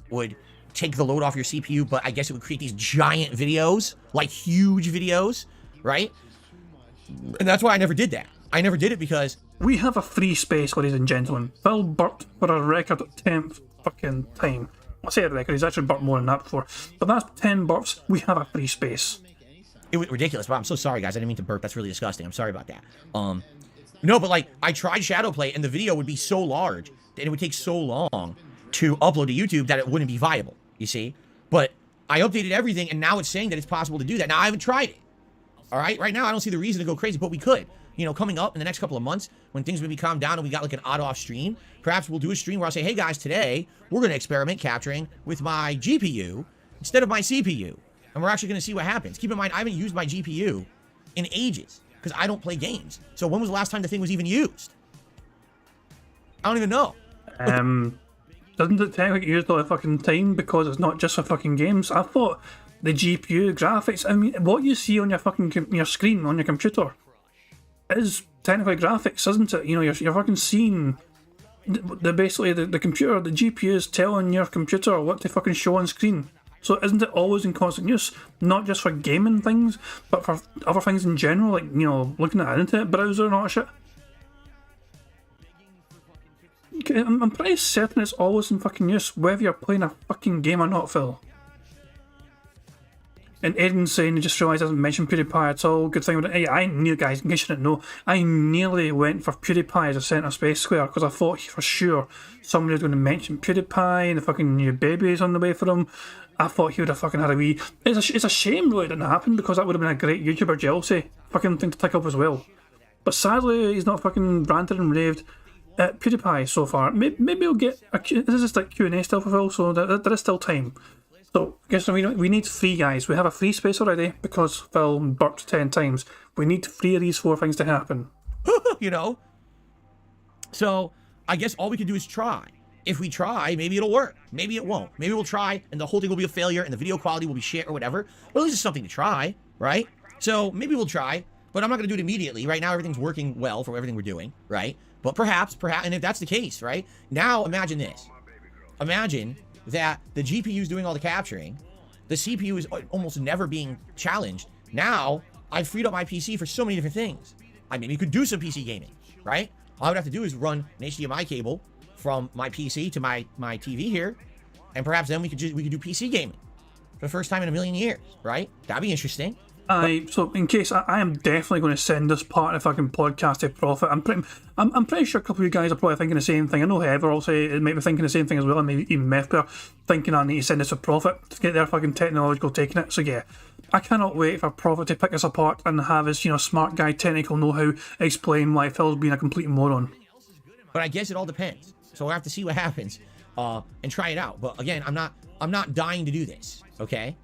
Would take the load off your CPU, but I guess it would create these giant videos, like huge videos, right? And that's why I never did that. I never did it because... We have a free space, ladies and gentlemen. Phil burped for a record 10th fucking time. I say a record, he's actually burped more than that before. But that's 10 burps, we have a free space. It was ridiculous, but I'm so sorry, guys. I didn't mean to burp. That's really disgusting. I'm sorry about that. No, but like, I tried shadow play, and the video would be so large, and it would take so long to upload to YouTube that it wouldn't be viable, you see? But I updated everything, and now it's saying that it's possible to do that. Now, I haven't tried it, all right? Right now, I don't see the reason to go crazy, but we could. Coming up in the next couple of months, when things maybe calm down and we got like an odd-off stream, perhaps we'll do a stream where I'll say, hey, guys, today, we're going to experiment capturing with my GPU instead of my CPU, and we're actually going to see what happens. Keep in mind, I haven't used my GPU in ages, because I don't play games. So when was the last time the thing was even used? I don't even know. Doesn't it technically get used all the fucking time because it's not just for fucking games? I thought the GPU graphics, what you see on your fucking your screen on your computer is technically graphics, isn't it? You're fucking seeing basically the computer, the GPU is telling your computer what to fucking show on screen. So isn't it always in constant use? Not just for gaming things, but for other things in general, like, looking at an internet browser and all that shit? I'm pretty certain it's always in fucking use, whether you're playing a fucking game or not, Phil. And Aiden's saying he just realised I didn't mention PewDiePie at all. Good thing about it. Hey, I knew, guys, in case you didn't know, I nearly went for PewDiePie as a centre space square because I thought for sure somebody was going to mention PewDiePie and the fucking new babies on the way for him. I thought he would have fucking had a wee... It's a shame, though, it didn't happen because that would have been a great YouTuber jealousy fucking thing to tick up as well. But sadly, he's not fucking ranted and raved at PewDiePie so far. Maybe we'll get... This is like Q&A still for Phil, so there is still time. So, I guess we need 3, guys. We have a free space already because Phil burped 10 times. We need 3 of these 4 things to happen. You know? So, I guess all we can do is try. If we try, maybe it'll work. Maybe it won't. Maybe we'll try and the whole thing will be a failure and the video quality will be shit or whatever. But at least it's something to try, right? So, maybe we'll try, but I'm not going to do it immediately. Right now, everything's working well for everything we're doing, right? But perhaps, and if that's the case, right? Now, imagine this. Imagine that the GPU is doing all the capturing, the CPU is almost never being challenged. Now, I've freed up my PC for so many different things. I mean, you could do some PC gaming, right? All I would have to do is run an HDMI cable from my PC to my TV here, and perhaps then we could do PC gaming for the first time in a million years, right? That'd be interesting. So in case I am definitely going to send this part of fucking podcast to Prophet. I'm pretty sure a couple of you guys are probably thinking the same thing. I know Heather also might be thinking the same thing as well, and maybe even Methper thinking I need to send this to Prophet to get their fucking technological take on it. So yeah, I cannot wait for Prophet to pick this apart and have his smart guy technical know-how explain why Phil's being a complete moron. But I guess it all depends. So we'll have to see what happens and try it out. But again, I'm not dying to do this. Okay.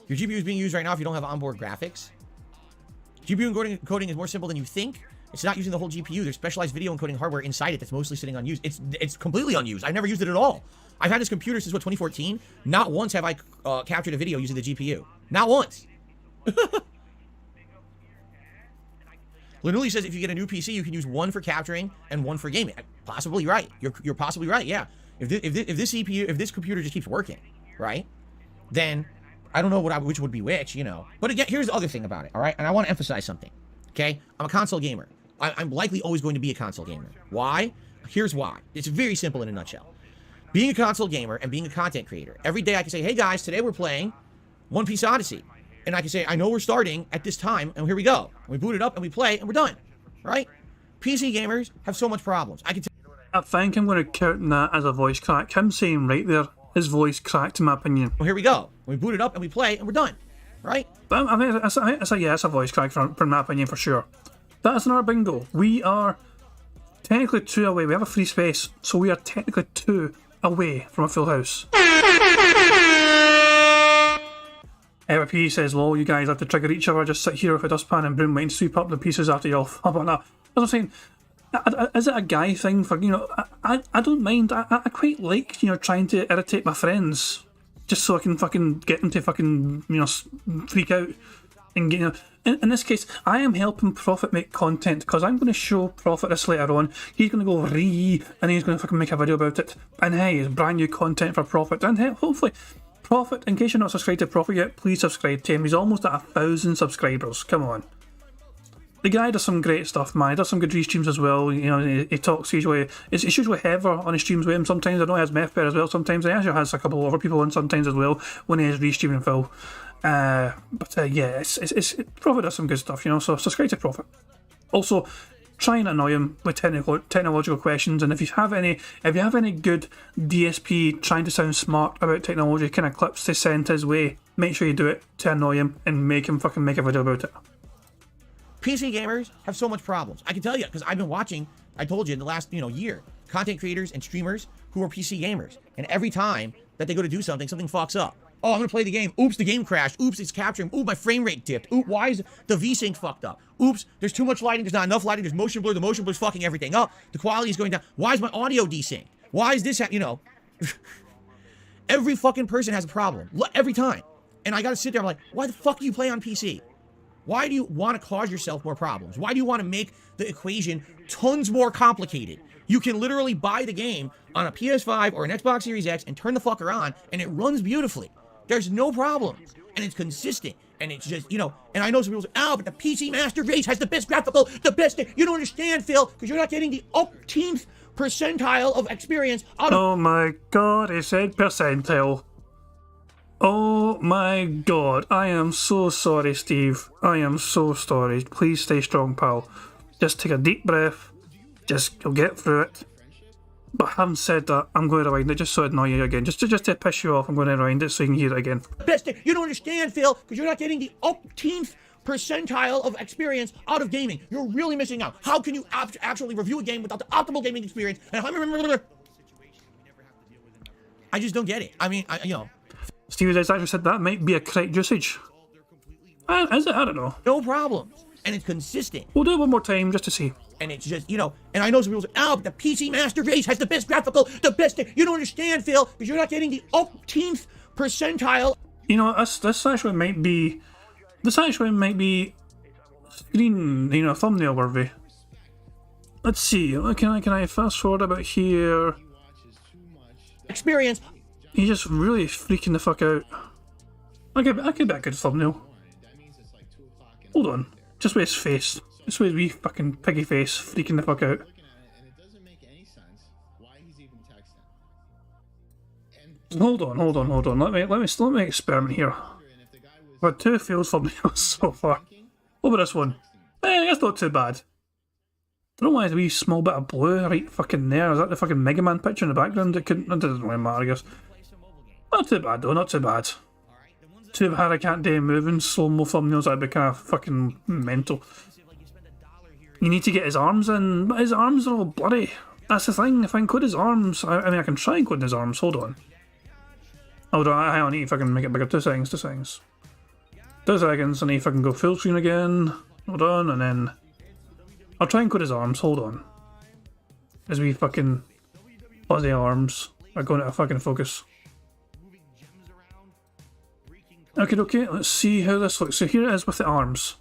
Your GPU is being used right now if you don't have onboard graphics. GPU encoding is more simple than you think. It's not using the whole GPU. There's specialized video encoding hardware inside it that's mostly sitting unused. It's completely unused. I've never used it at all. I've had this computer since, 2014? Not once have I captured a video using the GPU. Not once. Literally says if you get a new PC, you can use one for capturing and one for gaming. Possibly right. You're possibly right, yeah. If this computer just keeps working, right, then I don't know which would be which, But again, here's the other thing about it, all right? And I want to emphasize something, okay? I'm a console gamer. I'm likely always going to be a console gamer. Why? Here's why. It's very simple in a nutshell. Being a console gamer and being a content creator, every day I can say, hey guys, today we're playing One Piece Odyssey. And I can say, I know we're starting at this time, and here we go. And we boot it up, and we play, and we're done, right? PC gamers have so much problems. I think I'm going to count that as a voice crack. Him saying right there, his voice cracked, in my opinion. Well, here we go. We boot it up, and we play, and we're done, right? I think it's a voice crack from my opinion for sure. That is another bingo. We are technically 2 away. We have a free space, so we are technically 2 away from a full house. P says, lol, you guys have to trigger each other, just sit here with a dustpan and broom and sweep up the pieces after you're all up on that. As I'm saying, is it a guy thing for, I don't mind. I quite like, trying to irritate my friends just so I can fucking get them to fucking, freak out. And get, in this case, I am helping Prophet make content because I'm going to show Prophet this later on. He's going to go and he's going to fucking make a video about it. And hey, it's brand new content for Prophet. And hey, hopefully, Prophet, in case you're not subscribed to Prophet yet, please subscribe to him. He's almost at 1,000 subscribers. Come on. The guy does some great stuff, man. He does some good restreams as well. He talks usually. It's usually Heather on his streams with him. Sometimes I know he has Methbear as well. Sometimes he actually has a couple of other people on sometimes as well when he is restreaming Phil. Yeah, Prophet does some good stuff, so subscribe to Prophet. Also, try and annoy him with technological questions, and if you have any good DSP trying to sound smart about technology kind of clips to send his way, make sure you do it to annoy him and make him fucking make a video about it. PC gamers have so much problems. I can tell you, because I've been watching, I told you, in the last, year, content creators and streamers who are PC gamers. And every time that they go to do something, something fucks up. Oh, I'm going to play the game. Oops, the game crashed. Oops, it's capturing. Ooh, my frame rate dipped. Ooh, why is the VSync fucked up? Oops, there's too much lighting. There's not enough lighting. There's motion blur. The motion blur's fucking everything up. The quality is going down. Why is my audio desynced? Why is this, Every fucking person has a problem. Every time. And I got to sit there, I'm like, why the fuck do you play on PC? Why do you want to cause yourself more problems? Why do you want to make the equation tons more complicated? You can literally buy the game on a PS5 or an Xbox Series X and turn the fucker on, and it runs beautifully. There's no problem. And it's consistent. And it's just, and I know some people say, oh, but the PC Master Race has the best graphical, the best. You don't understand, Phil, because you're not getting the umpteenth percentile of experience out of. Oh my god, he said percentile. Oh my god, I am so sorry, Steve. I am so sorry. Please stay strong, pal. Just take a deep breath. You'll get through it. But having said that, I'm going to rewind it just so it annoy you again. Just to piss you off, I'm going to rewind it so you can hear it again. Best. You don't understand, Phil, because you're not getting the umpteenth percentile of experience out of gaming. You're really missing out. How can you actually review a game without the optimal gaming experience? And I just don't get it. I mean, Steve has actually said that might be a correct usage. Is it? I don't know. No problem. And it's consistent. We'll do it one more time just to see. And it's just, and I know some people say, oh, but the PC Master Race has the best graphical, the best. You don't understand, Phil, because you're not getting the umpteenth percentile. This actually might be screen, thumbnail worthy. Let's see. Can I fast forward about here? Experience. He's just really freaking the fuck out. I could be a good thumbnail. Hold on. Just with his face. Just with his wee fucking piggy face freaking the fuck out. Hold on. Let me experiment here. I've had 2 failed thumbnails so far. What about this one? That's not too bad. I don't know why there's a wee small bit of blue right fucking there. Is that the fucking Mega Man picture in the background? It doesn't really matter, I guess. Not too bad though, not too bad. Too bad I can't do moving slow-mo thumbnails, that'd be kind of fucking mental. You need to get his arms in, but his arms are all bloody. That's the thing, if I encode his arms, I mean I can try encoding his arms, hold on. Hang on, I need to fucking make it bigger, 2 seconds. 2 seconds, I need to fucking go full screen again, hold on, and then... I'll try and encode his arms, hold on. His wee fucking bloody arms are going out of fucking focus. Okay, let's see how this looks. So here it is with the arms.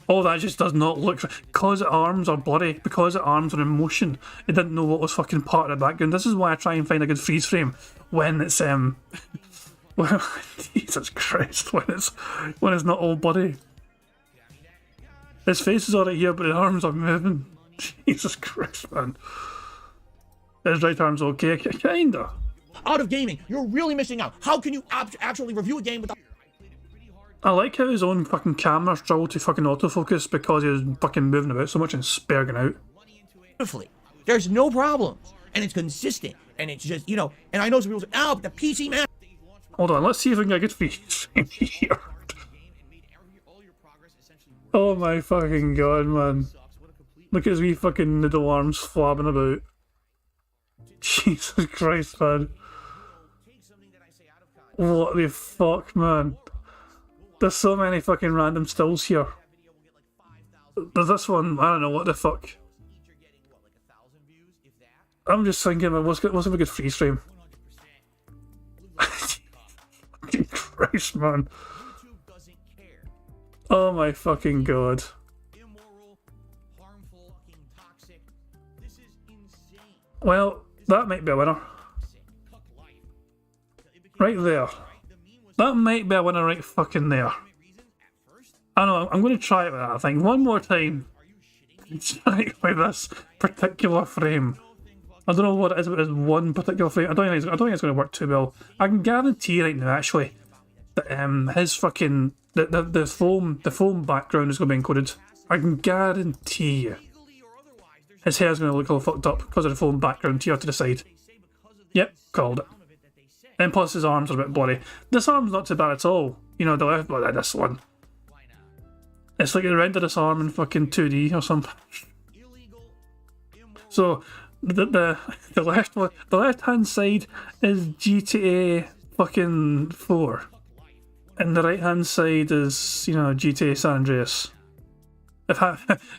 Oh, that just does not look... Because the arms are bloody, because the arms are in motion, it didn't know what was fucking part of the background. This is why I try and find a good freeze frame when it's, well, Jesus Christ, when it's not all bloody. His face is alright here, but the arms are moving. Jesus Christ, man. His right arm's okay, kinda. Out of gaming, you're really missing out. How can you actually review a game without... I like how his own fucking camera struggled to fucking autofocus because he was fucking moving about so much and sperging out. Beautifully. There's no problems. And it's consistent. And it's just, and I know some people say, oh, but the PC man... Hold on, let's see if we can get a good freeze frame here. Oh my fucking god, man. Look at his wee fucking little arms flapping about. Jesus Christ, man. What the fuck, man. There's so many fucking random stills here. There's this one, I don't know what the fuck. I'm just thinking, what's a good freeze frame? Fucking Christ, man. Oh my fucking god. Well, that might be a winner. Right there. That might be a winner right fucking there. I know, I'm going to try it with that, I think. One more time. Try it with this particular frame. I don't know what it is, but it's one particular frame. I don't think it's going to work too well. I can guarantee right now, actually, that his fucking... The foam background is going to be encoded. I can guarantee you. His hair's going to look all fucked up because of the foam background here to the side. Yep, called it. And plus his arms are a bit bloody. This arm's not too bad at all. The left, like this one. It's like they rendered this arm in fucking 2D or something. So the left hand side is GTA fucking 4. And the right hand side is, GTA San Andreas. There's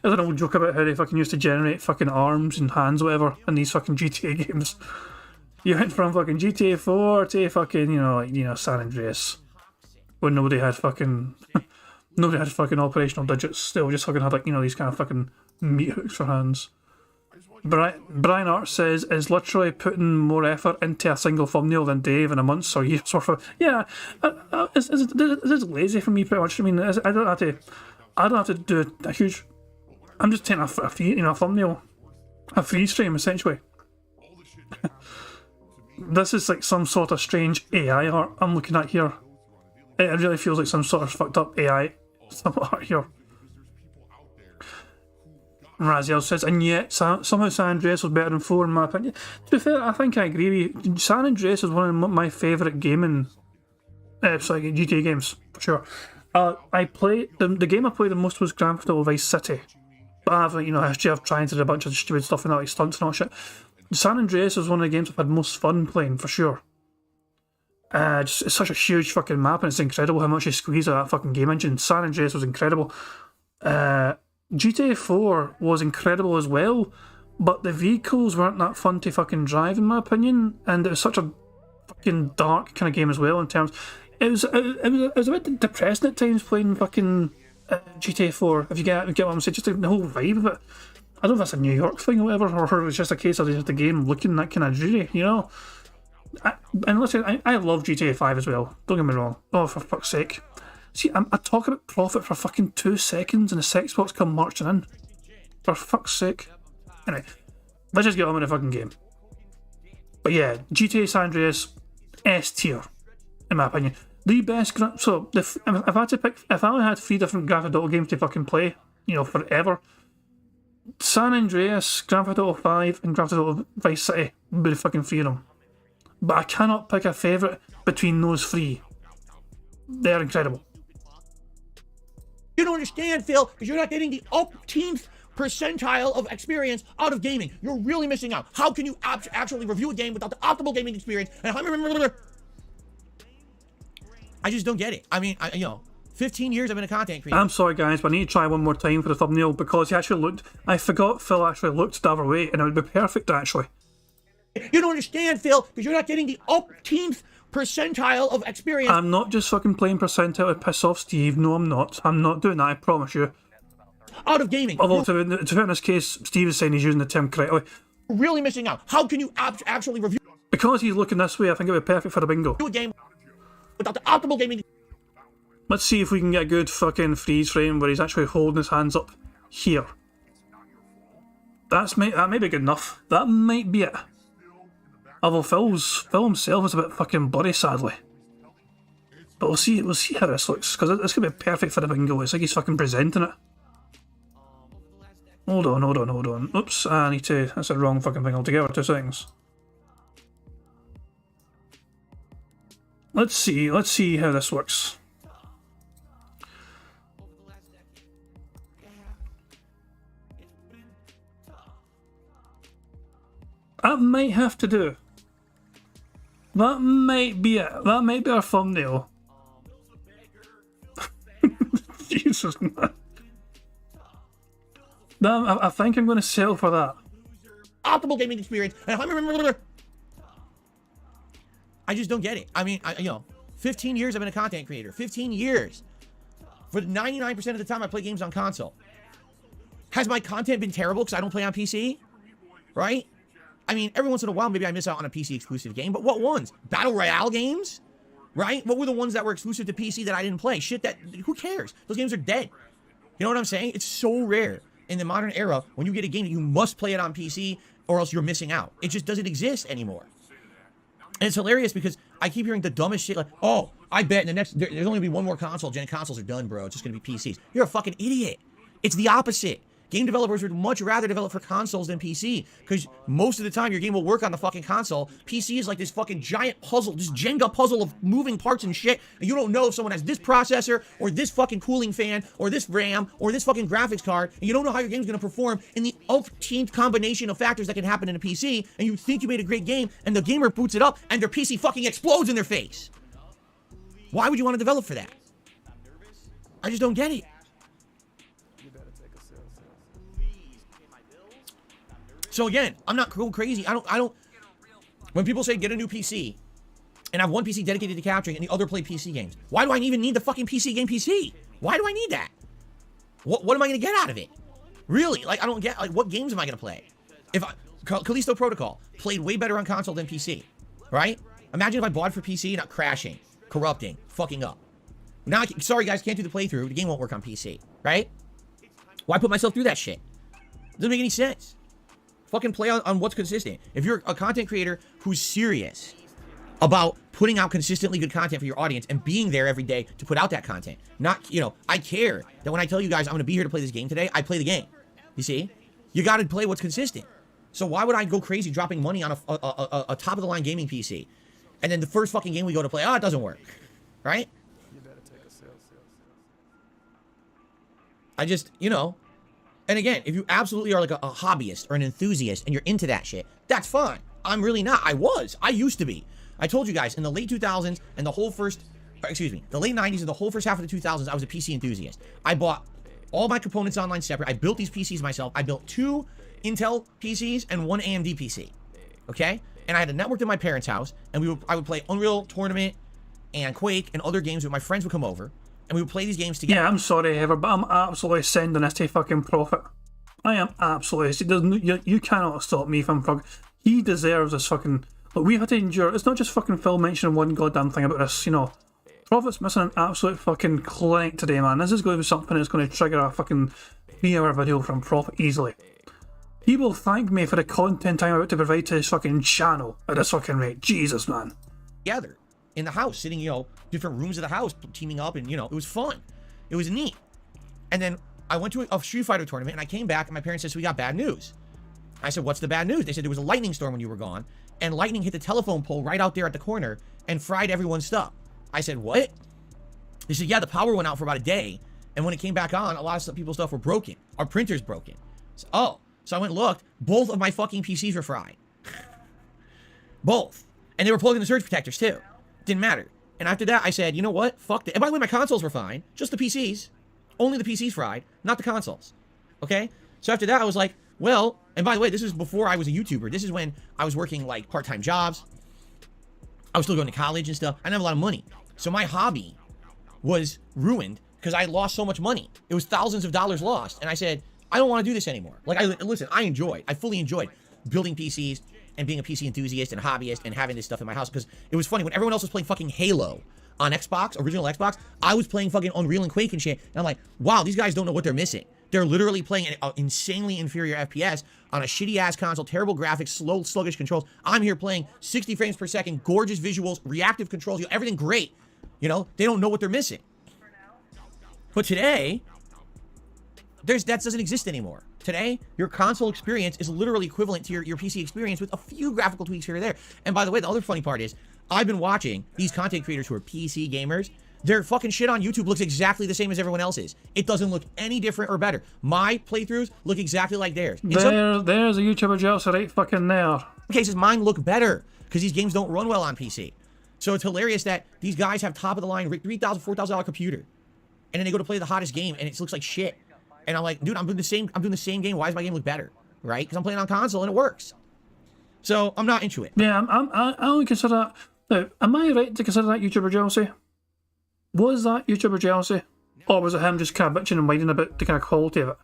an old joke about how they fucking used to generate fucking arms and hands or whatever in these fucking GTA games. You went from fucking GTA 4 to fucking, San Andreas. When nobody had fucking operational digits. They all just fucking had these kind of fucking meat hooks for hands. Brian Art says, is literally putting more effort into a single thumbnail than Dave in a month's or year's worth of... Yeah, it's lazy for me, pretty much. I mean, I don't have to do a huge... I'm just taking a thumbnail, a freeze frame, essentially. This is like some sort of strange AI art I'm looking at here. It really feels like some sort of fucked up AI art here. Raziel says, and yet somehow San Andreas was better than 4 in my opinion. To be fair, I think I agree with you. San Andreas is one of my favourite gaming, GTA games, for sure. I played, the game I played the most was Grand Theft Auto Vice City. But I have, like, a history of trying to do a bunch of stupid stuff and that, like stunts and all shit. San Andreas is one of the games I've had most fun playing, for sure. It's such a huge fucking map, and it's incredible how much you squeeze out of that fucking game engine. San Andreas was incredible. GTA 4 was incredible as well, but the vehicles weren't that fun to fucking drive, in my opinion, and it was such a fucking dark kind of game as well. In terms, it was a bit depressing at times playing fucking GTA 4. If you get what I'm saying, just the whole vibe of it. I don't know if that's a New York thing or whatever, or it was just a case of just the game looking that kind of dreary, you know. And listen, I love GTA 5 as well. Don't get me wrong. Oh, for fuck's sake. See, I talk about profit for fucking 2 seconds and the sex bots come marching in. For fuck's sake. Anyway, let's just get on with the fucking game. But yeah, GTA San Andreas, S tier, in my opinion. The best. So, if I had to pick, if I only had 3 different Grand Theft Auto games to fucking play, forever, San Andreas, Grand Theft Auto 5, and Grand Theft Auto Vice City would be the fucking 3 of them. But I cannot pick a favourite between those 3. They're incredible. You don't understand, Phil, because you're not getting the 18th percentile of experience out of gaming. You're really missing out. How can you actually review a game without the optimal gaming experience? And I just don't get it. I mean, 15 years I've been a content creator. I'm sorry, guys, but I need to try one more time for the thumbnail because he actually looked... I forgot Phil actually looked the other way, and it would be perfect, actually. You don't understand, Phil, because you're not getting the 18th percentile of experience. I'm not just fucking playing percentile to piss off Steve. No, I'm not. I'm not doing that, I promise you. Out of gaming. Although, to in this case, Steve is saying he's using the term correctly. You're really missing out. How can you actually review... Because he's looking this way, I think it would be perfect for a bingo. ...a game without the optimal gaming... Let's see if we can get a good fucking freeze frame where he's actually holding his hands up here. That may be good enough. That might be it. Although Phil himself is a bit fucking blurry, sadly. But we'll see how this looks, because this could be perfect for the bingo. It's like he's fucking presenting it. Hold on. Oops, I need to... That's the wrong fucking thing altogether. 2 seconds. Let's see how this works. That might have to do. That might be it. That might be our thumbnail. Jesus, man. I think I'm going to settle for that. Optimal gaming experience. And I just don't get it. I mean, 15 years I've been a content creator. 15 years. For 99% of the time I play games on console. Has my content been terrible because I don't play on PC? Right? I mean, every once in a while, maybe I miss out on a PC exclusive game, but what ones? Battle Royale games? Right? What were the ones that were exclusive to PC that I didn't play? Shit that, who cares? Those games are dead. You know what I'm saying? It's so rare in the modern era when you get a game that you must play it on PC or else you're missing out. It just doesn't exist anymore. And it's hilarious because I keep hearing the dumbest shit like, oh, I bet in the next, there's only gonna be one more console. Gen consoles are done, bro. It's just gonna be PCs. You're a fucking idiot. It's the opposite. Game developers would much rather develop for consoles than PC because most of the time your game will work on the fucking console. PC is like this fucking giant puzzle, this Jenga puzzle of moving parts and shit, and you don't know if someone has this processor or this fucking cooling fan or this RAM or this fucking graphics card, and you don't know how your game's gonna perform in the umpteenth combination of factors that can happen in a PC, and you think you made a great game, and the gamer boots it up, and their PC fucking explodes in their face. Why would you want to develop for that? I just don't get it. So again, I'm not going crazy. I don't. When people say get a new PC, and have one PC dedicated to capturing and the other play PC games, why do I even need the fucking PC game PC? Why do I need that? What am I going to get out of it? Really? Like, I don't get, like, what games am I going to play? if Callisto Protocol played way better on console than PC, right? Imagine if I bought it for PC, not crashing, corrupting, fucking up. Now, sorry guys, can't do the playthrough. The game won't work on PC, right? Why put myself through that shit? Doesn't make any sense. Fucking play on what's consistent. If you're a content creator who's serious about putting out consistently good content for your audience and being there every day to put out that content, not, you know, I care that when I tell you guys I'm going to be here to play this game today, I play the game. You see? You got to play what's consistent. So why would I go crazy dropping money on a top-of-the-line gaming PC? And then the first fucking game we go to play, oh, it doesn't work. Right? I just, you know. And again, if you absolutely are like a hobbyist or an enthusiast and you're into that shit, that's fine. I'm really not. I used to be. I told you guys, in the late 2000s and the late 90s and the whole first half of the 2000s, I was a PC enthusiast. I bought all my components online separate. I built these PCs myself. I built 2 Intel PCs and 1 AMD PC. Okay? And I had a network in my parents' house, and I would play Unreal Tournament and Quake and other games where my friends would come over, and we would play these games together. Yeah, I'm sorry, Ever, but I'm absolutely sending this to fucking Prophet. I am absolutely. You cannot stop me from fucking. He deserves this fucking. Look, we had to endure. It's not just fucking Phil mentioning one goddamn thing about this, you know. Prophet's missing an absolute fucking clank today, man. This is going to be something that's going to trigger a fucking 3-hour video from Prophet easily. He will thank me for the content I'm about to provide to his fucking channel at this fucking rate. Jesus, man. Together in the house, sitting, you know, different rooms of the house, teaming up, and, you know, it was fun. It was neat. And then I went to a Street Fighter tournament, and I came back, and my parents said, so we got bad news. I said, what's the bad news? They said there was a lightning storm when you were gone, and lightning hit the telephone pole right out there at the corner and fried everyone's stuff. I said, what? They said, yeah, the power went out for about a day, and when it came back on, a lot of people's stuff were broken. Our printer's broken. So, oh. So I went and looked. Both of my fucking PCs were fried. Both. And they were plugged in the surge protectors, too. Didn't matter. And after that, I said, you know what? Fuck that. And by the way, my consoles were fine. Just the PCs. Only the PCs fried, not the consoles. Okay? So after that, I was like, well, and by the way, this is before I was a YouTuber. This is when I was working, like, part-time jobs. I was still going to college and stuff. I didn't have a lot of money. So my hobby was ruined because I lost so much money. It was thousands of dollars lost. And I said, I don't want to do this anymore. Like, I fully enjoyed building PCs and being a PC enthusiast and hobbyist and having this stuff in my house, because it was funny when everyone else was playing fucking Halo on Xbox, original Xbox, I was playing fucking Unreal and Quake and shit, and I'm like, wow, these guys don't know what they're missing. They're literally playing an insanely inferior FPS on a shitty-ass console, terrible graphics, slow, sluggish controls. I'm here playing 60 frames per second, gorgeous visuals, reactive controls, you know, everything great. You know, they don't know what they're missing. But today, that doesn't exist anymore. Today, your console experience is literally equivalent to your PC experience with a few graphical tweaks here or there. And by the way, the other funny part is, I've been watching these content creators who are PC gamers. Their fucking shit on YouTube looks exactly the same as everyone else's. It doesn't look any different or better. My playthroughs look exactly like theirs. There's a YouTuber jealous right fucking there. In some cases, mine look better, because these games don't run well on PC. So it's hilarious that these guys have top-of-the-line $3,000, $4,000 computer. And then they go to play the hottest game, and it looks like shit. And I'm like, dude, I'm doing the same game. Why does my game look better? Right? Because I'm playing on console and it works. So I'm not into it. Yeah, I only consider that. Now, am I right to consider that YouTuber jealousy? Was that YouTuber jealousy? Or was it him just kind of bitching and whining about the kind of quality of it?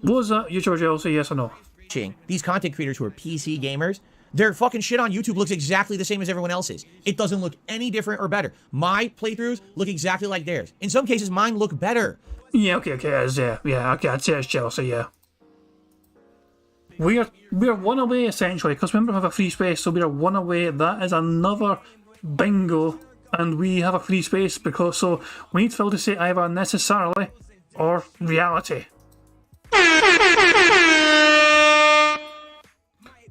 Was that YouTuber jealousy, yes or no? These content creators who are PC gamers, their fucking shit on YouTube looks exactly the same as everyone else's. It doesn't look any different or better. My playthroughs look exactly like theirs. In some cases, mine look better. Yeah, okay, okay, I'd say it's jealousy, yeah. We're one away, essentially, because remember we have a free space, so we're one away. That is another bingo, and we have a free space, because, so we need Phil to say either necessarily or reality.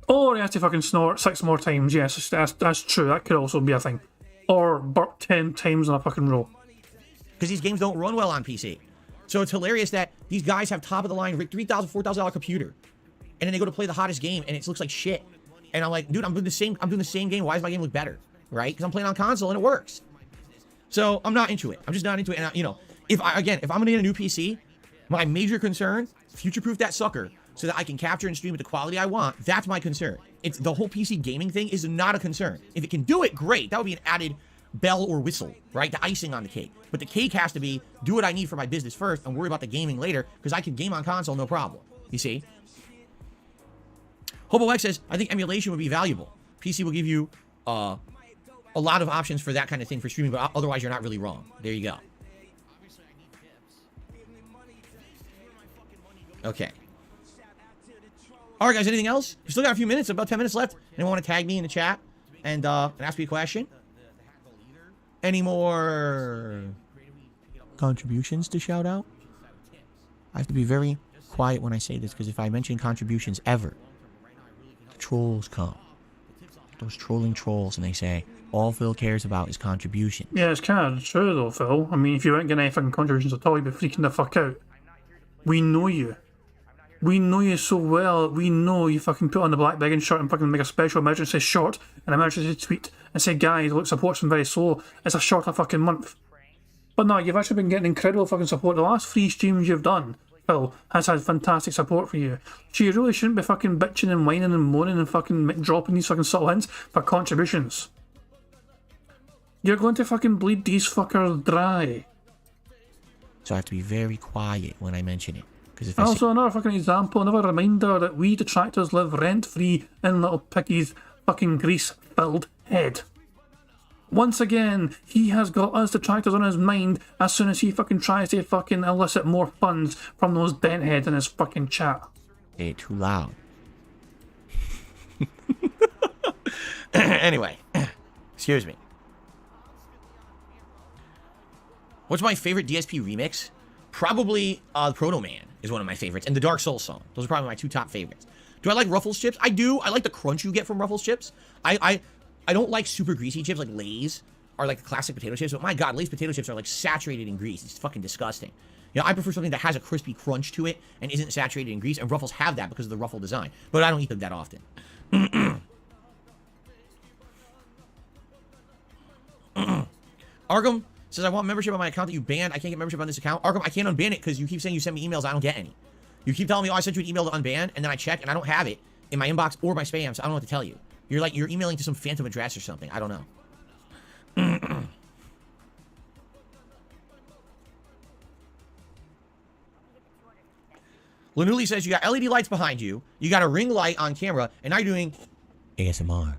Or he has to fucking snort 6 more times, yes, that's true, that could also be a thing. Or burp 10 times in a fucking row. Because these games don't run well on PC. So it's hilarious that these guys have top-of-the-line $3,000, $4,000 computer. And then they go to play the hottest game, and it looks like shit. And I'm like, dude, I'm doing the same game. Why does my game look better? Right? Because I'm playing on console, and it works. So I'm not into it. I'm just not into it. And, you know, if I'm going to get a new PC, my major concern, future-proof that sucker so that I can capture and stream at the quality I want. That's my concern. It's the whole PC gaming thing is not a concern. If it can do it, great. That would be an added bell or whistle, right? The icing on the cake. But the cake has to be, do what I need for my business first and worry about the gaming later, because I can game on console, no problem. You see? Hobo X says, I think emulation would be valuable. PC will give you a lot of options for that kind of thing for streaming, but otherwise you're not really wrong. There you go. Okay. All right, guys, anything else? We still got a few minutes, about 10 minutes left. Anyone want to tag me in the chat and ask me a question? Any more contributions to shout out? I have to be very quiet when I say this, because if I mention contributions ever, the trolls come. Those trolling trolls, and they say, all Phil cares about is contribution. Yeah, it's kind of true though, Phil. I mean, if you weren't getting any fucking contributions at all, you'd be freaking the fuck out. We know you. We know you so well. We know you fucking put on the black begging shirt and fucking make a special emergency short, an emergency tweet, and say, guys, look, support's been very slow. It's a short fucking month. But no, you've actually been getting incredible fucking support. The last 3 streams you've done, Phil, has had fantastic support for you. So you really shouldn't be fucking bitching and whining and moaning and fucking dropping these fucking subtle hints for contributions. You're going to fucking bleed these fuckers dry. So I have to be very quiet when I mention it. If Also, another fucking example, another reminder that we detractors live rent-free in Little Piggy's fucking grease-filled head. Once again, he has got us detractors on his mind as soon as he fucking tries to fucking elicit more funds from those dent heads in his fucking chat. Hey, too loud. Anyway, excuse me. What's my favorite DSP remix? Probably Proto Man is one of my favorites, and the Dark Souls song. Those are probably my 2 top favorites. Do I like Ruffles chips? I do. I like the crunch you get from Ruffles chips. I don't like super greasy chips like Lay's or like the classic potato chips, but my God, Lay's potato chips are like saturated in grease. It's fucking disgusting. You know, I prefer something that has a crispy crunch to it and isn't saturated in grease, and Ruffles have that because of the Ruffle design, but I don't eat them that often. Arkham says, I want membership on my account that you banned. I can't get membership on this account. Arkham, I can't unban it because you keep saying you send me emails. I don't get any. You keep telling me, oh, I sent you an email to unban, and then I check, and I don't have it in my inbox or my spam, so I don't know what to tell you. You're emailing to some phantom address or something. I don't know. Lanuli says, you got LED lights behind you, you got a ring light on camera, and now you're doing ASMR.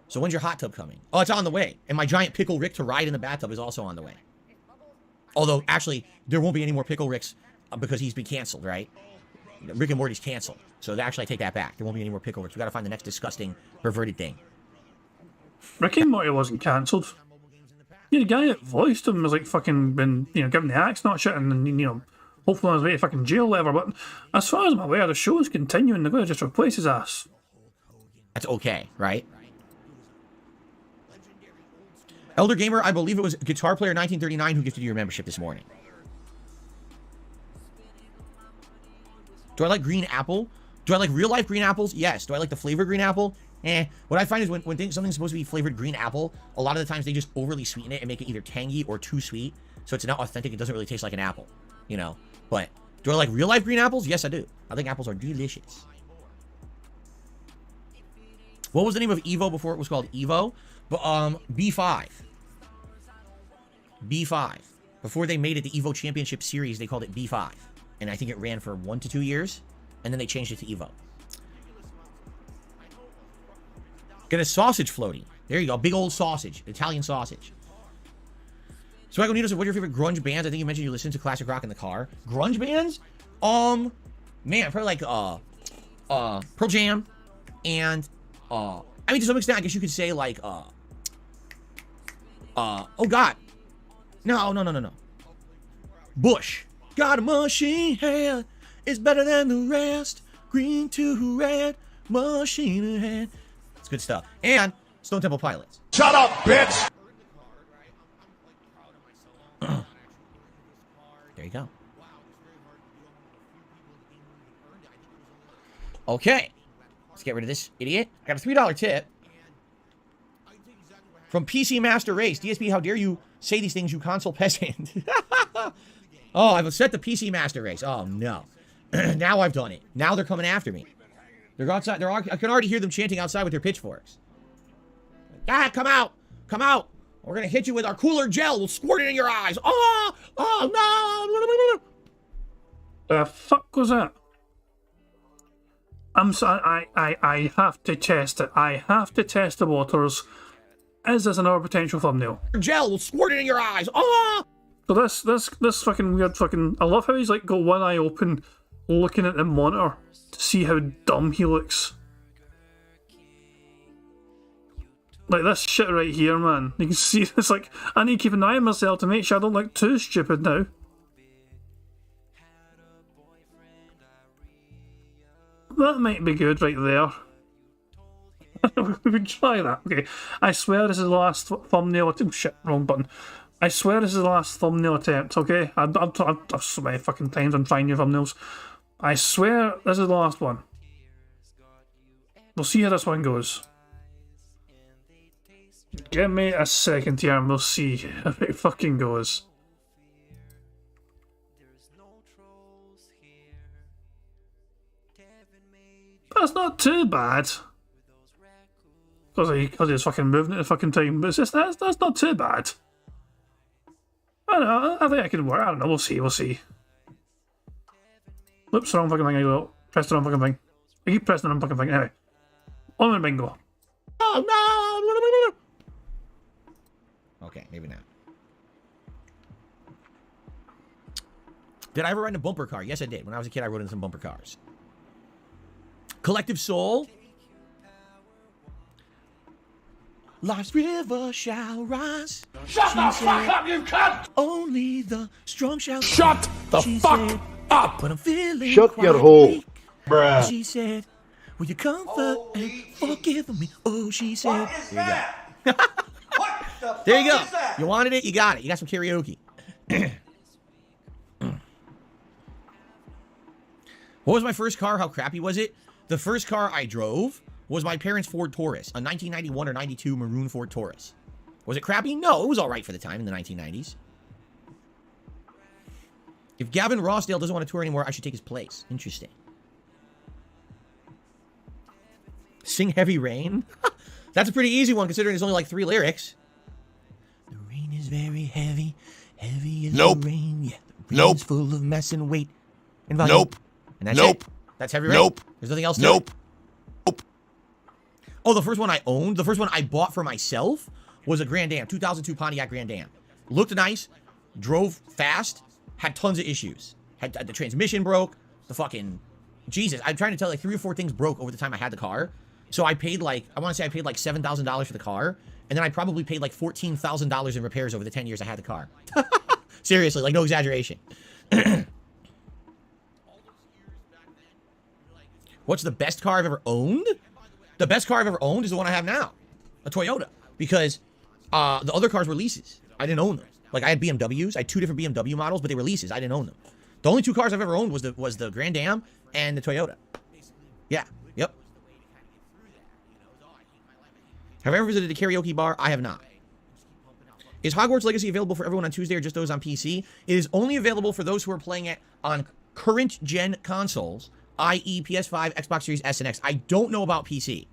So when's your hot tub coming? Oh, it's on the way. And my giant Pickle Rick to ride in the bathtub is also on the way. Although, actually, there won't be any more Pickle Ricks because he's been canceled, right? Rick and Morty's canceled. So actually, I take that back. There won't be any more Pickle Ricks. We got to find the next disgusting, perverted thing. Rick and Morty wasn't cancelled. Yeah, the guy that voiced him was like fucking been, given the axe, not shit, and hopefully on his way to fucking jail or whatever. But as far as I'm aware, the show is continuing. They're going to just replace his ass. That's okay, right? Elder Gamer, I believe it was Guitar Player 1939 who gifted you your membership this morning. Do I like green apple? Do I like real life green apples? Yes. Do I like the flavor green apple? What I find is when something's supposed to be flavored green apple, a lot of the times they just overly sweeten it and make it either tangy or too sweet. So it's not authentic. It doesn't really taste like an apple, But do I like real life green apples? Yes, I do. I think apples are delicious. What was the name of Evo before it was called Evo? B5. B5. Before they made it the Evo Championship Series, they called it B5. And I think it ran for 1 to 2 years. And then they changed it to Evo. Get a sausage floaty. There you go. Big old sausage. Italian sausage. So Michael Nito said, what are your favorite grunge bands? I think you mentioned you listen to classic rock in the car. Grunge bands? Man, probably like Pearl Jam. And I mean, to some extent, I guess you could say like oh God. No. Bush. Got a machine head. It's better than the rest. Green to red. Machine head. It's good stuff. And Stone Temple Pilots. Shut up, bitch! There you go. Okay. Let's get rid of this idiot. I got a $3 tip. From PC Master Race. DSP, how dare you say these things, you console peasant. Oh, I've set the PC Master Race. Oh, no. Now I've done it. Now they're coming after me. They're outside. I can already hear them chanting outside with their pitchforks. Ah, come out. Come out. We're going to hit you with our cooler gel. We'll squirt it in your eyes. Oh, no. The fuck was that? I have to test it. I have to test the waters. Is this another potential thumbnail? Gel will squirt it in your eyes. Ah! So this fucking weird fucking... I love how he's like got one eye open, looking at the monitor to see how dumb he looks. Like this shit right here, man. You can see it's like, I need to keep an eye on myself to make sure I don't look too stupid now. That might be good right there. We can try that. Okay. I swear this is the last thumbnail attempt. Oh, shit, wrong button. I swear this is the last thumbnail attempt, okay? I've so many fucking times I'm trying new thumbnails. I swear this is the last one. We'll see how this one goes. Give me a second here and we'll see how it fucking goes. That's not too bad. Because he's fucking moving at the fucking time. But it's just, that's not too bad. I don't know, I think I can work. I don't know, we'll see. Oops, wrong fucking thing. I pressed the wrong fucking thing. I keep pressing the wrong fucking thing. Anyway. On with bingo. Oh no! Okay, maybe not. Did I ever ride in a bumper car? Yes, I did. When I was a kid, I rode in some bumper cars. Collective Soul. Life's river shall rise. Shut the fuck up, you cunt! Only the strong shall. Shut the fuck up! But I'm feeling Shut quite your hole, weak. bruh. She said, will you comfort and forgive me? Oh, she said. There you go. There you go. You wanted it, you got it. You got some karaoke. What was my first car? How crappy was it? The first car I drove was my parents' Ford Taurus, a 1991 or 92 maroon Ford Taurus. Was it crappy? No, it was all right for the time in the 1990s. If Gavin Rossdale doesn't want to tour anymore, I should take his place. Interesting. Sing Heavy Rain? That's a pretty easy one considering there's only like 3 lyrics. The rain is very heavy. Heavy is the rain. Yeah, the rain is full of mass and weight. And volume. And that's it. That's Heavy Rain? There's nothing else to it? Oh, the first one I owned, the first one I bought for myself was a Grand Am, 2002 Pontiac Grand Am. Looked nice, drove fast, had tons of issues. Had the transmission broke, the fucking... Jesus, I'm trying to tell you, like 3 or 4 things broke over the time I had the car. So I paid like, I want to say I paid like $7,000 for the car, and then I probably paid like $14,000 in repairs over the 10 years I had the car. Seriously, like no exaggeration. What's the best car I've ever owned? The best car I've ever owned is the one I have now, a Toyota, because the other cars were leases. I didn't own them. Like I had BMWs, I had 2 different BMW models, but they were leases. I didn't own them. The only 2 cars I've ever owned was the Grand Am and the Toyota. Yeah, yep. Have I ever visited a karaoke bar? I have not. Is Hogwarts Legacy available for everyone on Tuesday or just those on PC? It is only available for those who are playing it on current gen consoles, i.e. PS5, Xbox Series S and X. I don't know about PC.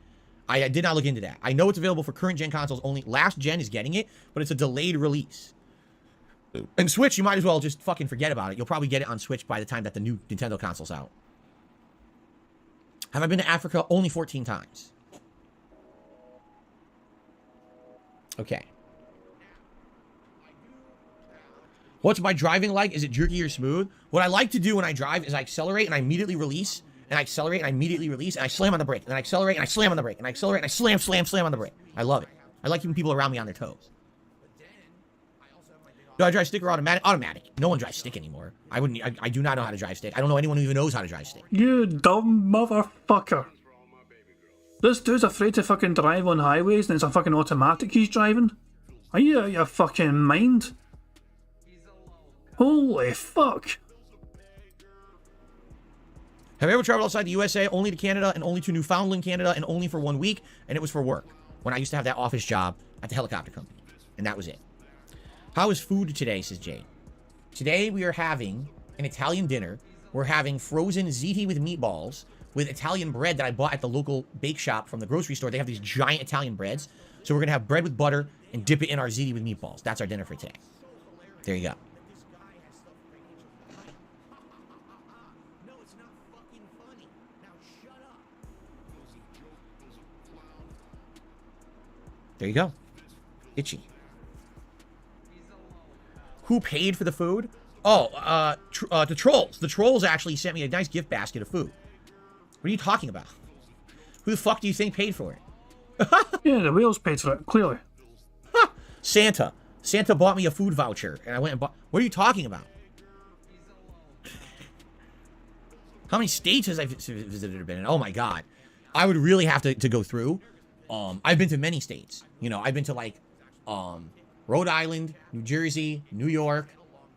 I did not look into that. I know it's available for current gen consoles only. Last gen is getting it, but it's a delayed release. And Switch, you might as well just fucking forget about it. You'll probably get it on Switch by the time that the new Nintendo console's out. Have I been to Africa? Only 14 times. Okay. What's my driving like? Is it jerky or smooth? What I like to do when I drive is I accelerate and I immediately release, and I accelerate and I immediately release, and I slam on the brake, and I accelerate and I slam on the brake, and I accelerate and I slam on the brake. I love it. I like keeping people around me on their toes. Do I drive stick or automatic? Automatic. No one drives stick anymore. I do not know how to drive stick. I don't know anyone who even knows how to drive stick. You dumb motherfucker. This dude's afraid to fucking drive on highways and it's a fucking automatic he's driving. Are you out of your fucking mind? Holy fuck. Have I ever traveled outside the USA? Only to Canada and only to Newfoundland, Canada, and only for 1 week, and it was for work. When I used to have that office job at the helicopter company. And that was it. How is food today, says Jade. Today we are having an Italian dinner. We're having frozen ziti with meatballs with Italian bread that I bought at the local bake shop from the grocery store. They have these giant Italian breads. So we're going to have bread with butter and dip it in our ziti with meatballs. That's our dinner for today. There you go. There you go. Itchy. Who paid for the food? Oh, the trolls. The trolls actually sent me a nice gift basket of food. What are you talking about? Who the fuck do you think paid for it? Yeah, the whales paid for it, clearly. Santa. Santa bought me a food voucher, and I went and bought... What are you talking about? How many states has I visited or been in? Oh my god. I would really have to go through. I've been to many states. You know, I've been to like Rhode Island, New Jersey, New York,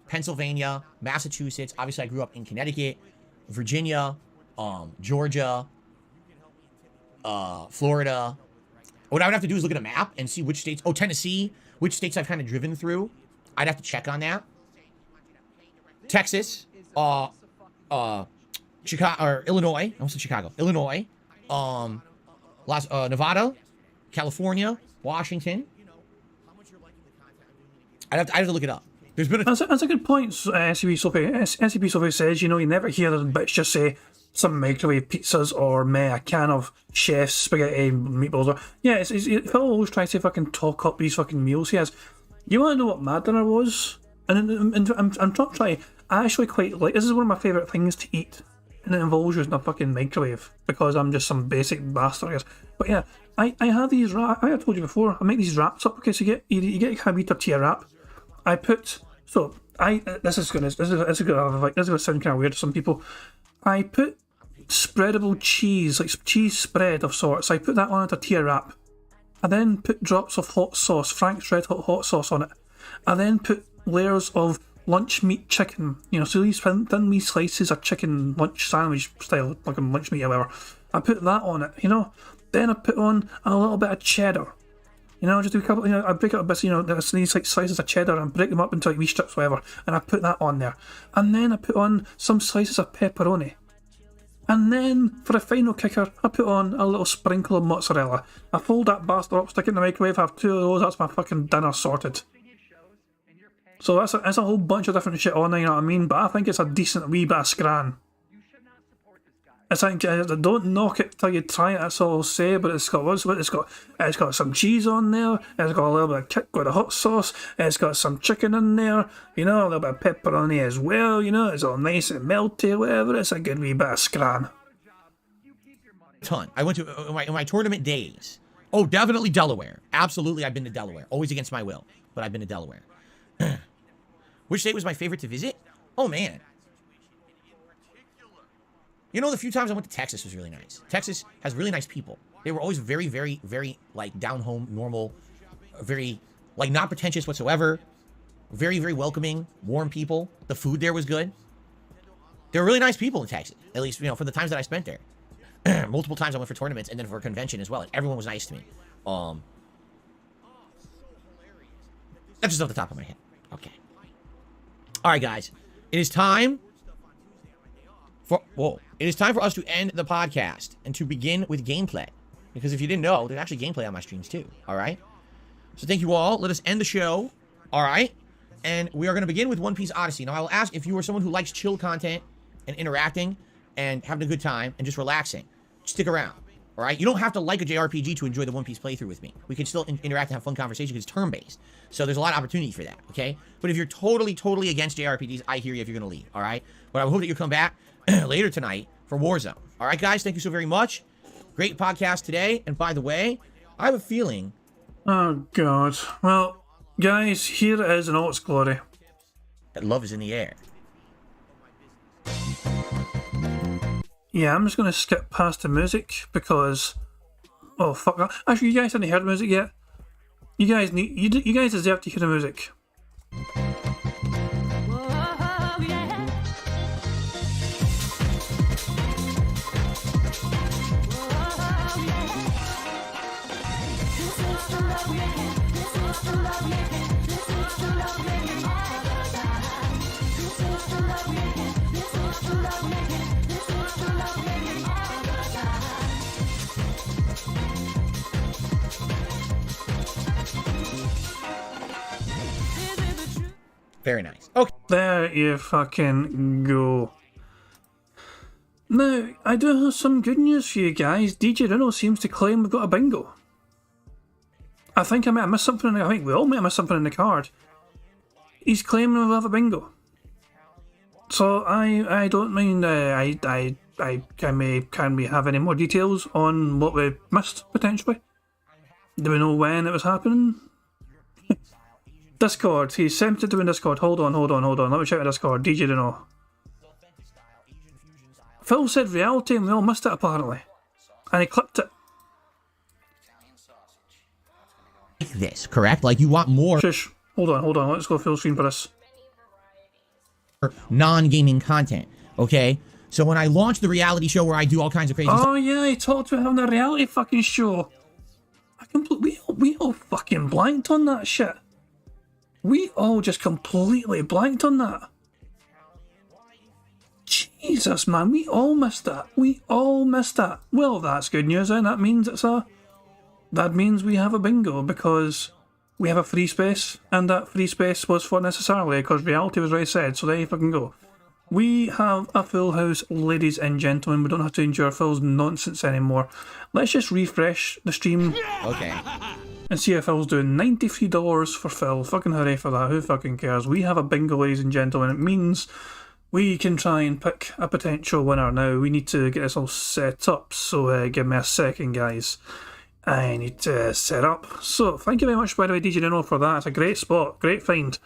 Pennsylvania, Massachusetts. Obviously, I grew up in Connecticut, Virginia, Georgia, Florida. What I would have to do is look at a map and see which states. Oh, Tennessee. Which states I've kind of driven through. I'd have to check on that. Texas, Chicago or Illinois. I almost said Chicago. Illinois, Nevada, California, Washington. I'd have to look it up. There's been That's a good point, SCP Sophie. SCP Sophie says, you know, you never hear the bits just say some microwave pizzas or a can of chef's spaghetti meatballs. Or, yeah, Phil always tries to fucking talk up these fucking meals he has. You want to know what my dinner was? And I'm not trying. I actually quite like. This is one of my favourite things to eat, and it involves using a fucking microwave because I'm just some basic bastard, I guess. But yeah, I have these wraps. I told you before. I make these wraps up. Okay, so you get a kind of tortilla wrap. I put this is gonna sound kind of weird to some people. I put spreadable cheese, like cheese spread of sorts. I put that on a tortilla wrap. I then put drops of hot sauce, Frank's Red Hot sauce on it. I then put layers of lunch meat chicken. You know, so these thin wee slices of chicken lunch sandwich style, like a lunch meat or whatever. I put that on it, you know. Then I put on a little bit of cheddar. You know, just do a couple, you know, I break it up bits, you know, there's these like slices of cheddar and break them up into like wee strips, whatever, and I put that on there. And then I put on some slices of pepperoni. And then, for a final kicker, I put on a little sprinkle of mozzarella. I fold that bastard up, stick it in the microwave, have 2 of those, that's my fucking dinner sorted. So that's a whole bunch of different shit on there, you know what I mean? But I think it's a decent wee bit of scran. It's like, don't knock it till you try it, that's all I'll say, but it's got some cheese on there, it's got a little bit of kick with a hot sauce, it's got some chicken in there, you know, a little bit of pepperoni as well, you know, it's all nice and melty, whatever, it's a good wee bit of scran. Ton. I went to, in my tournament days, oh, definitely Delaware. Absolutely, I've been to Delaware. Always against my will, but I've been to Delaware. Which state was my favorite to visit? Oh, man. You know, the few times I went to Texas was really nice. Texas has really nice people. They were always very, very, very, like, down-home, normal, very, like, not pretentious whatsoever. Very, very welcoming, warm people. The food there was good. There were really nice people in Texas, at least, you know, for the times that I spent there. Multiple times I went for tournaments and then for a convention as well, and everyone was nice to me. That's just off the top of my head. Okay. All right, guys. It is time for us to end the podcast and to begin with gameplay. Because if you didn't know, there's actually gameplay on my streams too. All right. So thank you all. Let us end the show. All right. And we are going to begin with One Piece Odyssey. Now, I will ask if you are someone who likes chill content and interacting and having a good time and just relaxing, stick around. All right. You don't have to like a JRPG to enjoy the One Piece playthrough with me. We can still interact and have fun conversation because it's turn-based. So there's a lot of opportunity for that. Okay. But if you're totally against JRPGs, I hear you if you're going to leave. All right. But I hope that you come back later tonight for Warzone. All right, guys, thank you so very much. Great podcast today. And by the way, I have a feeling... Oh, God. Well, guys, here it is in all its glory. That love is in the air. Yeah, I'm just going to skip past the music because... Oh, fuck that. Actually, you guys haven't heard the music yet. You guys deserve to hear the music. Very nice. Okay. There you fucking go. Now, I do have some good news for you guys. DJ Rino seems to claim we've got a bingo. I think I might have missed something. I think we all might have missed something in the card. He's claiming we'll have a bingo. So I don't mind. Can we have any more details on what we missed potentially? Do we know when it was happening? Discord. He sent it to in Discord. Hold on. Let me check the Discord. DJ to know. Phil said reality and we all missed it apparently. And he clipped it. This, correct? Like, you want more Shush. Hold on. Let's go full screen for this. non-gaming content, okay? So when I launch the reality show where I do all kinds of crazy stuff, Oh yeah, he talked about having a reality fucking show. We all fucking blanked on that shit. We all just completely blanked on that. Jesus, man, we all missed that. Well, that's good news then. That means we have a bingo because we have a free space, and that free space was for necessarily because reality was already said, so there you fucking go. We have a full house, ladies and gentlemen. We don't have to endure Phil's nonsense anymore. Let's just refresh the stream. okay, And see if Phil's doing $93 for Phil. Fucking hooray for that. Who fucking cares? We have a bingo, ladies and gentlemen. It means we can try and pick a potential winner now. We need to get this all set up. So give me a second, guys. I need to set up. So thank you very much, by the way, DJ Nino, for that. It's a great spot. Great find.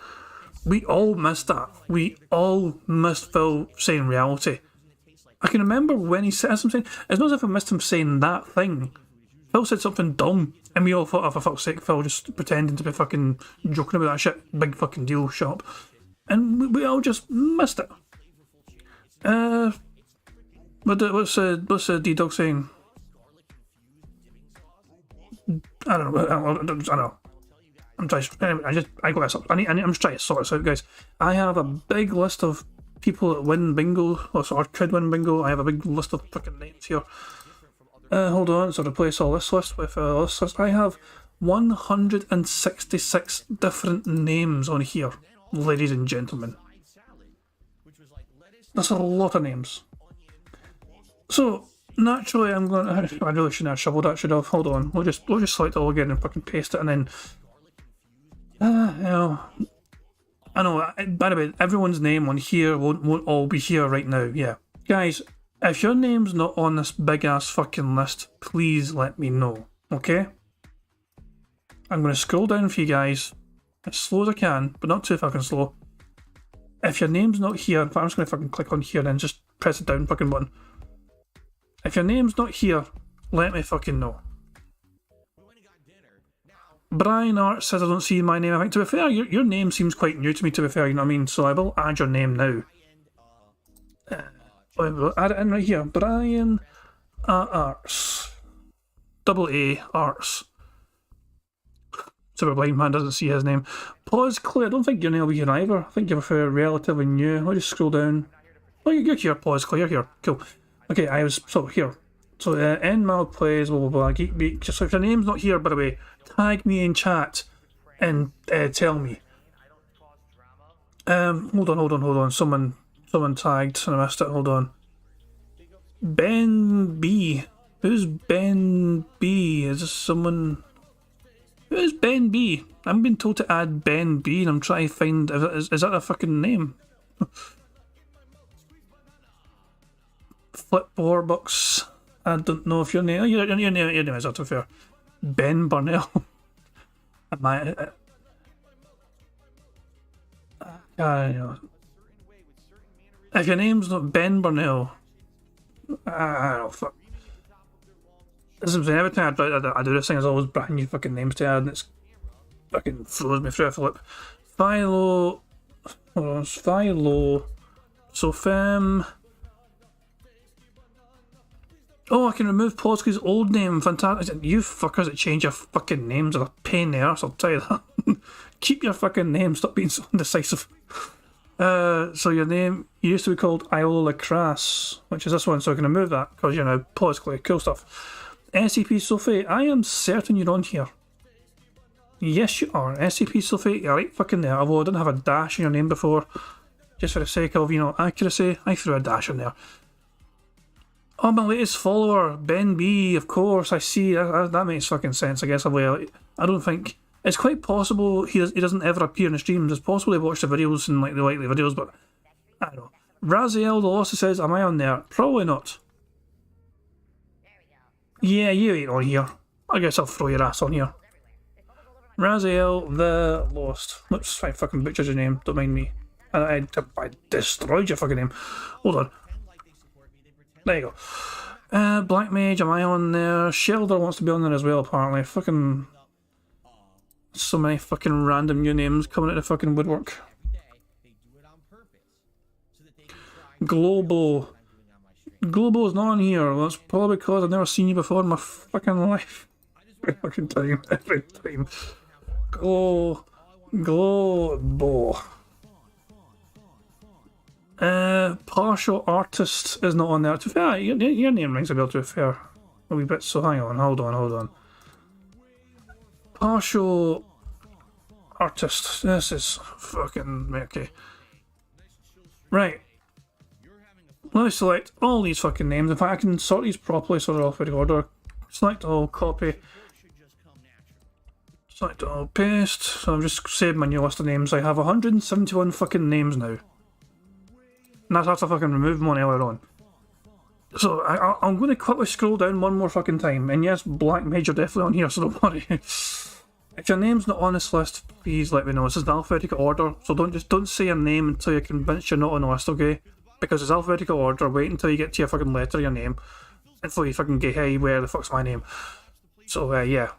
We all missed that. We all missed Phil saying reality. I can remember when he said something. It's not as if I missed him saying that thing. Phil said something dumb, and we all thought, oh, for fuck's sake, Phil just pretending to be fucking joking about that shit. Big fucking deal, shop. And we all just missed it. What's the D-Dog saying? I don't know. I'm trying. Anyway, I got this up. I'm just trying to sort this out, guys. I have a big list of people that win bingo, or could win bingo. I have a big list of fucking names here. Hold on. So replace all this list with this list. I have 166 different names on here, ladies and gentlemen. That's a lot of names. So naturally, I'm going. I really shouldn't have shoveled that. Should have. Hold on. We'll just select it all again and fucking paste it, and then. I know. By the way, everyone's name on here won't all be here right now. Yeah, guys, if your name's not on this big ass fucking list, please let me know. Okay. I'm going to scroll down for you guys as slow as I can, but not too fucking slow. If your name's not here, in fact, I'm just going to fucking click on here and then just press the down fucking button. If your name's not here, let me fucking know. Brian Art says I don't see my name. I think, to be fair, your name seems quite new to me, to be fair, you know what I mean? So I will add your name now. We'll add it in right here. Brian Arts. AA Arts. Super blind man doesn't see his name. Pause Clay, I don't think your name will be here either. I think you're relatively new. I'll just scroll down. Oh, you're here. Pause Clay, you're here. Cool. Okay, I was so here. So Nmal plays blah blah blah. Geek Beak. Just if your name's not here, by the way, tag me in chat and tell me. Hold on. Someone tagged and I missed it. Hold on. Ben B. Who's Ben B? Is this someone? Who's Ben B? I'm being told to add Ben B, and I'm trying to find. Is that a fucking name? Flip Warbucks. I don't know if your name. Your name is not fair. Ben Burnell. Am I? I don't know. If your name's not Ben Burnell, I don't fuck. This is every time I do this thing, there's always brand new fucking names to add, and it's fucking throws me through a flip. Philo. Hold on, Philo. Sofem. Oh, I can remove Polsky's old name. Fantastic. You fuckers that change your fucking names are a pain in the arse, I'll tell you that. Keep your fucking name, stop being so indecisive. So your name used to be called Iola Crass, which is this one, so I can remove that because you're now Polsky. Cool stuff. SCP Sophie, I am certain you're on here. Yes, you are. SCP Sophie, you're right fucking there. Although I didn't have a dash in your name before, just for the sake of, accuracy, I threw a dash in there. Oh, my latest follower, Ben B, of course, I see. That makes fucking sense, I guess. I don't think... It's quite possible he doesn't ever appear in the streams. It's possible he watched the videos and, like, they like the videos, but... I don't know. Raziel the Lost says, am I on there? Probably not. Yeah, you ain't on here. I guess I'll throw your ass on here. Raziel the Lost. Whoops, I fucking butchered your name. Don't mind me. I destroyed your fucking name. Hold on. There you go. Black Mage, am I on there? Shelder wants to be on there as well, apparently. Fucking... So many fucking random new names coming out of the fucking woodwork. Global. Globo's not on here. Well, that's probably because I've never seen you before in my fucking life. Every fucking time. Every time. Globo. Partial Artist is not on there. To be fair, your name rings a bell, to be fair. A wee bit, so hang on, hold on. Partial Artist. This is fucking... Okay. Right. Let me select all these fucking names. In fact, I can sort these properly so they're alphabetical order. Select all, copy. Select all, paste. So I've just saved my new list of names. I have 171 fucking names now. And that's after fucking removing one earlier on. So I'm going to quickly scroll down one more fucking time. And yes, Black Mage are definitely on here, so don't worry. If your name's not on this list, please let me know. This is in alphabetical order, so don't say your name until you're convinced you're not on the list, okay? Because it's alphabetical order. Wait until you get to your fucking letter of your name before you fucking get, hey, where the fuck's my name? So yeah,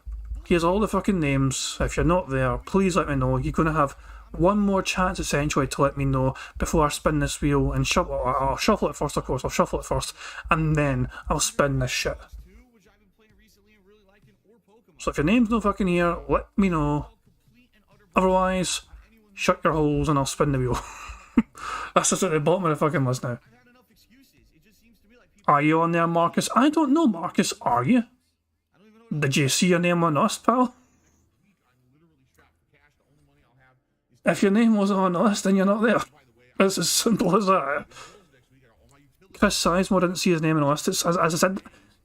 here's all the fucking names. If you're not there, please let me know. You're gonna have one more chance essentially to let me know before I spin this wheel and shuffle. I'll shuffle it first, of course. I'll shuffle it first, and then I'll spin this shit. So if your name's no fucking here, let me know. Otherwise, shut your holes and I'll spin the wheel. That's just at the bottom of the fucking list now. Are you on there, Marcus? I don't know, Marcus. Are you? Did you see your name on us, pal? If your name wasn't on the list, then you're not there. It's as simple as that. Chris Sizemore didn't see his name on the list. It's, as I said,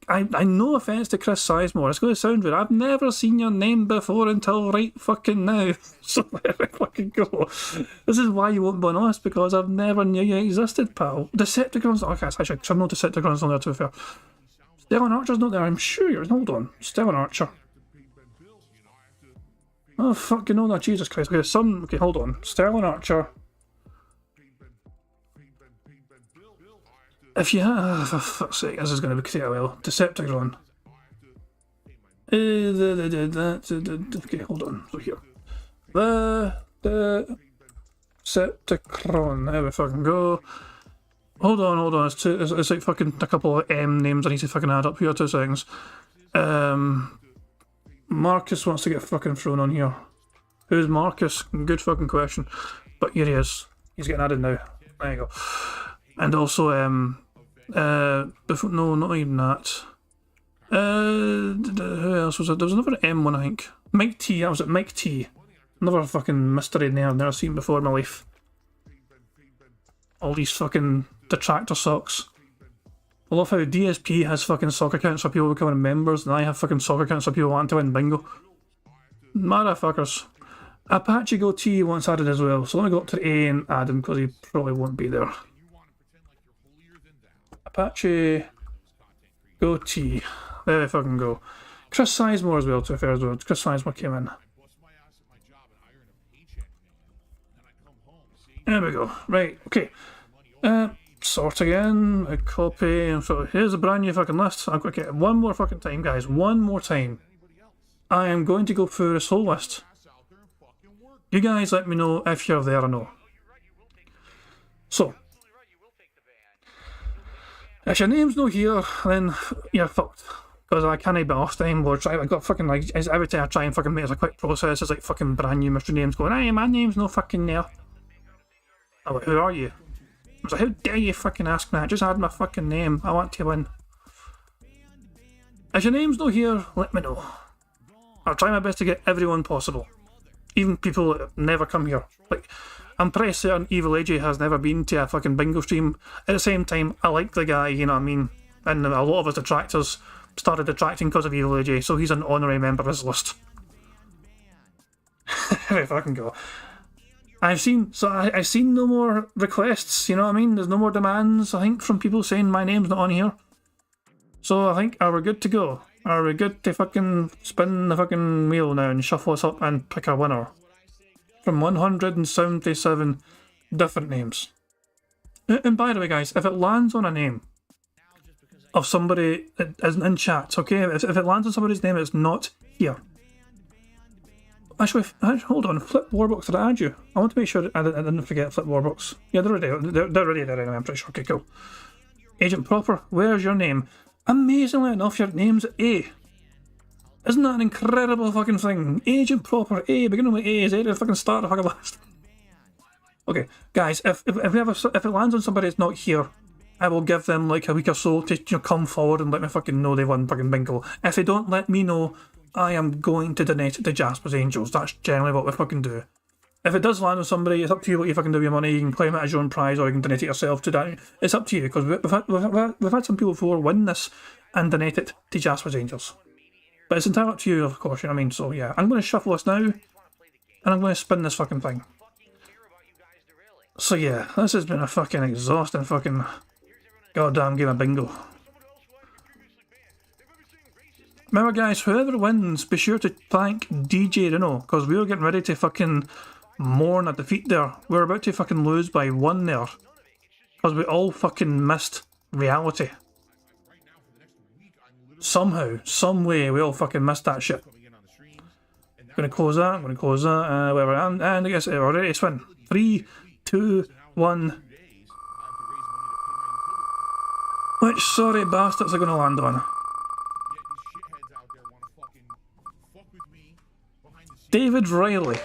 I no offence to Chris Sizemore. It's going to sound weird. I've never seen your name before until right fucking now. So there we fucking go. This is why you won't be on the list, because I've never knew you existed, pal. Decepticons. Okay, I should know Decepticons on there, to be fair. Stellan Archer's not there, I'm sure you're. Hold on. Stellan Archer. Oh, fucking no, Jesus Christ. Okay, hold on. Stellan Archer. If you have... for fuck's sake, this is going to be quite a while. Decepticon. Okay, hold on. So here. The Decepticon. There we fucking go. Hold on. It's like fucking a couple of M names I need to fucking add up here. 2 seconds. Marcus wants to get fucking thrown on here. Who's Marcus? Good fucking question. But here he is. He's getting added now. There you go. And also, no, not even that. Who else was it? There was another M one, I think. Mike T. That was it, Mike T. Another fucking mystery name I've never seen before in my life. All these fucking detractor socks. I love how DSP has fucking sock accounts for people becoming members, and I have fucking sock accounts for people wanting to win bingo. Motherfuckers. Apache Goatee wants added as well, so let me go up to the A and add him, because he probably won't be there. Apache Goatee. There we fucking go. Chris Sizemore as well, to be fair as well. Chris Sizemore came in. There we go. Right, okay. Sort again, a copy, and so here's a brand new fucking list. I've got to get one more fucking time, guys. One more time. I am going to go through this whole list. You guys let me know if you're there or no. So, if your name's not here, then you're fucked. Because I can't be off time, or I've got fucking, like, every time I try and fucking make it a quick process, it's like fucking brand new mystery names going, hey, my name's no fucking there. I'm like, who are you? I was like, how dare you fucking ask me that? Just add my fucking name. I want to win. If your name's not here, let me know. I'll try my best to get everyone possible. Even people that never come here. Like, I'm pretty certain Evil AJ has never been to a fucking bingo stream. At the same time, I like the guy, you know what I mean? and a lot of his detractors started detracting because of Evil AJ, so he's an honorary member of his list. If I can go. I've seen no more requests, you know what I mean? There's no more demands, I think, from people saying my name's not on here. So I think, are we good to go? Are we good to fucking spin the fucking wheel now and shuffle us up and pick a winner? From 177 different names. And by the way, guys, if it lands on a name of somebody that isn't in chat, okay? If it lands on somebody's name, it's not here. Actually, hold on. Flip Warbox, did I add you? I want to make sure I didn't forget Flip Warbox. Yeah, they're already there anyway, I'm pretty sure. Okay, cool. Agent Proper, where's your name? Amazingly enough, your name's A. Isn't that an incredible fucking thing? Agent Proper, A, beginning with A, is A the fucking start of fucking last? Okay, guys, if it lands on somebody that's not here, I will give them like a week or so to come forward and let me fucking know they won fucking bingo. If they don't let me know, I am going to donate it to Jasper's Angels. That's generally what we fucking do. If it does land on somebody, it's up to you what you fucking do with your money. You can claim it as your own prize, or you can donate it yourself to that. It's up to you, because we've had some people before win this and donate it to Jasper's Angels. But it's entirely up to you, of course, you know what I mean? So yeah, I'm going to shuffle this now, and I'm going to spin this fucking thing. So yeah, this has been a fucking exhausting fucking goddamn game of bingo. Remember guys, whoever wins, be sure to thank DJ Reno, because we were getting ready to fucking mourn a defeat there. We were about to fucking lose by 1 there, because we all fucking missed reality. Somehow, some way, we all fucking missed that shit. I'm going to close that, whatever, and I guess we're ready to spin. 3, 2, 1. Which sorry bastards are going to land on? David Riley.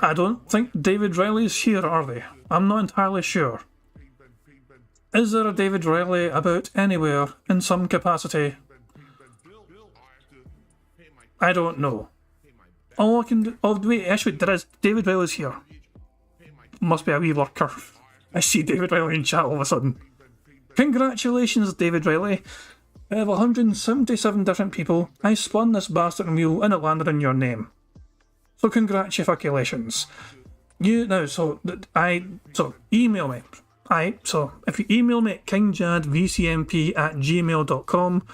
I don't think David Riley's here, are they? I'm not entirely sure. Is there a David Riley about anywhere in some capacity? I don't know. All I can do... Oh, wait, actually, there is. David Riley's here. Must be a wee lurker. I see David Riley in chat all of a sudden. Congratulations, David Riley. Out of 177 different people, I spun this bastard wheel and it landed in your name. So congratulations. So email me. So if you email me at kingjadvcmp@gmail.com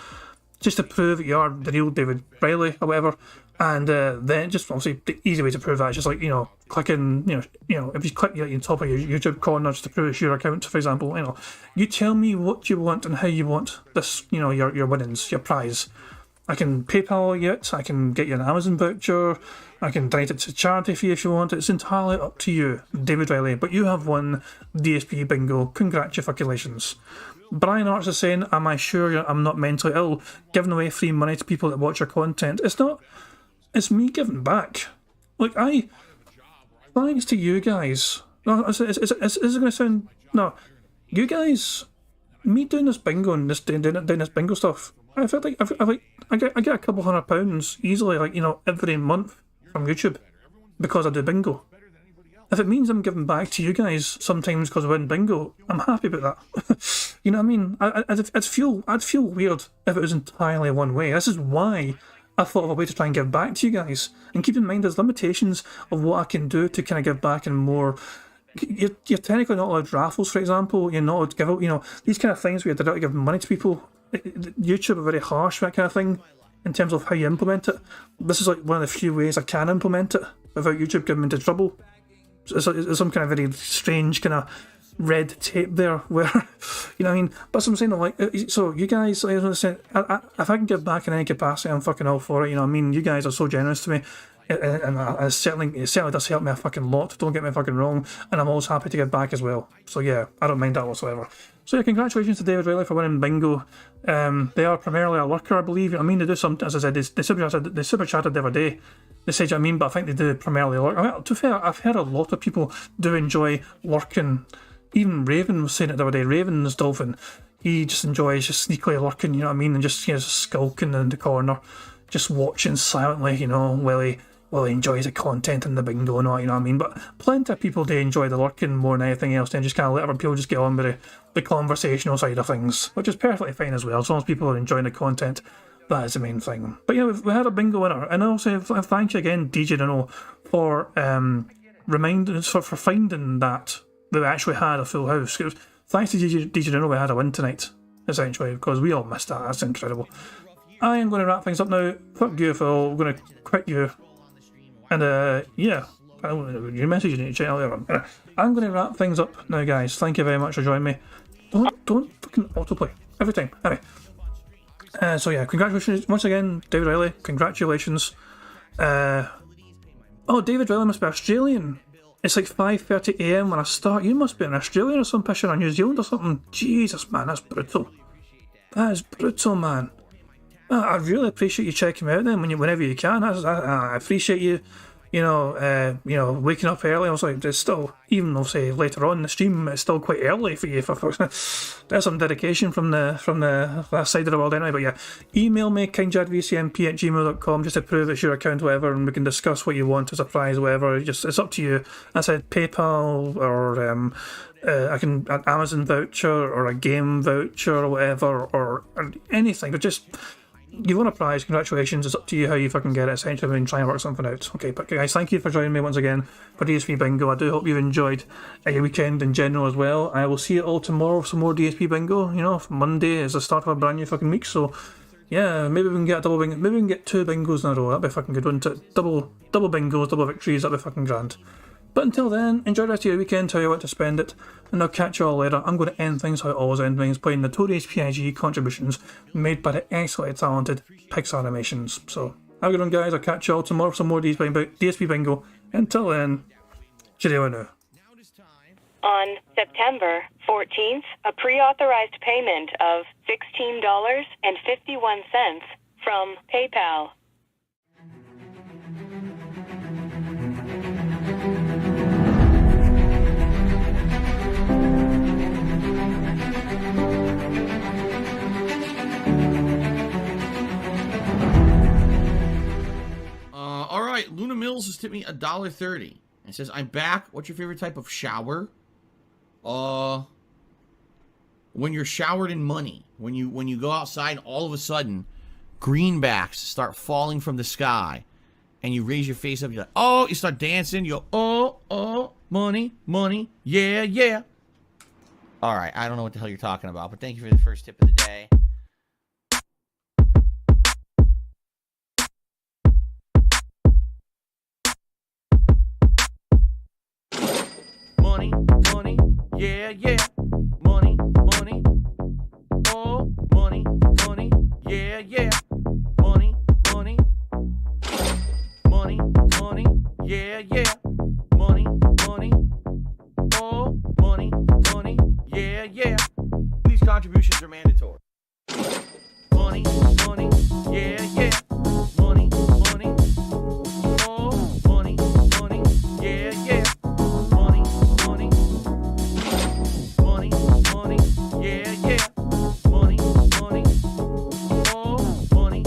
just to prove that you are the real David Riley or whatever, and then just obviously the easy way to prove that is just like, clicking, if you click on top of your YouTube corner just to prove it's your account, for example, you tell me what you want and how you want this, your winnings, your prize. I can PayPal you it, I can get you an Amazon voucher, I can donate it to charity fee if you want. It's entirely up to you, David Riley, but you have won DSP Bingo. Congratulations. Brian Arts is saying, am I sure I'm not mentally ill, giving away free money to people that watch your content? It's not. It's me giving back. Like, thanks to you guys. No, is it going to sound... No. You guys, me doing this bingo and doing this bingo stuff, I feel like I get a couple £100 easily, every month from YouTube because I do bingo. If it means I'm giving back to you guys sometimes because I win bingo, I'm happy about that. You know what I mean? I'd feel weird if it was entirely one way. This is why I thought of a way to try and give back to you guys. And keep in mind, there's limitations of what I can do to kind of give back in more... You're technically not allowed raffles, for example. You're not allowed to give out, these kind of things where you're allowed to give money to people. YouTube are very harsh for that kind of thing in terms of how you implement it. This is like one of the few ways I can implement it without YouTube getting me into trouble. It's some kind of very strange kind of red tape there where, you know what I mean? But as I'm saying, so you guys, if I can give back in any capacity, I'm fucking all for it, you know what I mean? You guys are so generous to me. And it certainly does help me a fucking lot, don't get me fucking wrong, and I'm always happy to give back as well. So yeah, I don't mind that whatsoever. So yeah, congratulations to David Riley for winning bingo. They are primarily a lurker, I believe. I mean, they do some, as I said, they super chatted the other day. They said, I mean, but I think they do primarily lurk. I mean, to be fair, I've heard a lot of people do enjoy lurking. Even Raven was saying it the other day. Raven's Dolphin, he just enjoys just sneakily lurking, you know what I mean, and just skulking in the corner, just watching silently, while he well, he enjoys the content and the bingo and all, you know what I mean? But plenty of people do enjoy the lurking more than anything else, and just kind of let other people just get on with the conversational side of things, which is perfectly fine as well. As long as people are enjoying the content, that is the main thing. But yeah, we had a bingo winner, and also thank you again, DJ Dino, for reminding us, for finding that we actually had a full house. Thanks to DJ Dino, we had a win tonight, essentially, because we all missed that. That's incredible. I am going to wrap things up now. Fuck you, Phil. I'm going to quit you. And yeah, your message you need to check earlier on. I'm going to wrap things up now, guys. Thank you very much for joining me. Don't fucking autoplay every time. Anyway, so yeah, congratulations once again, David Riley. Congratulations. Oh, David Riley must be Australian. It's like 5:30 AM when I start. You must be an Australian or some picture on New Zealand or something. Jesus, man, that's brutal. That is brutal, man. I really appreciate you checking me out then whenever you can. I appreciate you, waking up early. I was like, it's still, even though say later on in the stream, it's still quite early for you. There's some dedication from the last side of the world anyway. But yeah, email me kingjadvcmp@gmail.com just to prove it's your account, whatever, and we can discuss what you want as a prize, whatever. It's up to you. I said PayPal or I can an Amazon voucher or a game voucher or whatever or anything. But just. You won a prize, congratulations, it's up to you how you fucking get it, essentially, and try and work something out. Okay, but guys, thank you for joining me once again for DSP Bingo. I do hope you've enjoyed your weekend in general as well. I will see you all tomorrow for some more DSP Bingo. You know, Monday is the start of a brand new fucking week, so yeah, maybe we can get a double bingo, maybe we can get 2 bingos in a row. That'd be fucking good, wouldn't it? Double bingos, double victories, that'd be fucking grand. But until then, enjoy the rest of your weekend, how you want to spend it, and I'll catch you all later. I'm going to end things how I always end things, playing notorious PIG contributions made by the excellently talented Pixar Animations. So, have a good one, guys. I'll catch you all tomorrow for some more DSP Bingo. Until then, cheerio now. On September 14th, a pre-authorized payment of $16.51 from PayPal. All right, Luna Mills has tipped me $1.30. It says, "I'm back. What's your favorite type of shower?" When you're showered in money. When you go outside and all of a sudden greenbacks start falling from the sky and you raise your face up, you're like, oh, you start dancing, you go, oh, money, yeah, yeah. All right, I don't know what the hell you're talking about, but thank you for the first tip of the day. Money, yeah, yeah. Money, oh, money, yeah, yeah. Money, yeah, yeah. Money, oh, money, yeah, yeah. These contributions are mandatory. Money, yeah, yeah. Money, oh, money, yeah, yeah. Money, yeah, yeah. Money, oh, money,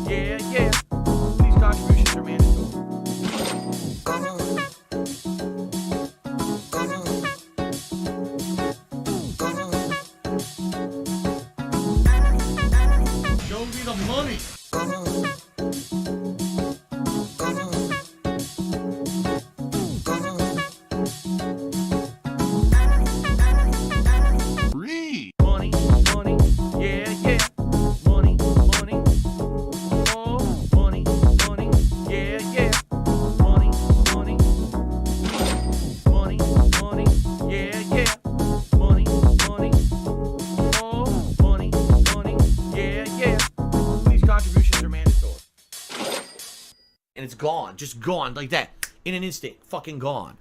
yeah, yeah. These contributions are mandatory. Show me the money. Free. Money, yeah, yeah. Money, oh, money, yeah, yeah. Money, yeah, yeah. Money, oh, money, yeah, yeah. These contributions are mandatory. And it's gone. Just gone like that. In an instant. Fucking gone.